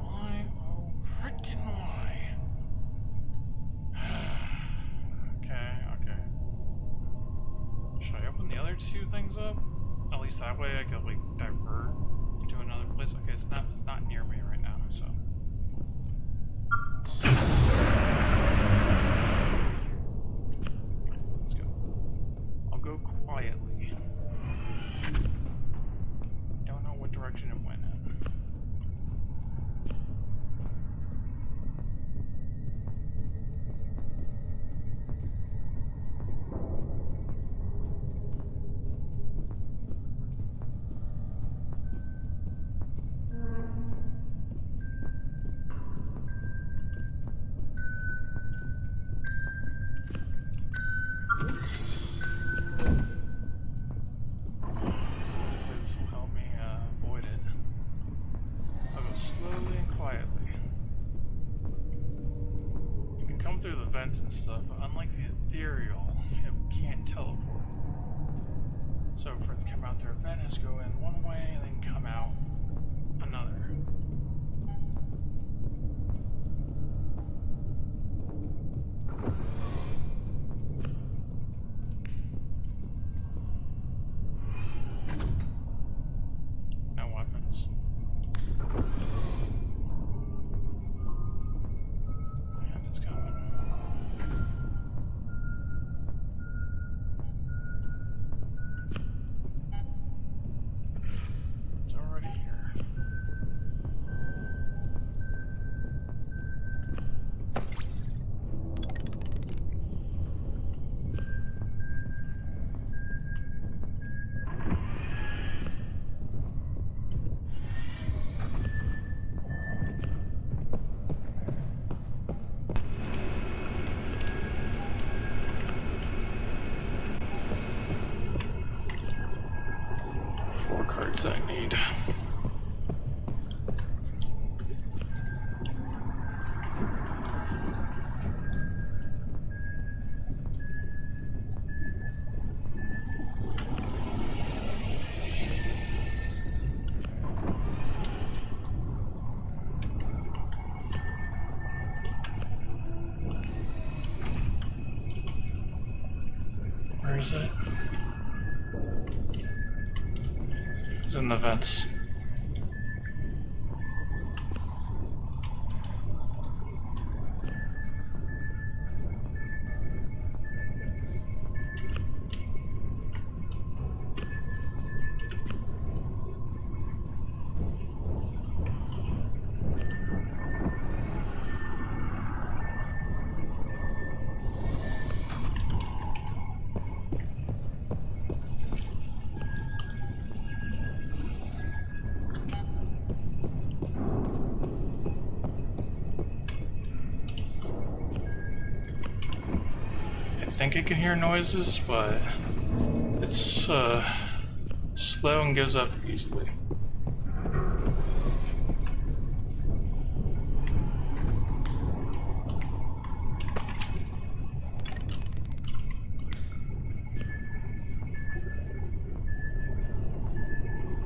Speaker 1: Why? Oh, freaking why? Okay. Should I open the other two things up? At least that way I could like divert into another place. Okay, it's not near me right now, so. Let's go. I'll go quietly. Don't know what direction it went in. This will help me avoid it. I'll go slowly and quietly. You can come through the vents and stuff, but unlike the ethereal, it can't teleport. So for it to come out through a vent, is go in one way and then come out another. No weapons. And it's coming. It's already here. Four cards I need. Where is it? It's in the vents. I think it can hear noises, but it's slow and gives up easily.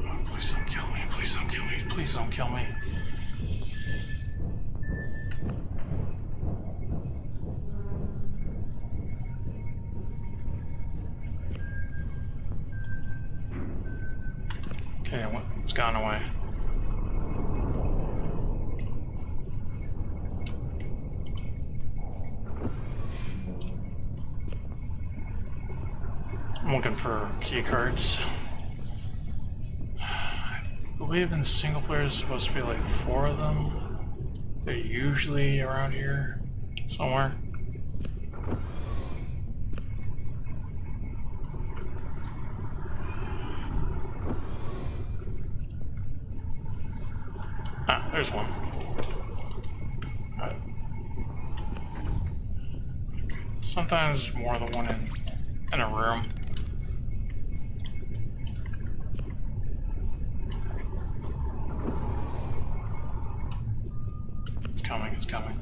Speaker 1: Oh, please don't kill me, Please don't kill me. Please don't kill me. Okay, it's gone away. I'm looking for key cards. I believe in single player there's supposed to be like 4 of them. They're usually around here somewhere. Ah, there's one. Alright. Sometimes more than one in a room. It's coming, it's coming.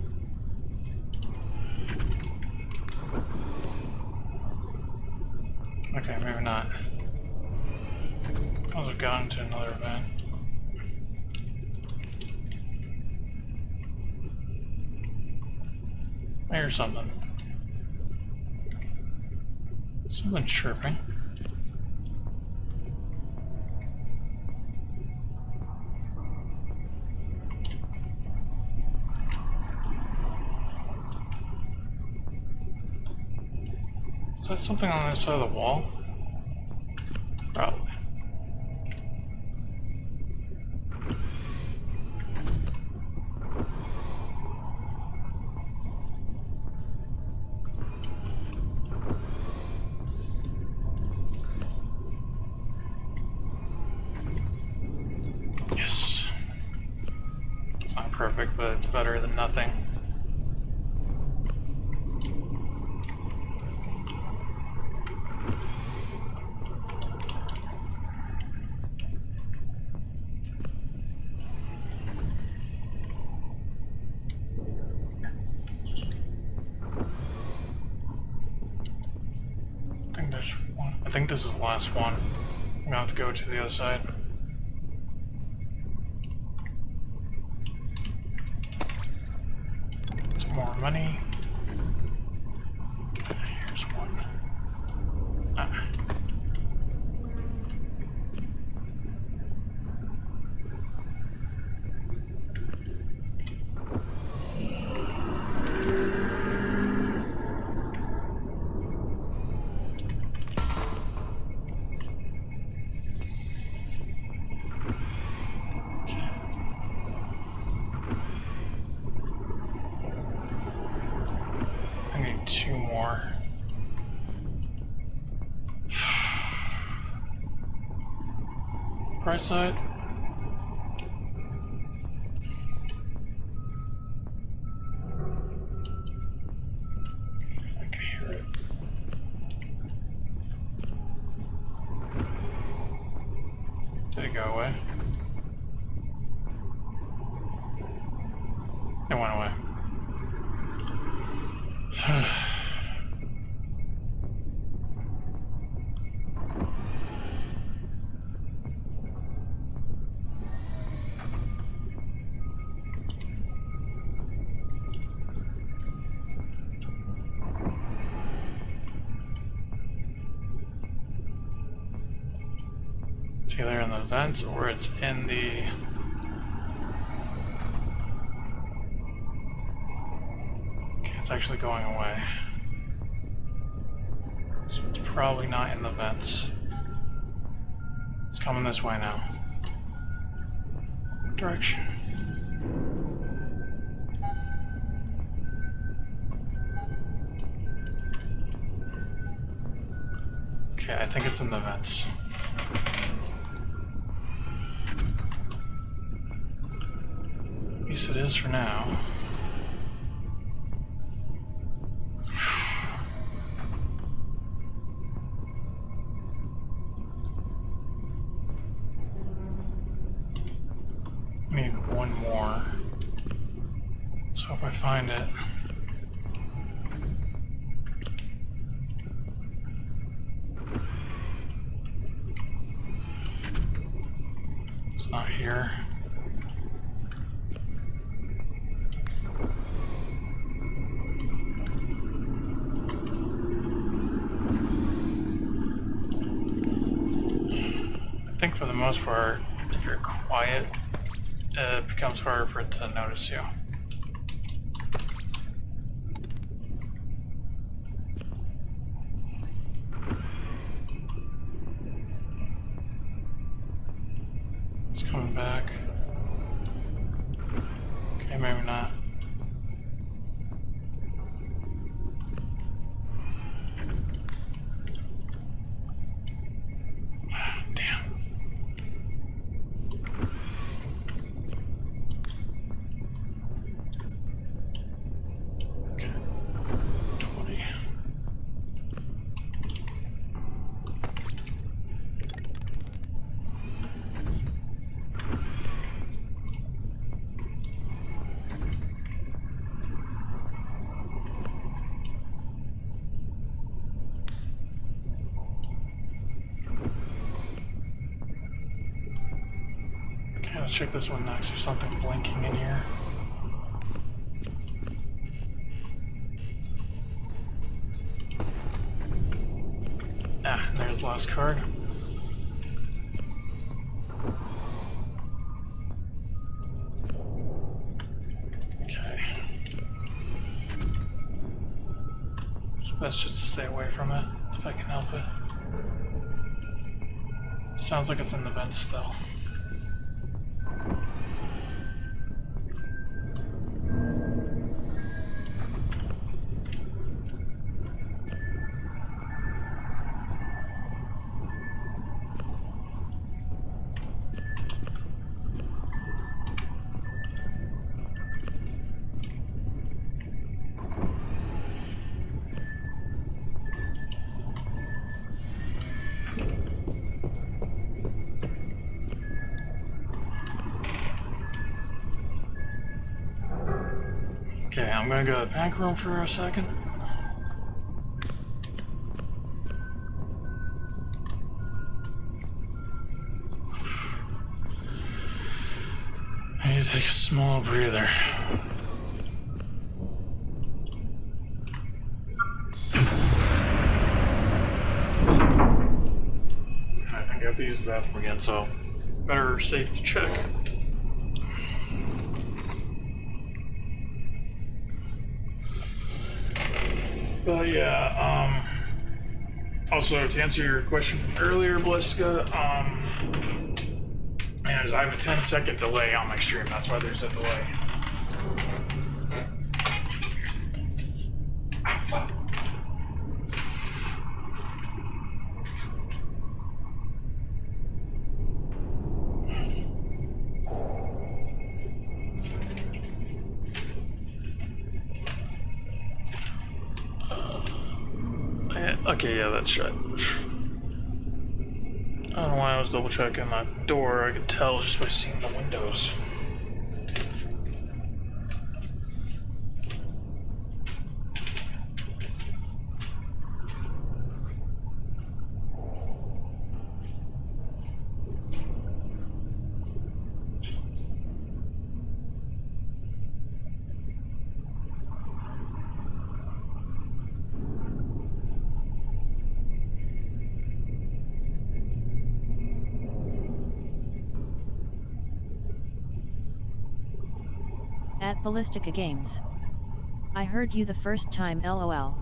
Speaker 1: Okay, maybe not. I must have gotten to another event. I hear something. Something chirping. Is that something on the other side of the wall? Probably. Yes. It's not perfect, but it's better than nothing. I think this is the last one. I'm gonna have to go to the other side. Some more money. Here's one. Ah. I need 2 more. Right side. I can hear it. Did it go away? It went away. It's either in the vents or it's in the... Okay, it's actually going away. So it's probably not in the vents. It's coming this way now. What direction? Okay, I think it's in the vents. At least it is for now. Need one more. Let's hope I find it. It's not here. I think for the most part, if you're quiet, it becomes harder for it to notice you. It's coming back. Okay, maybe not. Let's check this one next. There's something blinking in here. Ah, and there's the last card. Okay. It's best just to stay away from it, if I can help it. It sounds like it's in the vents still. Okay, I'm gonna go to the panic room for a second. I need to take a small breather. I think I have to use the bathroom again, so better safe to check. But yeah, also to answer your question from earlier, Ballistica, I have a 10-second delay on my stream, that's why there's a delay. Okay, yeah, that's shut. I don't know why I was double checking that door. I could tell just by seeing the windows.
Speaker 2: At Ballistica Games. I heard you the first time, LOL.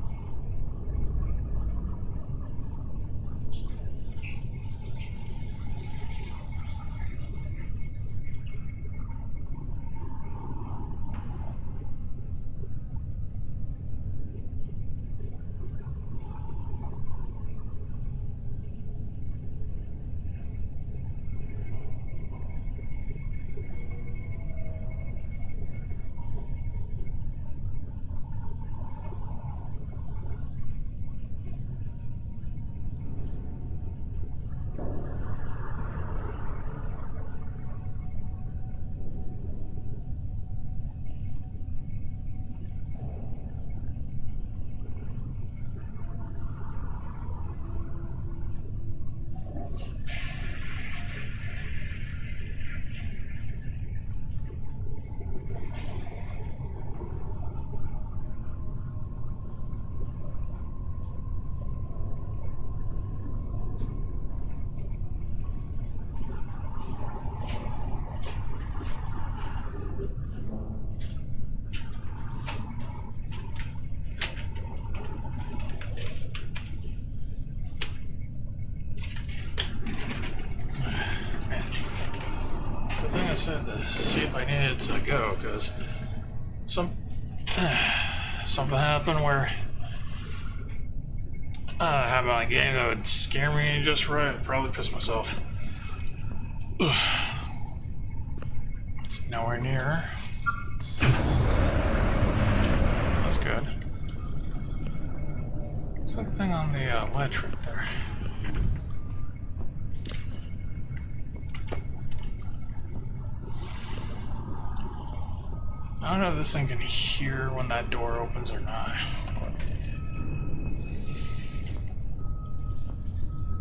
Speaker 1: I said, to see if I needed to go, because something happened where I had my game that would scare me just right. I'd probably piss myself. It's nowhere near. That's good. What's that thing on the ledge right there? I don't know if this thing can hear when that door opens or not.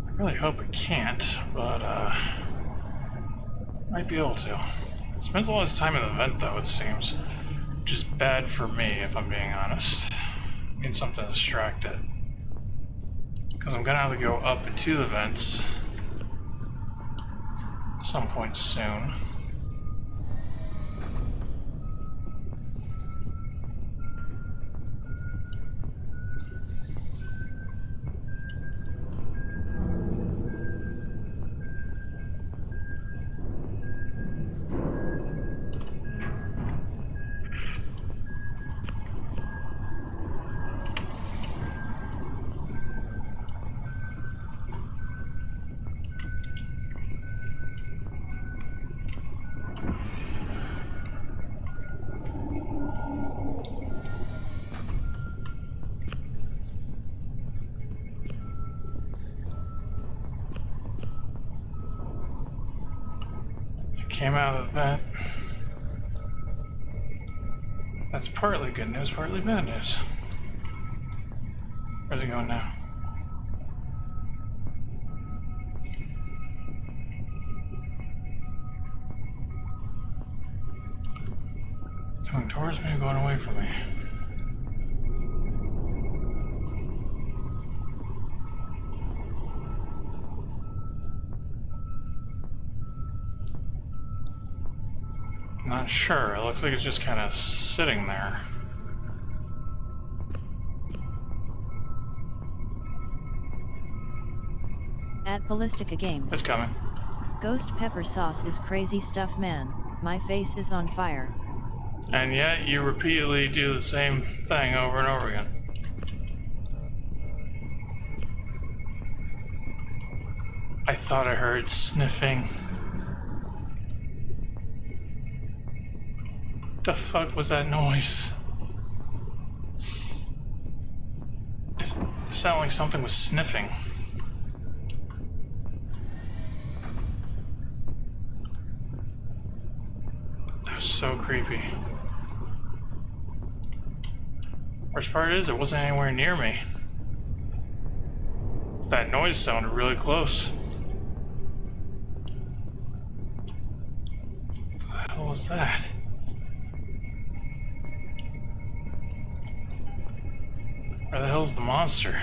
Speaker 1: I really hope it can't, but might be able to. Spends a lot of time in the vent though, it seems. Which is bad for me, if I'm being honest. I need something to distract it. Because I'm gonna have to go up into the vents at some point soon. Came out of that. That's partly good news, partly bad news. Where's it going now? Coming towards me or going away from me? Not sure. It looks like it's just kind of sitting there.
Speaker 2: At Ballistica Games.
Speaker 1: It's coming.
Speaker 2: Ghost pepper sauce is crazy stuff, man. My face is on fire.
Speaker 1: And yet you repeatedly do the same thing over and over again. I thought I heard sniffing. The fuck was that noise? It sounded like something was sniffing. That was so creepy. Worst part is, it wasn't anywhere near me. That noise sounded really close. What the hell was that? Where the hell's the monster?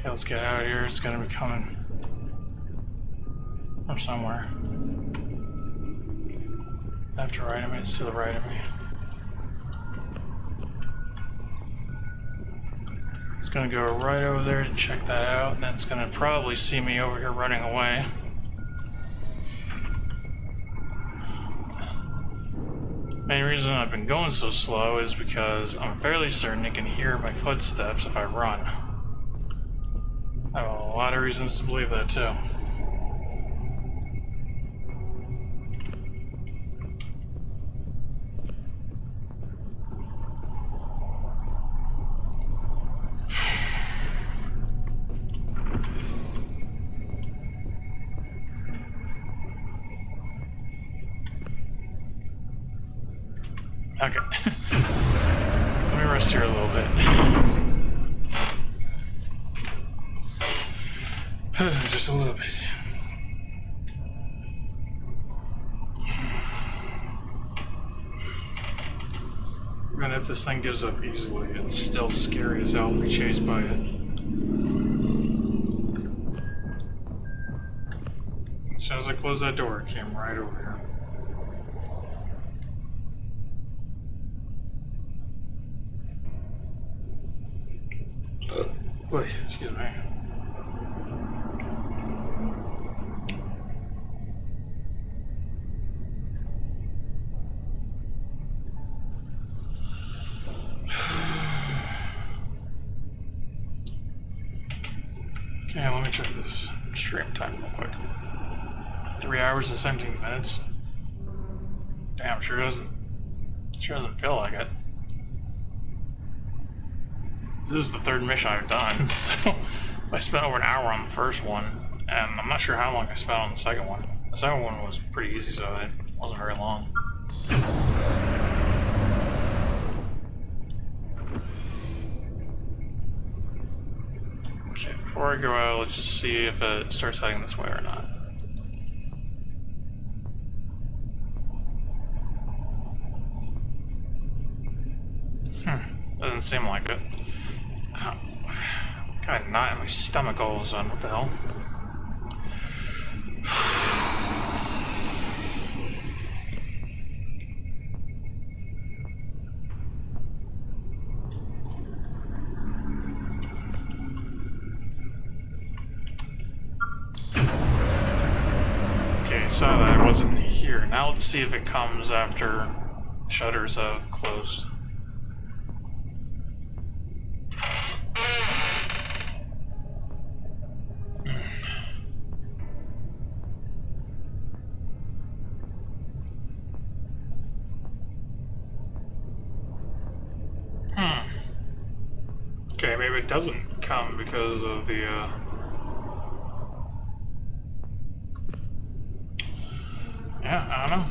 Speaker 1: Let's get out of here. It's gonna be coming from somewhere. Left or right of me? It's to the right of me. It's gonna go right over there to check that out, and then it's gonna probably see me over here running away. Main reason I've been going so slow is because I'm fairly certain it can hear my footsteps if I run. I have a lot of reasons to believe that too. Okay. Let me rest here a little bit. Just a little bit. if this thing gives up easily, it's still scary as hell to be chased by it. As soon as I closed that door, it came right over here. Wait, excuse me. Okay, let me check this stream time real quick. 3 hours and 17 minutes. Damn, sure doesn't feel like it. This is the third mission I've done, so I spent over an hour on the first one, and I'm not sure how long I spent on the second one. The second one was pretty easy, so it wasn't very long. Okay, before I go out, let's just see if it starts heading this way or not. Doesn't seem like it. Got a knot in my stomach all of a sudden. What the hell? Okay, saw that I wasn't here. Now let's see if it comes after the shutters have closed. Okay, maybe it doesn't come because of the, yeah, I don't know.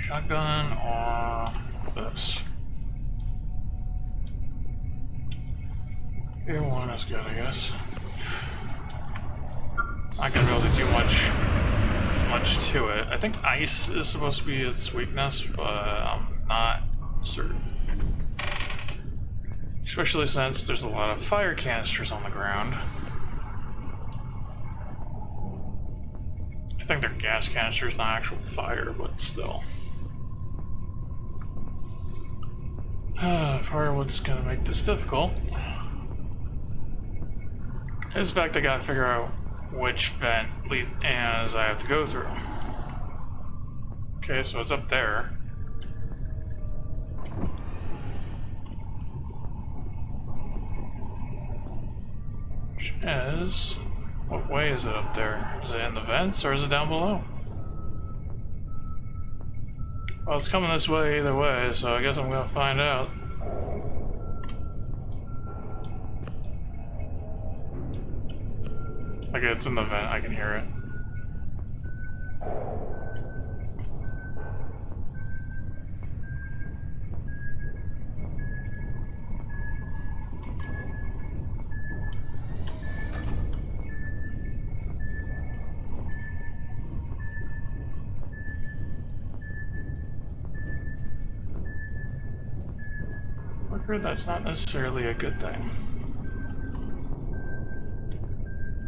Speaker 1: Shotgun or this? Either one is good, I guess. Not gonna be able to do much to it. I think ice is supposed to be its weakness, but I'm not certain. Especially since there's a lot of fire canisters on the ground. I think they're gas canisters, not actual fire, but still. Part of what's gonna make this difficult is the fact I gotta figure out which vent as I have to go through. Okay, so it's up there. Which is... what way is it up there? Is it in the vents or is it down below? Well, it's coming this way either way, so I guess I'm gonna find out. Okay, it's in the vent, I can hear it. That's not necessarily a good thing.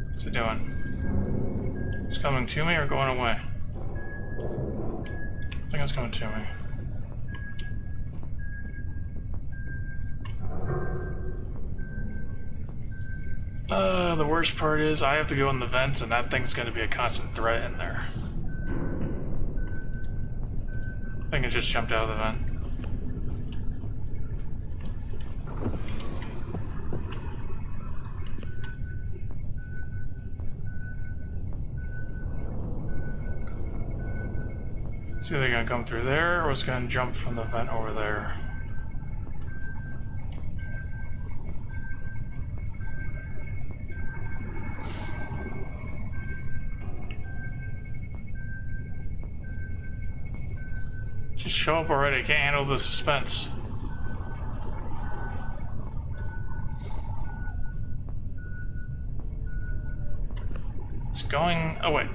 Speaker 1: What's it doing? It's coming to me or going away? I think it's coming to me. The worst part is I have to go in the vents and that thing's gonna be a constant threat in there. I think it just jumped out of the vent. It's either gonna come through there or it's gonna jump from the vent over there. Just show up already, I can't handle the suspense. It's going away.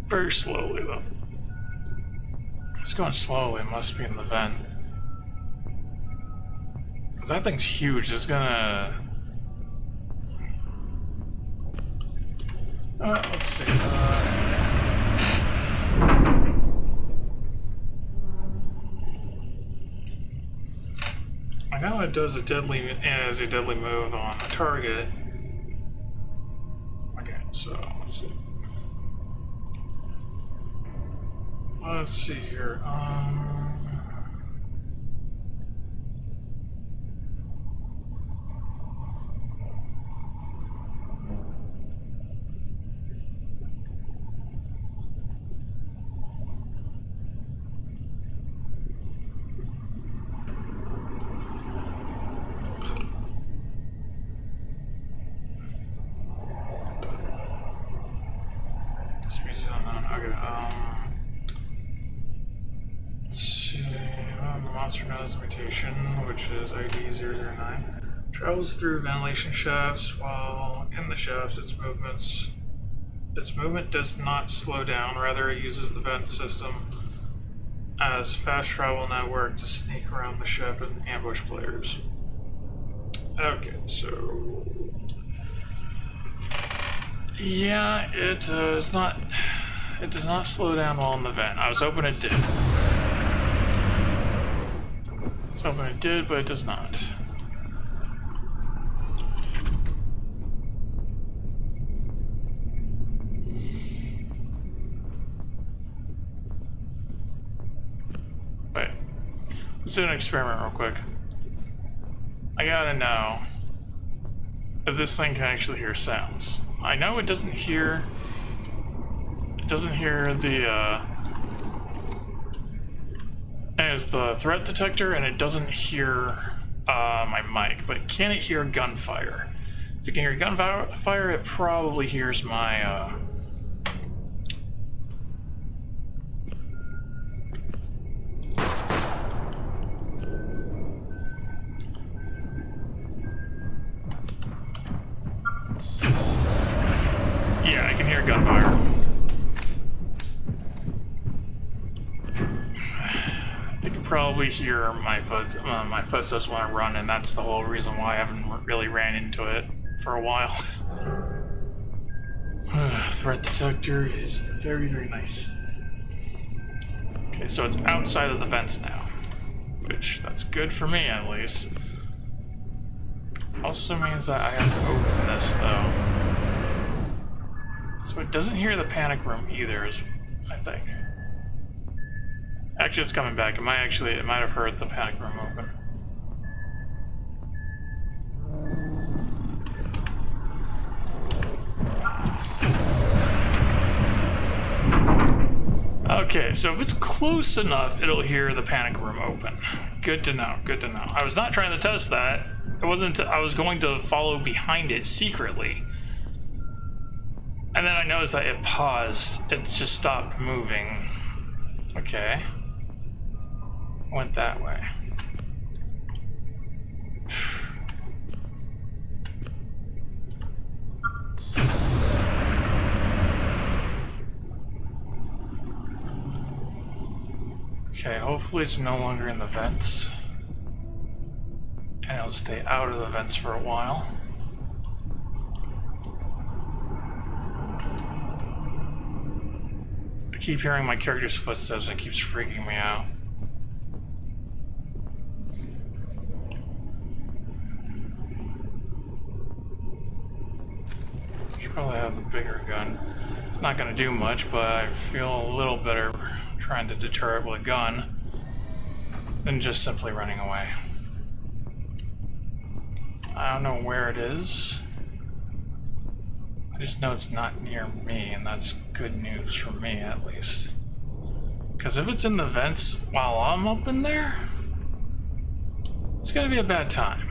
Speaker 1: Very slowly, though. It's going slowly. It must be in the vent. Because that thing's huge. It's gonna... let's see. I know it does a deadly move on a target. Okay, so let's see. Let's see here. Species unknown. Okay. Let's see. The monster knows mutation, which is ID 009. Travels through ventilation shafts. While in the shafts, its movement does not slow down. Rather, it uses the vent system as fast travel network to sneak around the ship and ambush players. Okay, so yeah, it does not slow down while in the vent. I was hoping it did. But it does not. Wait. Let's do an experiment real quick. I gotta know if this thing can actually hear sounds. I know it doesn't hear the as the threat detector, and it doesn't hear my mic, but can it hear gunfire? If it can hear gunfire, it probably hears my yeah, I can hear gunfire. You can probably hear my footsteps when I run, and that's the whole reason why I haven't really ran into it for a while. Threat detector is very, very nice. Okay, so it's outside of the vents now, which that's good for me at least. Also means that I have to open this though. So it doesn't hear the panic room either, I think. Actually, it's coming back. It might have heard the panic room open. Okay, so if it's close enough, it'll hear the panic room open. Good to know, good to know. I was not trying to test that. It wasn't, I was going to follow behind it secretly. And then I noticed that it paused. It just stopped moving. Okay. Went that way. Okay, hopefully it's no longer in the vents. And it'll stay out of the vents for a while. I keep hearing my character's footsteps and it keeps freaking me out. Should probably have the bigger gun. It's not gonna do much, but I feel a little better trying to deter it with a gun than just simply running away. I don't know where it is. I just know it's not near me, and that's good news for me at least. Because if it's in the vents while I'm up in there, it's gonna be a bad time.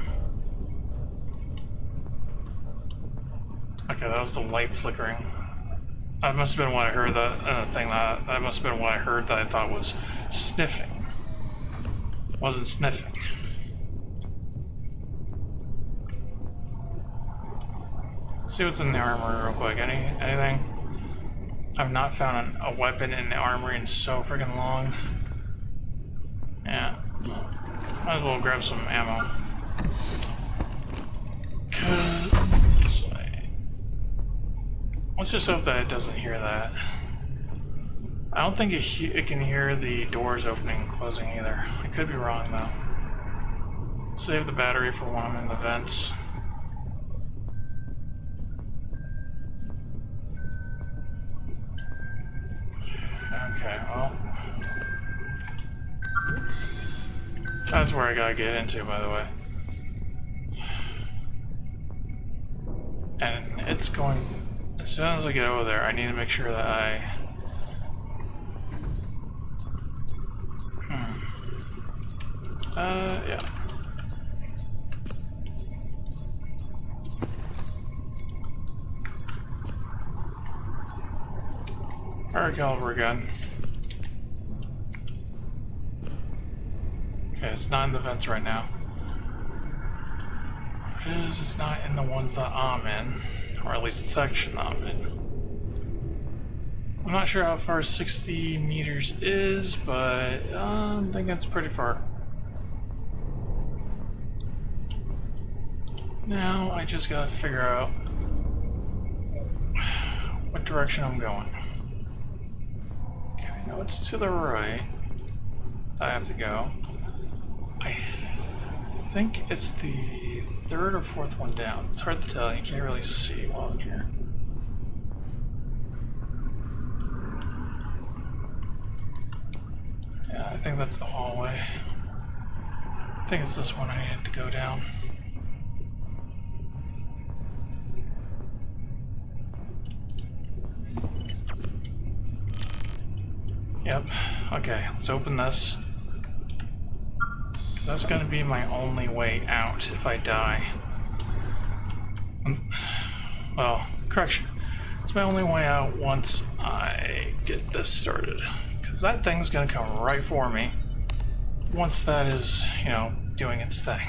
Speaker 1: Okay, that was the light flickering. That must have been what I heard. That must have been what I heard that I thought was sniffing. Wasn't sniffing. Let's see what's in the armor real quick. Anything? I've not found a weapon in the armory in so freaking long. Yeah. Might as well grab some ammo. Let's just hope that it doesn't hear that. I don't think it can hear the doors opening and closing either. I could be wrong though. Save the battery for when I'm in the vents. Okay, well. That's where I gotta get into, by the way. And it's going... As soon as I get over there, I need to make sure that I... yeah. Higher caliber gun. Okay, it's not in the vents right now. If it is, it's not in the ones that I'm in. Or at least the section I'm in. I'm not sure how far 60 meters is, but I'm thinking it's pretty far. Now I just gotta figure out what direction I'm going. Okay, I know it's to the right. I have to go. I think it's the third or fourth one down. It's hard to tell. You can't really see while I'm here. Yeah, I think that's the hallway. I think it's this one I need to go down. Yep. Okay, let's open this. That's gonna be my only way out if I die. Well, correction. It's my only way out once I get this started. Because that thing's gonna come right for me once that is, you know, doing its thing.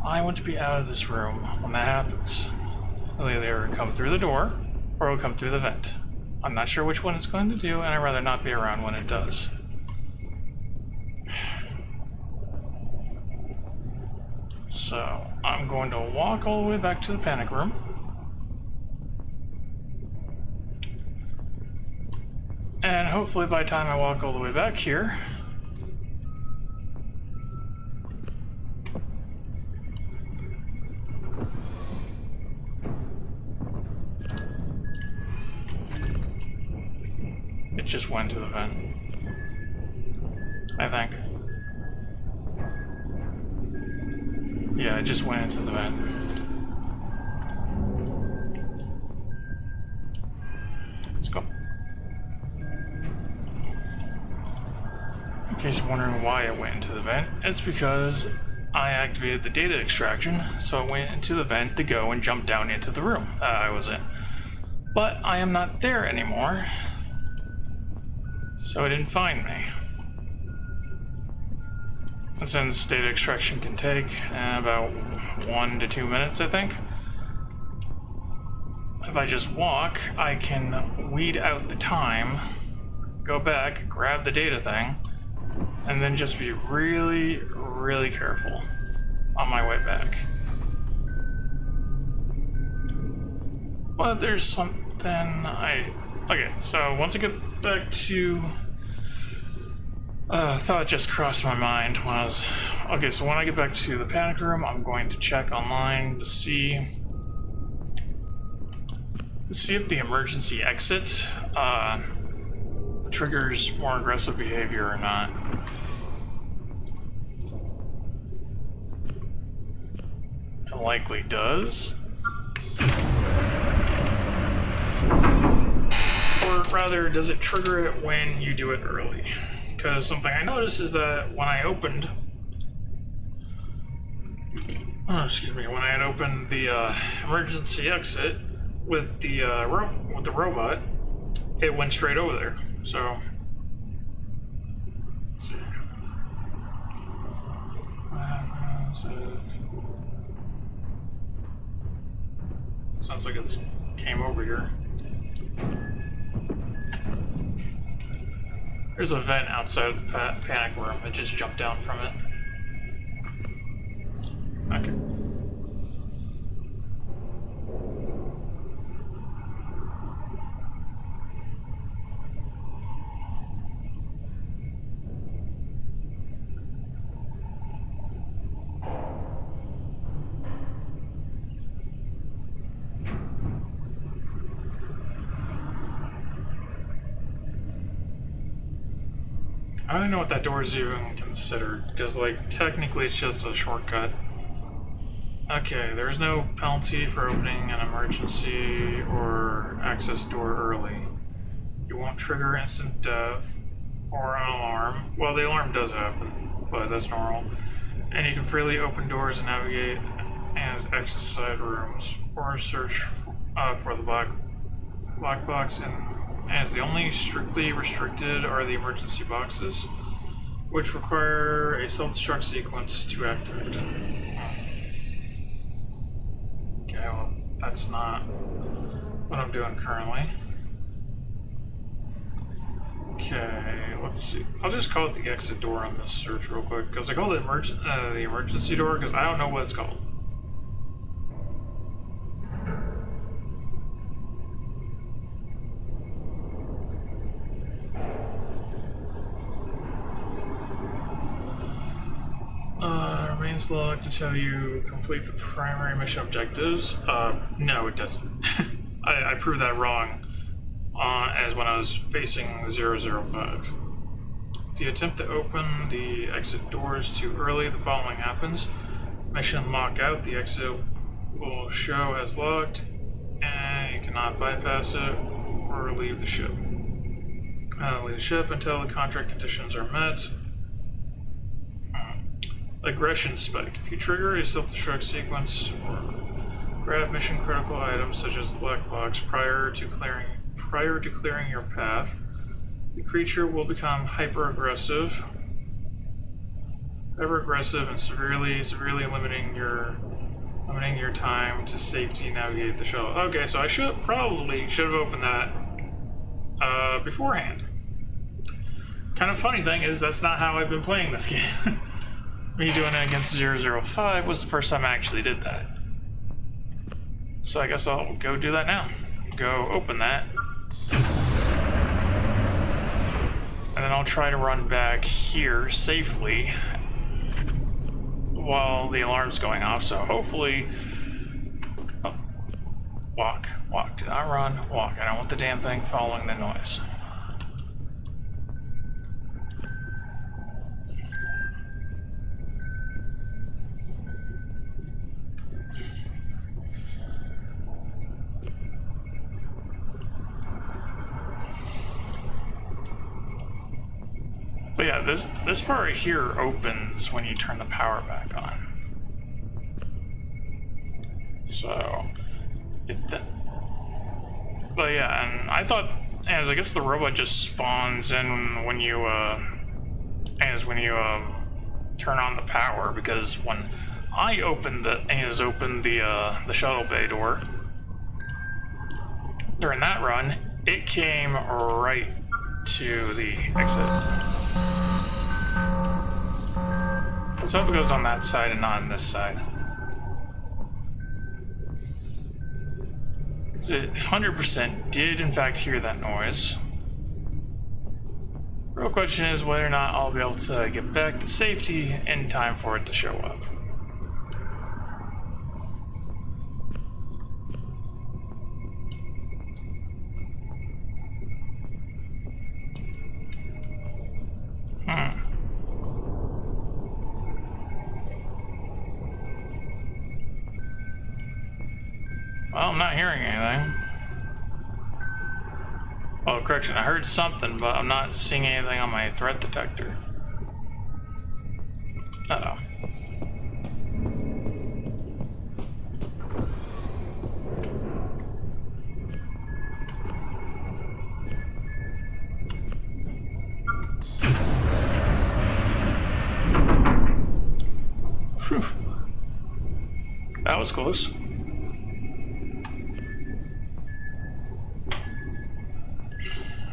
Speaker 1: I want to be out of this room when that happens. It'll either come through the door or it'll come through the vent. I'm not sure which one it's going to do, and I'd rather not be around when it does. So, I'm going to walk all the way back to the panic room. And hopefully by the time I walk all the way back here, it just went to the vent, I think. Yeah, it just went into the vent. Let's go. In case you're wondering why it went into the vent, it's because I activated the data extraction, so it went into the vent to go and jump down into the room that I was in. But I am not there anymore, so it didn't find me. And since data extraction can take about 1 to 2 minutes, I think, if I just walk, I can weed out the time, go back, grab the data thing, and then just be really, really careful on my way back. But there's something okay, so once I get back to... thought just crossed my mind when I was... Okay, so when I get back to the panic room, I'm going to check online to see if the emergency exit triggers more aggressive behavior or not. It likely does. Or rather, does it trigger it when you do it early? Because something I noticed is that when I opened... when I had opened the emergency exit with the robot, it went straight over there. So, let's see. Sounds like it came over here. There's a vent outside of the panic room. I just jumped down from it. Okay. I don't know what that door is even considered, because, like, technically it's just a shortcut. Okay, there's no penalty for opening an emergency or access door early. You won't trigger instant death or an alarm. Well, the alarm does happen, but that's normal. And you can freely open doors and navigate and access side rooms, or search for the black box, and as the only strictly restricted are the emergency boxes, which require a self-destruct sequence to activate. Okay, well, that's not what I'm doing currently. Okay, let's see. I'll just call it the exit door on this search real quick, because I call it the emergency door because I don't know what it's called. Remains logged to tell you complete the primary mission objectives. No, it doesn't. I proved that wrong as when I was facing 005. If you attempt to open the exit doors too early, the following happens. Mission lockout, the exit will show as locked, and you cannot bypass it or leave the ship. Leave the ship until the contract conditions are met. Aggression spike. If you trigger a self-destruct sequence or grab mission critical items such as the black box prior to clearing your path, the creature will become hyper aggressive and severely limiting your time to safety navigate the shuttle. Okay, so I probably should have opened that beforehand. Kind of funny thing is that's not how I've been playing this game. Me doing it against 005 was the first time I actually did that. So I guess I'll go do that now. Go open that. And then I'll try to run back here safely while the alarm's going off. So hopefully... Oh. Walk. Do not run. Walk. I don't want the damn thing following the noise. But yeah, this part right here opens when you turn the power back on. So, but yeah, and I thought, as I guess the robot just spawns in when you turn on the power, because when I opened the shuttle bay door during that run, it came right to the exit. Let's hope it goes on that side and not on this side. It 100% did in fact hear that noise. Real question is whether or not I'll be able to get back to safety in time for it to show up. Well, I'm not hearing anything. Oh, correction, I heard something, but I'm not seeing anything on my threat detector. Uh-oh. Whew. That was close.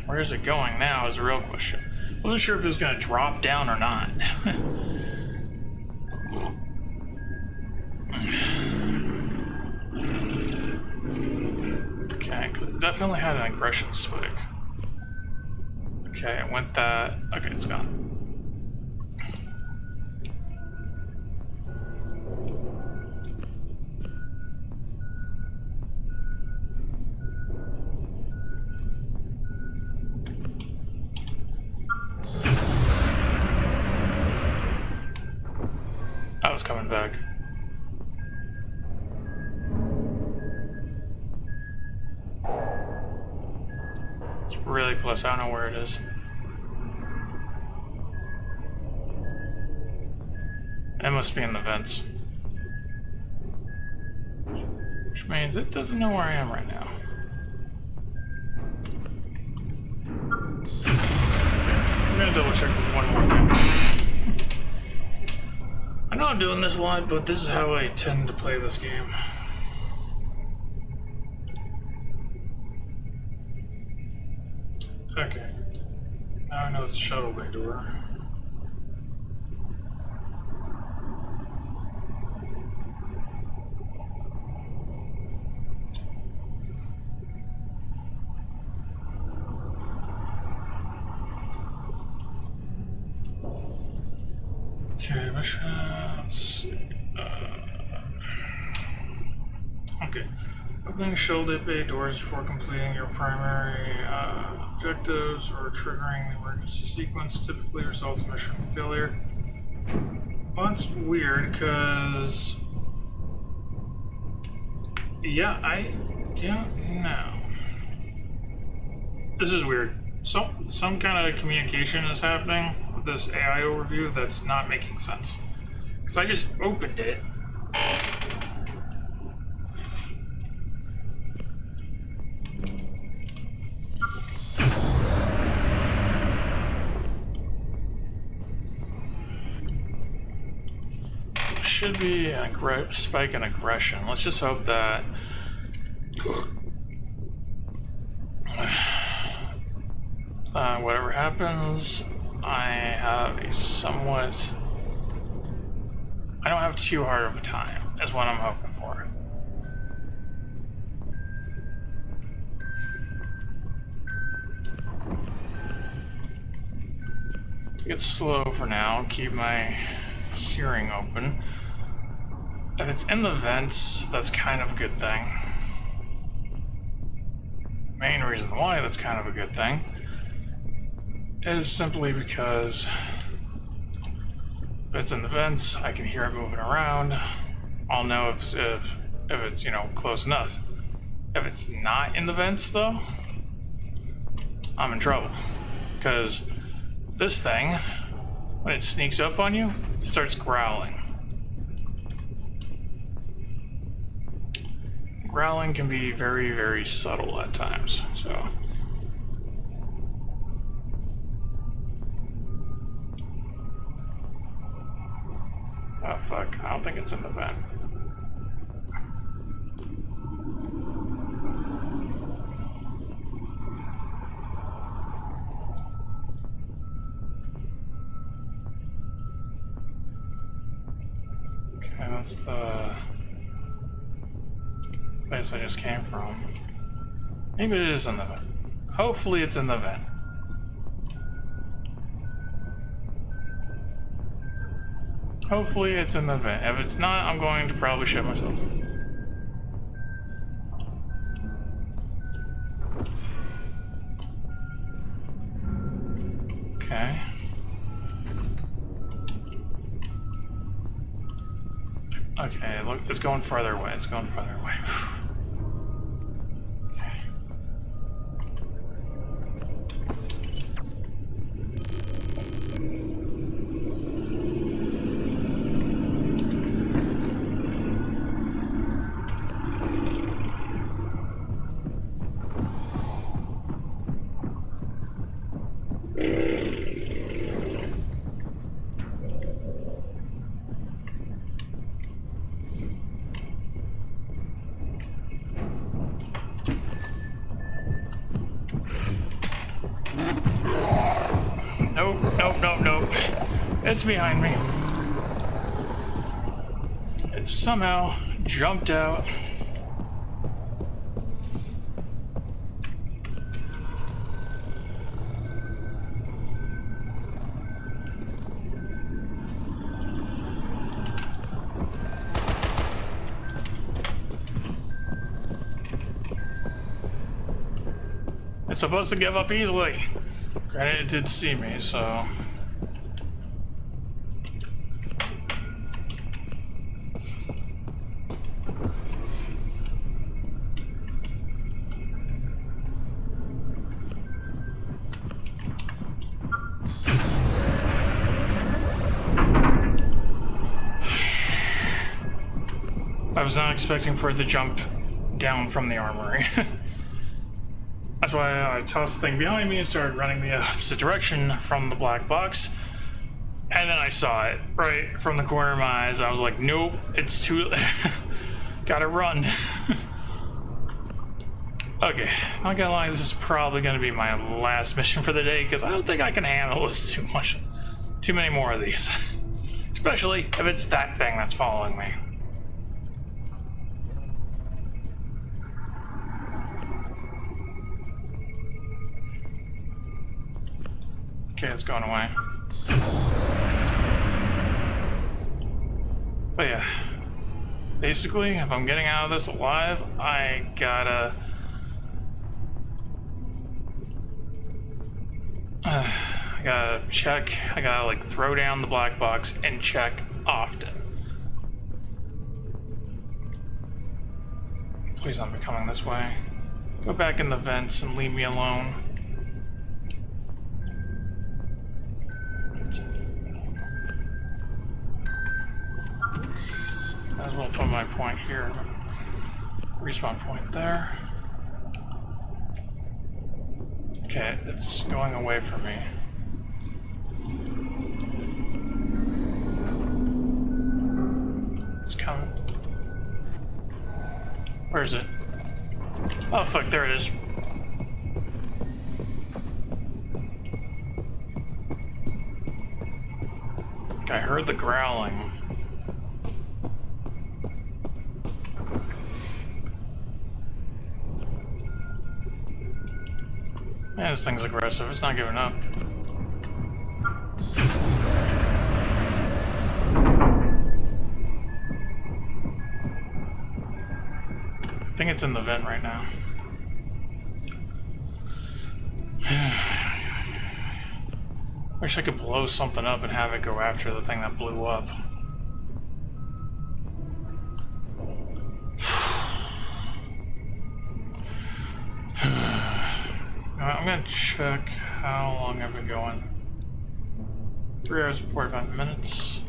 Speaker 1: Where's it going now is a real question. Wasn't sure if it was gonna drop down or not. Okay, definitely had an aggression spike. Okay, I went that. Okay, it's gone. I was coming back. It's really close. I don't know where it is. It must be in the vents. Which means it doesn't know where I am right now. I'm gonna double check one more thing. I know I'm doing this a lot, but this is how I tend to play this game. Okay. Now I know it's a shuttle bay door. Okay, let's see. Okay. Opening shuttle bay doors before completing your primary objectives or triggering the emergency sequence typically results in mission failure. Well, that's weird, because... Yeah, I don't know. This is weird. Some kind of communication is happening with this AI overview that's not making sense. Because I just opened it. Should be a spike in aggression. Let's just hope that whatever happens, I have a somewhat... I don't have too hard of a time, is what I'm hoping for. Take it slow for now, keep my hearing open. If it's in the vents, that's kind of a good thing. Main reason why that's kind of a good thing is simply because if it's in the vents, I can hear it moving around. I'll know if it's, you know, close enough. If it's not in the vents though, I'm in trouble. Because this thing, when it sneaks up on you, it starts growling. Growling can be very, very subtle at times, so. Oh fuck, I don't think it's in the vent. Okay, that's the place I just came from. Maybe it is in the vent. Hopefully it's in the vent. Hopefully it's in the vent. If it's not, I'm going to probably shit myself. Okay. Okay, look, it's going farther away. It's going farther away. Nope, nope, nope, nope. It's behind me. It somehow jumped out. It's supposed to give up easily. Granted, it did see me, so... I was not expecting for it to jump down from the armory. That's why I tossed the thing behind me and started running the opposite direction from the black box. And then I saw it right from the corner of my eyes. I was like, nope, it's too... Gotta run. Okay, not gonna lie, this is probably gonna be my last mission for the day, because I don't think I can handle this too much. Too many more of these. Especially if it's that thing that's following me. Okay, it's going away. But yeah, basically, if I'm getting out of this alive, I gotta... I gotta check, I gotta like throw down the black box and check often. Please don't be coming this way. Go back in the vents and leave me alone. Might as well put my point here. Respawn point there. Okay, it's going away from me. It's coming. Where is it? Oh fuck, there it is. I heard the growling. Man, this thing's aggressive. It's not giving up. I think it's in the vent right now. Wish I could blow something up and have it go after the thing that blew up. I'm gonna check how long I've been going. 3 hours and 45 minutes.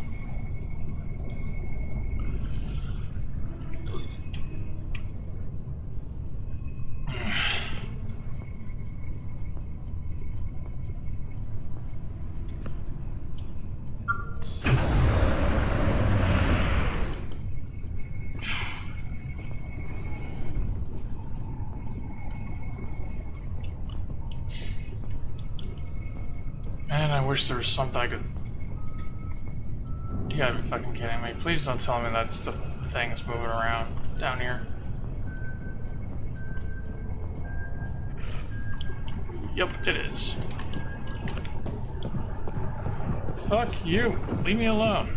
Speaker 1: Man, I wish there was something I could... You gotta be fucking kidding me. Please don't tell me that's the thing that's moving around down here. Yep, it is. Fuck you. Leave me alone.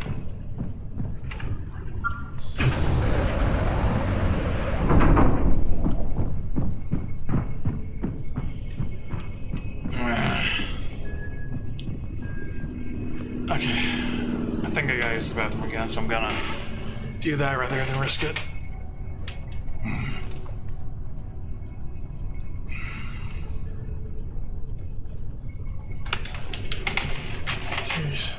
Speaker 1: Okay, I think I gotta use the bathroom again, so I'm gonna do that rather than risk it. Jeez.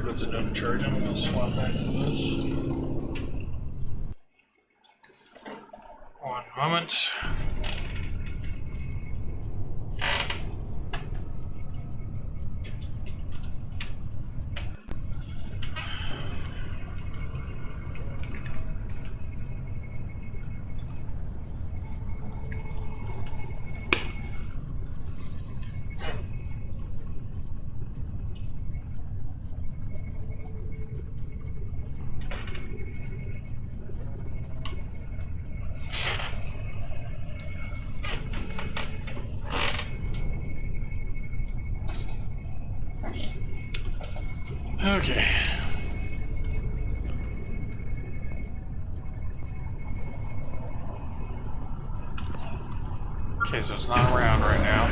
Speaker 1: What's it doing to charge? I'm gonna swap back to this. One moment. Okay. Okay, so it's not around right now.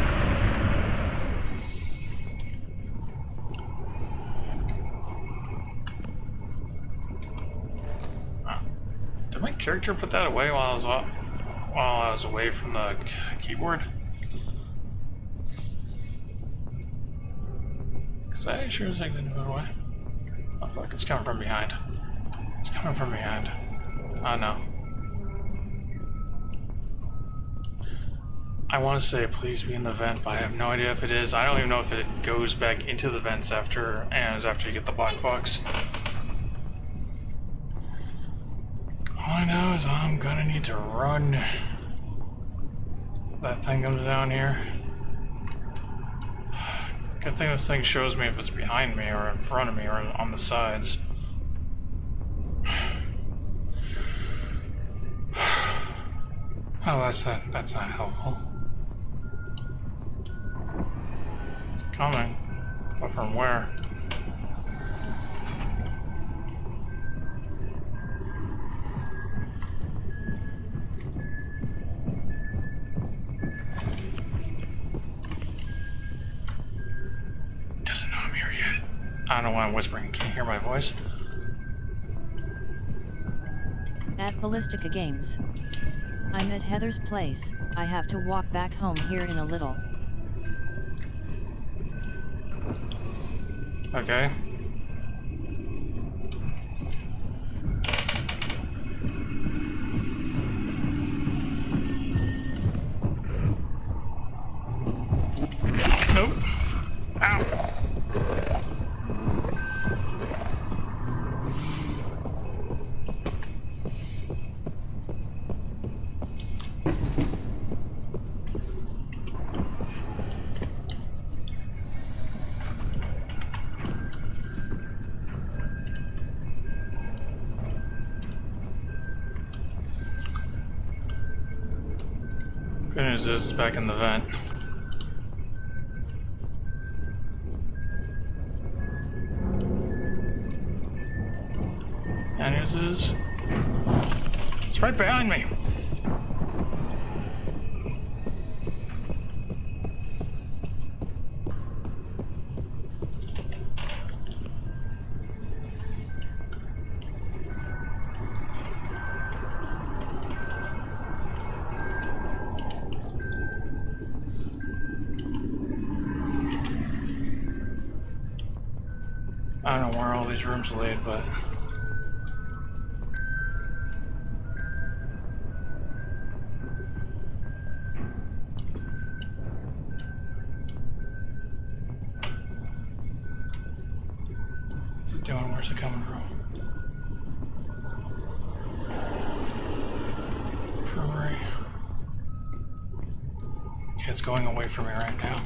Speaker 1: Did my character put that away while I was away from the keyboard? Cause I sure as I didn't put it away. Oh fuck, it's coming from behind. It's coming from behind. Oh no. I want to say please be in the vent, but I have no idea if it is. I don't even know if it goes back into the vents after you get the black box. All I know is I'm gonna need to run. That thing comes down here. Good thing this thing shows me if it's behind me or in front of me or on the sides. Oh, that's not helpful. It's coming. But from where? Doesn't know I'm here yet. I don't know why I'm whispering. Can't hear my voice.
Speaker 2: At Ballistica Games. I'm at Heather's place. I have to walk back home here in a little.
Speaker 1: Okay. Nope. Ow. Good news is it's back in the vent. Bad news is it's right behind me. I don't know where all these rooms laid, but what's it doing? Where's it coming from? Infirmary. Okay, it's going away from me right now.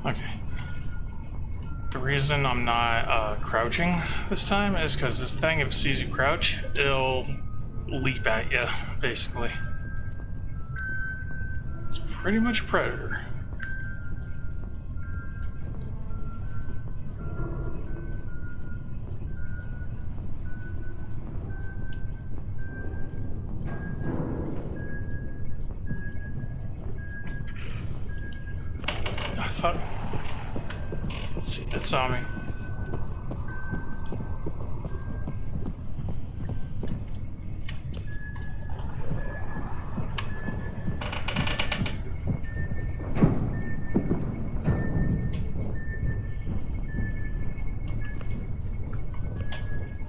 Speaker 1: Okay. The reason I'm not crouching this time is because this thing, if it sees you crouch, it'll leap at you, basically. It's pretty much a predator. I thought... Let's see, it saw me.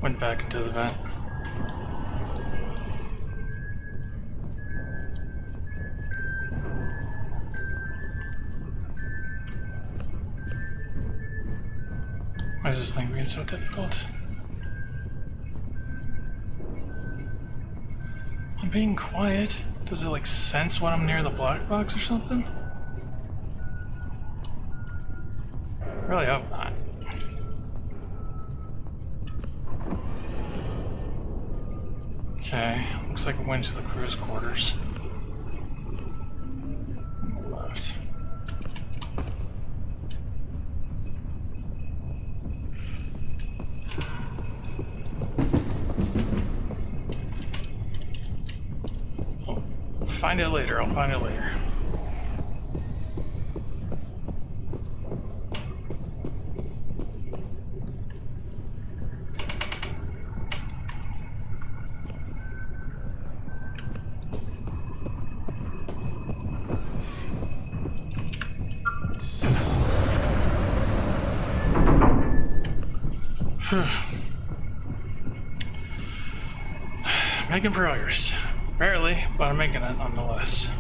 Speaker 1: Went back into the vent. Why is this thing being so difficult? I'm being quiet. Does it like sense when I'm near the black box or something? I really hope not. Okay, looks like it went to the crew's quarters. Left. I'll find it later, I'll find it later. Making progress. Barely, but I'm making it nonetheless.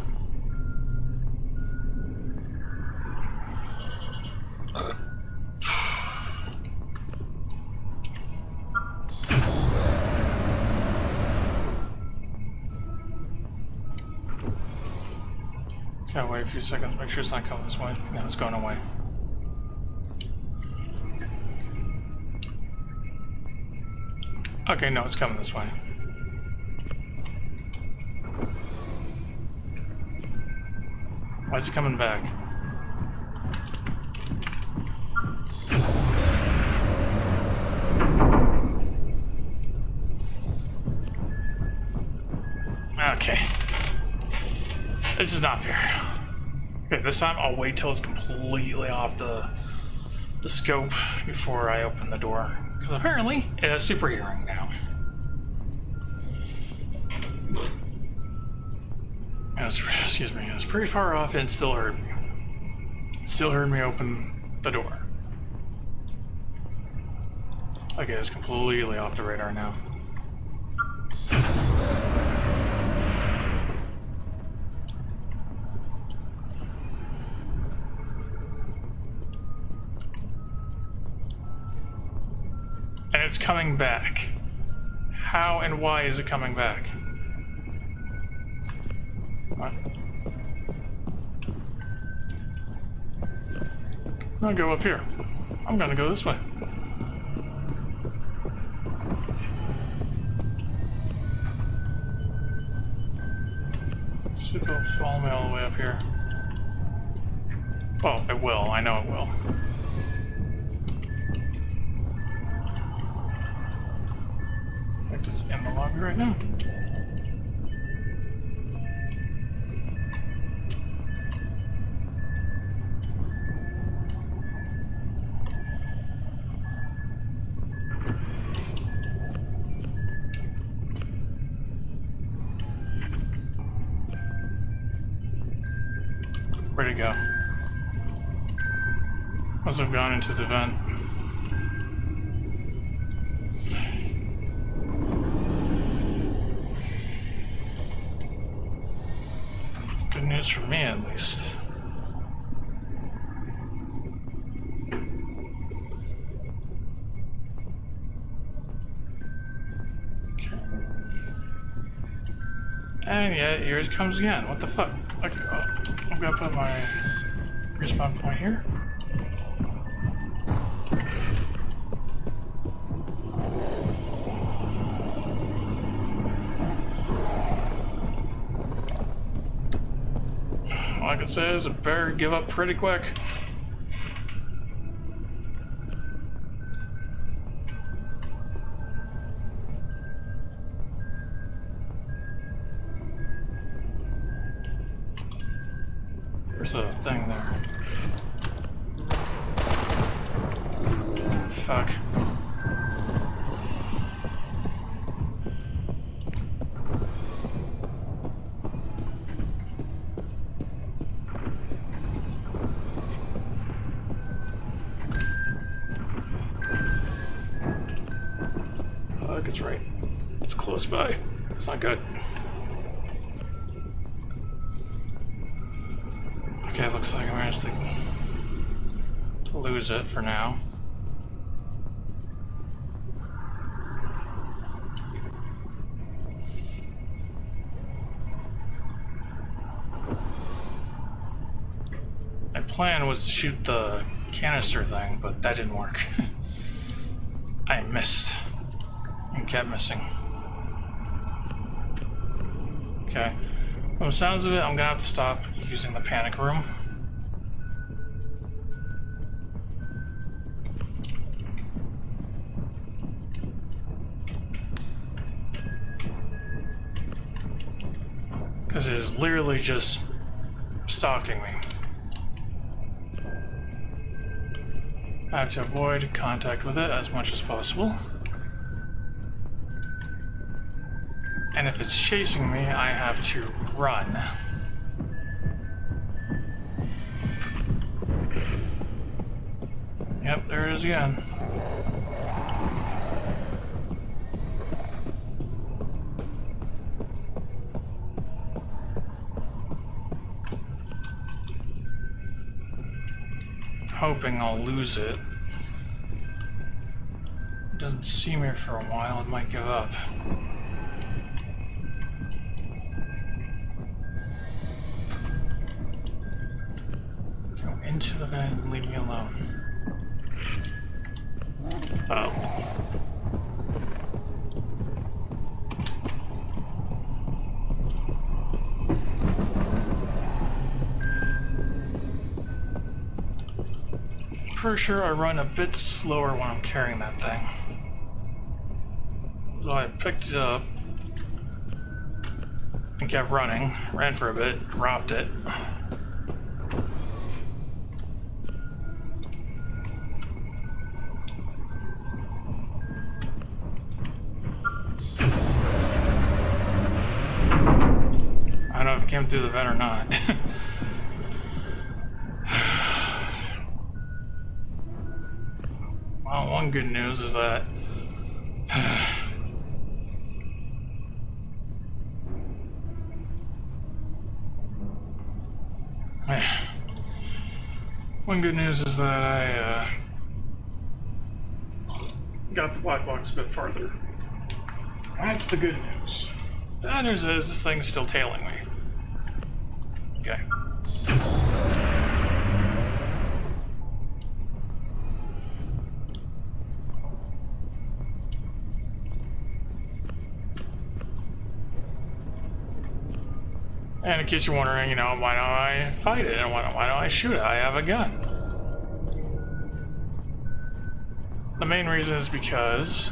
Speaker 1: Gotta wait a few seconds, make sure it's not coming this way. No, it's going away. Okay, no, it's coming this way. Why is it coming back? Okay. This is not fair. Okay, this time I'll wait till it's completely off the scope before I open the door. Because apparently it has super hearing now. Excuse me, it was pretty far off and still heard me. Still heard me open the door. Okay, it's completely off the radar now. And it's coming back. How and why is it coming back? What? I'll go up here. I'm gonna go this way. See if it'll follow me all the way up here. Oh, it will. I know it will. In fact, it's in the lobby right now. Where'd it go? Must have gone into the vent. It's good news for me, at least. Okay. And yeah, here it comes again. What the fuck? Okay, well, I'm gonna put my respawn point here. All I can say is it better give up pretty quick. There's a thing there. Fuck. Fuck, it's right. It's close by. It's not good. Okay, it looks like I managed to lose it for now. My plan was to shoot the canister thing, but that didn't work. I missed and kept missing. Okay. From the sounds of it, I'm gonna have to stop using the panic room. Because it is literally just stalking me. I have to avoid contact with it as much as possible. And if it's chasing me, I have to run. Yep, there it is again. Hoping I'll lose it. It doesn't see me for a while, it might give up. Into the vent and leave me alone. Oh. Pretty sure I run a bit slower when I'm carrying that thing. So I picked it up and kept running, ran for a bit, dropped it. Came through the vent or not. Well, one good news is that one good news is that I got the black box a bit farther. That's the good news. The bad news is this thing's still tailing me. Okay. And in case you're wondering, you know, why don't I fight it and why don't I shoot it? I have a gun. The main reason is because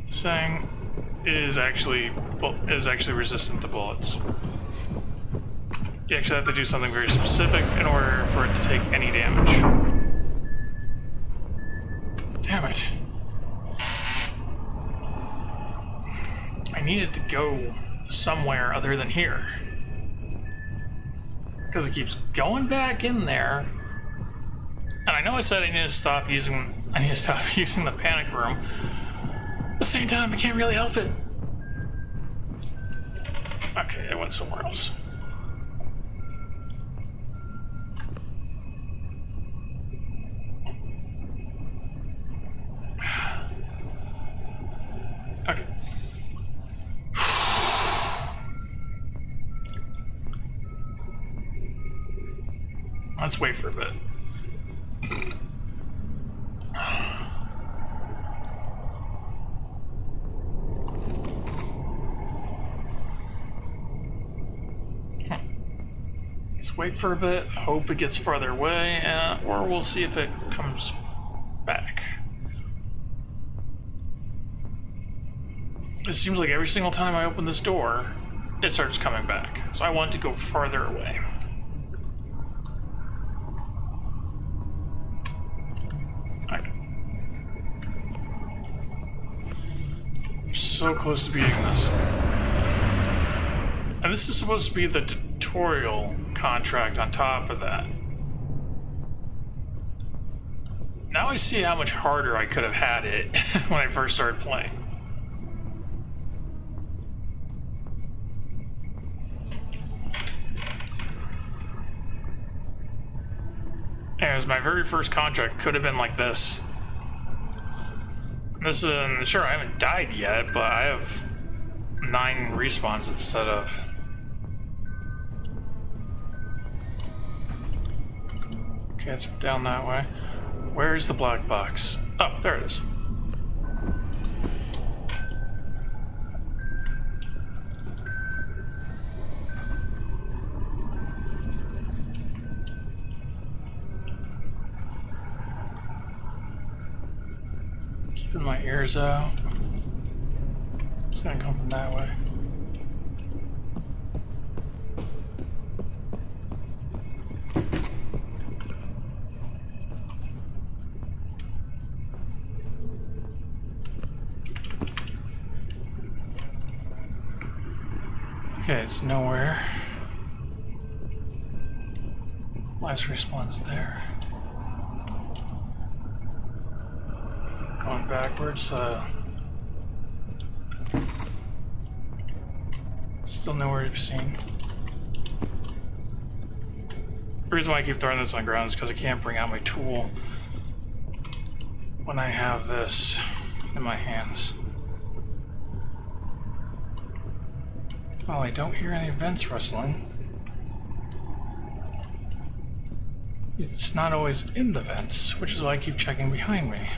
Speaker 1: this thing is actually resistant to bullets. You actually have to do something very specific in order for it to take any damage. Damn it. I needed to go somewhere other than here. Because it keeps going back in there. And I know I said I need to stop using the panic room. At the same time, I can't really help it. Okay, I went somewhere else. Okay. Let's wait for a bit. Let's wait for a bit, hope it gets farther away, or we'll see if it comes back. It seems like every single time I open this door, it starts coming back. So I want to go farther away. Okay. I'm so close to beating this. And this is supposed to be the tutorial contract on top of that. Now I see how much harder I could have had it when I first started playing. Anyways, my very first contract could have been like this. This is, sure, I haven't died yet, but I have 9 respawns instead of... Okay, it's down that way. Where's the black box? Oh, there it is. Keeping my ears out. It's gonna come from that way. Okay, it's nowhere. Last respawn's there. Going backwards, still nowhere to be seen. The reason why I keep throwing this on the ground is because I can't bring out my tool when I have this in my hands. Well, I don't hear any vents rustling. It's not always in the vents, which is why I keep checking behind me.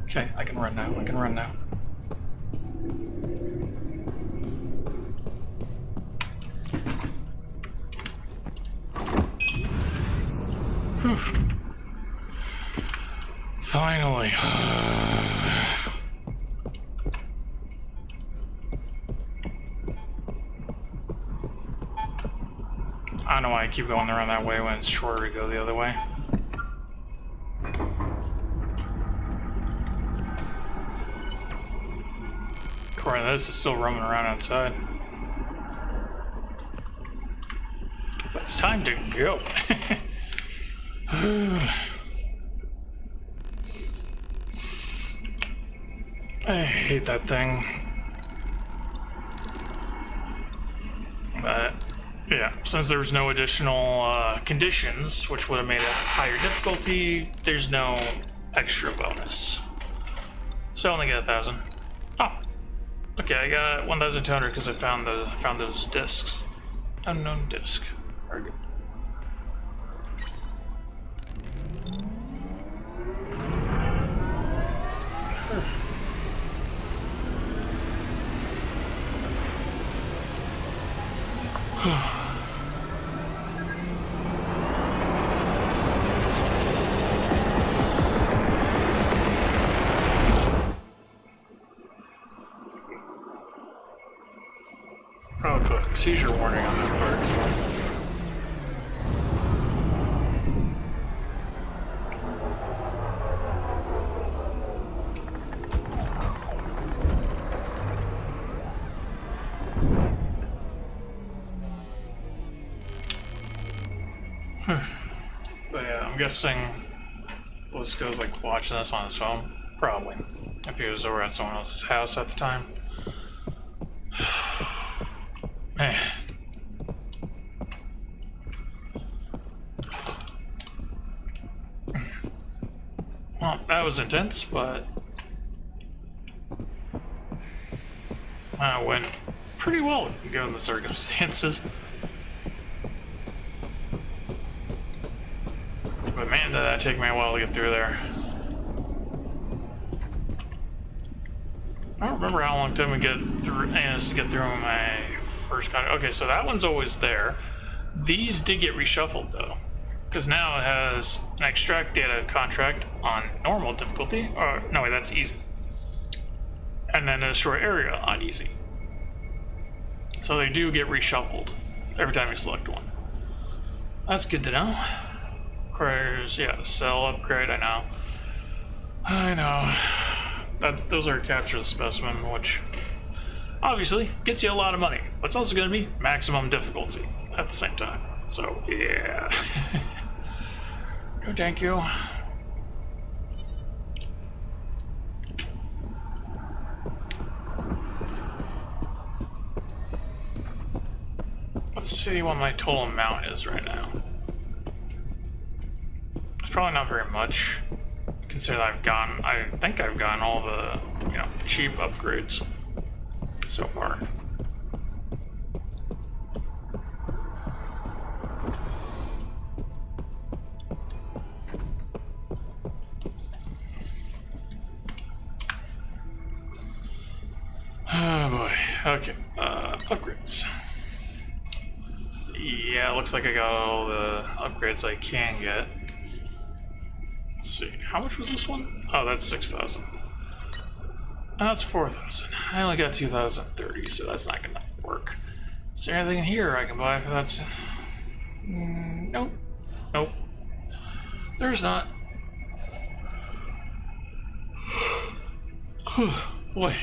Speaker 1: Okay, I can run now, I can run now. Whew. Finally. I don't know why I keep going around that way when it's shorter to go the other way. According to this, it's still roaming around outside. But it's time to go. I hate that thing. But yeah, since there's no additional conditions, which would have made it higher difficulty, there's no extra bonus. So I only get 1,000. Oh, okay, I got 1,200 because I found those discs. Unknown disc. Very good. Oh, good. Seizure warning on that part. But yeah, I'm guessing Blisco's like watching this on his phone. Probably. If he was over at someone else's house at the time. Man. Well, that was intense, but went pretty well given the circumstances. But man, did that take me a while to get through there. I don't remember how long it took me to get through my first contract. Okay, so that one's always there. These did get reshuffled though, because now it has an extract data contract on normal difficulty. Or no, wait, that's easy. And then a destroy area on easy. So they do get reshuffled every time you select one. That's good to know. Requires, yeah, cell upgrade. I know. Those are capture the specimen, which obviously gets you a lot of money, but it's also going to be maximum difficulty at the same time. So yeah. No, thank you. Let's see what my total amount is right now. It's probably not very much, considering I think I've gotten all the, cheap upgrades so far. Oh boy. Okay. Upgrades. Yeah, it looks like I got all the upgrades I can get. Let's see. How much was this one? Oh, that's 6,000. That's 4,000. I only got 2,030, so that's not gonna work. Is there anything in here I can buy for that? Nope. Nope. There's not. Boy.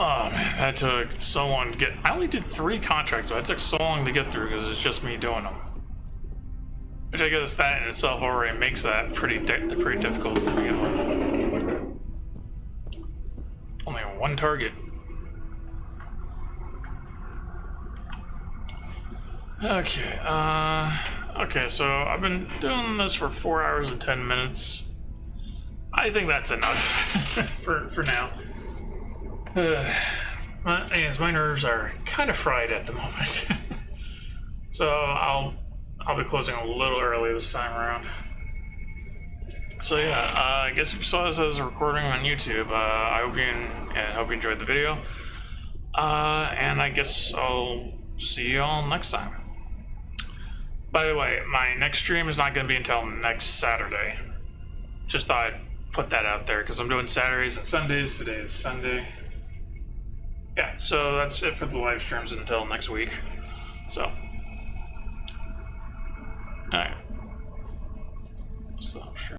Speaker 1: Oh man, that took so long to get. I only did 3 contracts, but it took so long to get through because it's just me doing them. Which I guess that in itself already makes that pretty difficult to begin with. Only one target. Okay, okay, so I've been doing this for 4 hours and 10 minutes. I think that's enough for now. My nerves are kind of fried at the moment. So I'll be closing a little early this time around. So yeah, I guess if you saw this as a recording on YouTube, I hope you enjoyed the video. And I guess I'll see you all next time. By the way, my next stream is not going to be until next Saturday. Just thought I'd put that out there because I'm doing Saturdays and Sundays. Today is Sunday. Yeah, so that's it for the live streams until next week. So, alright.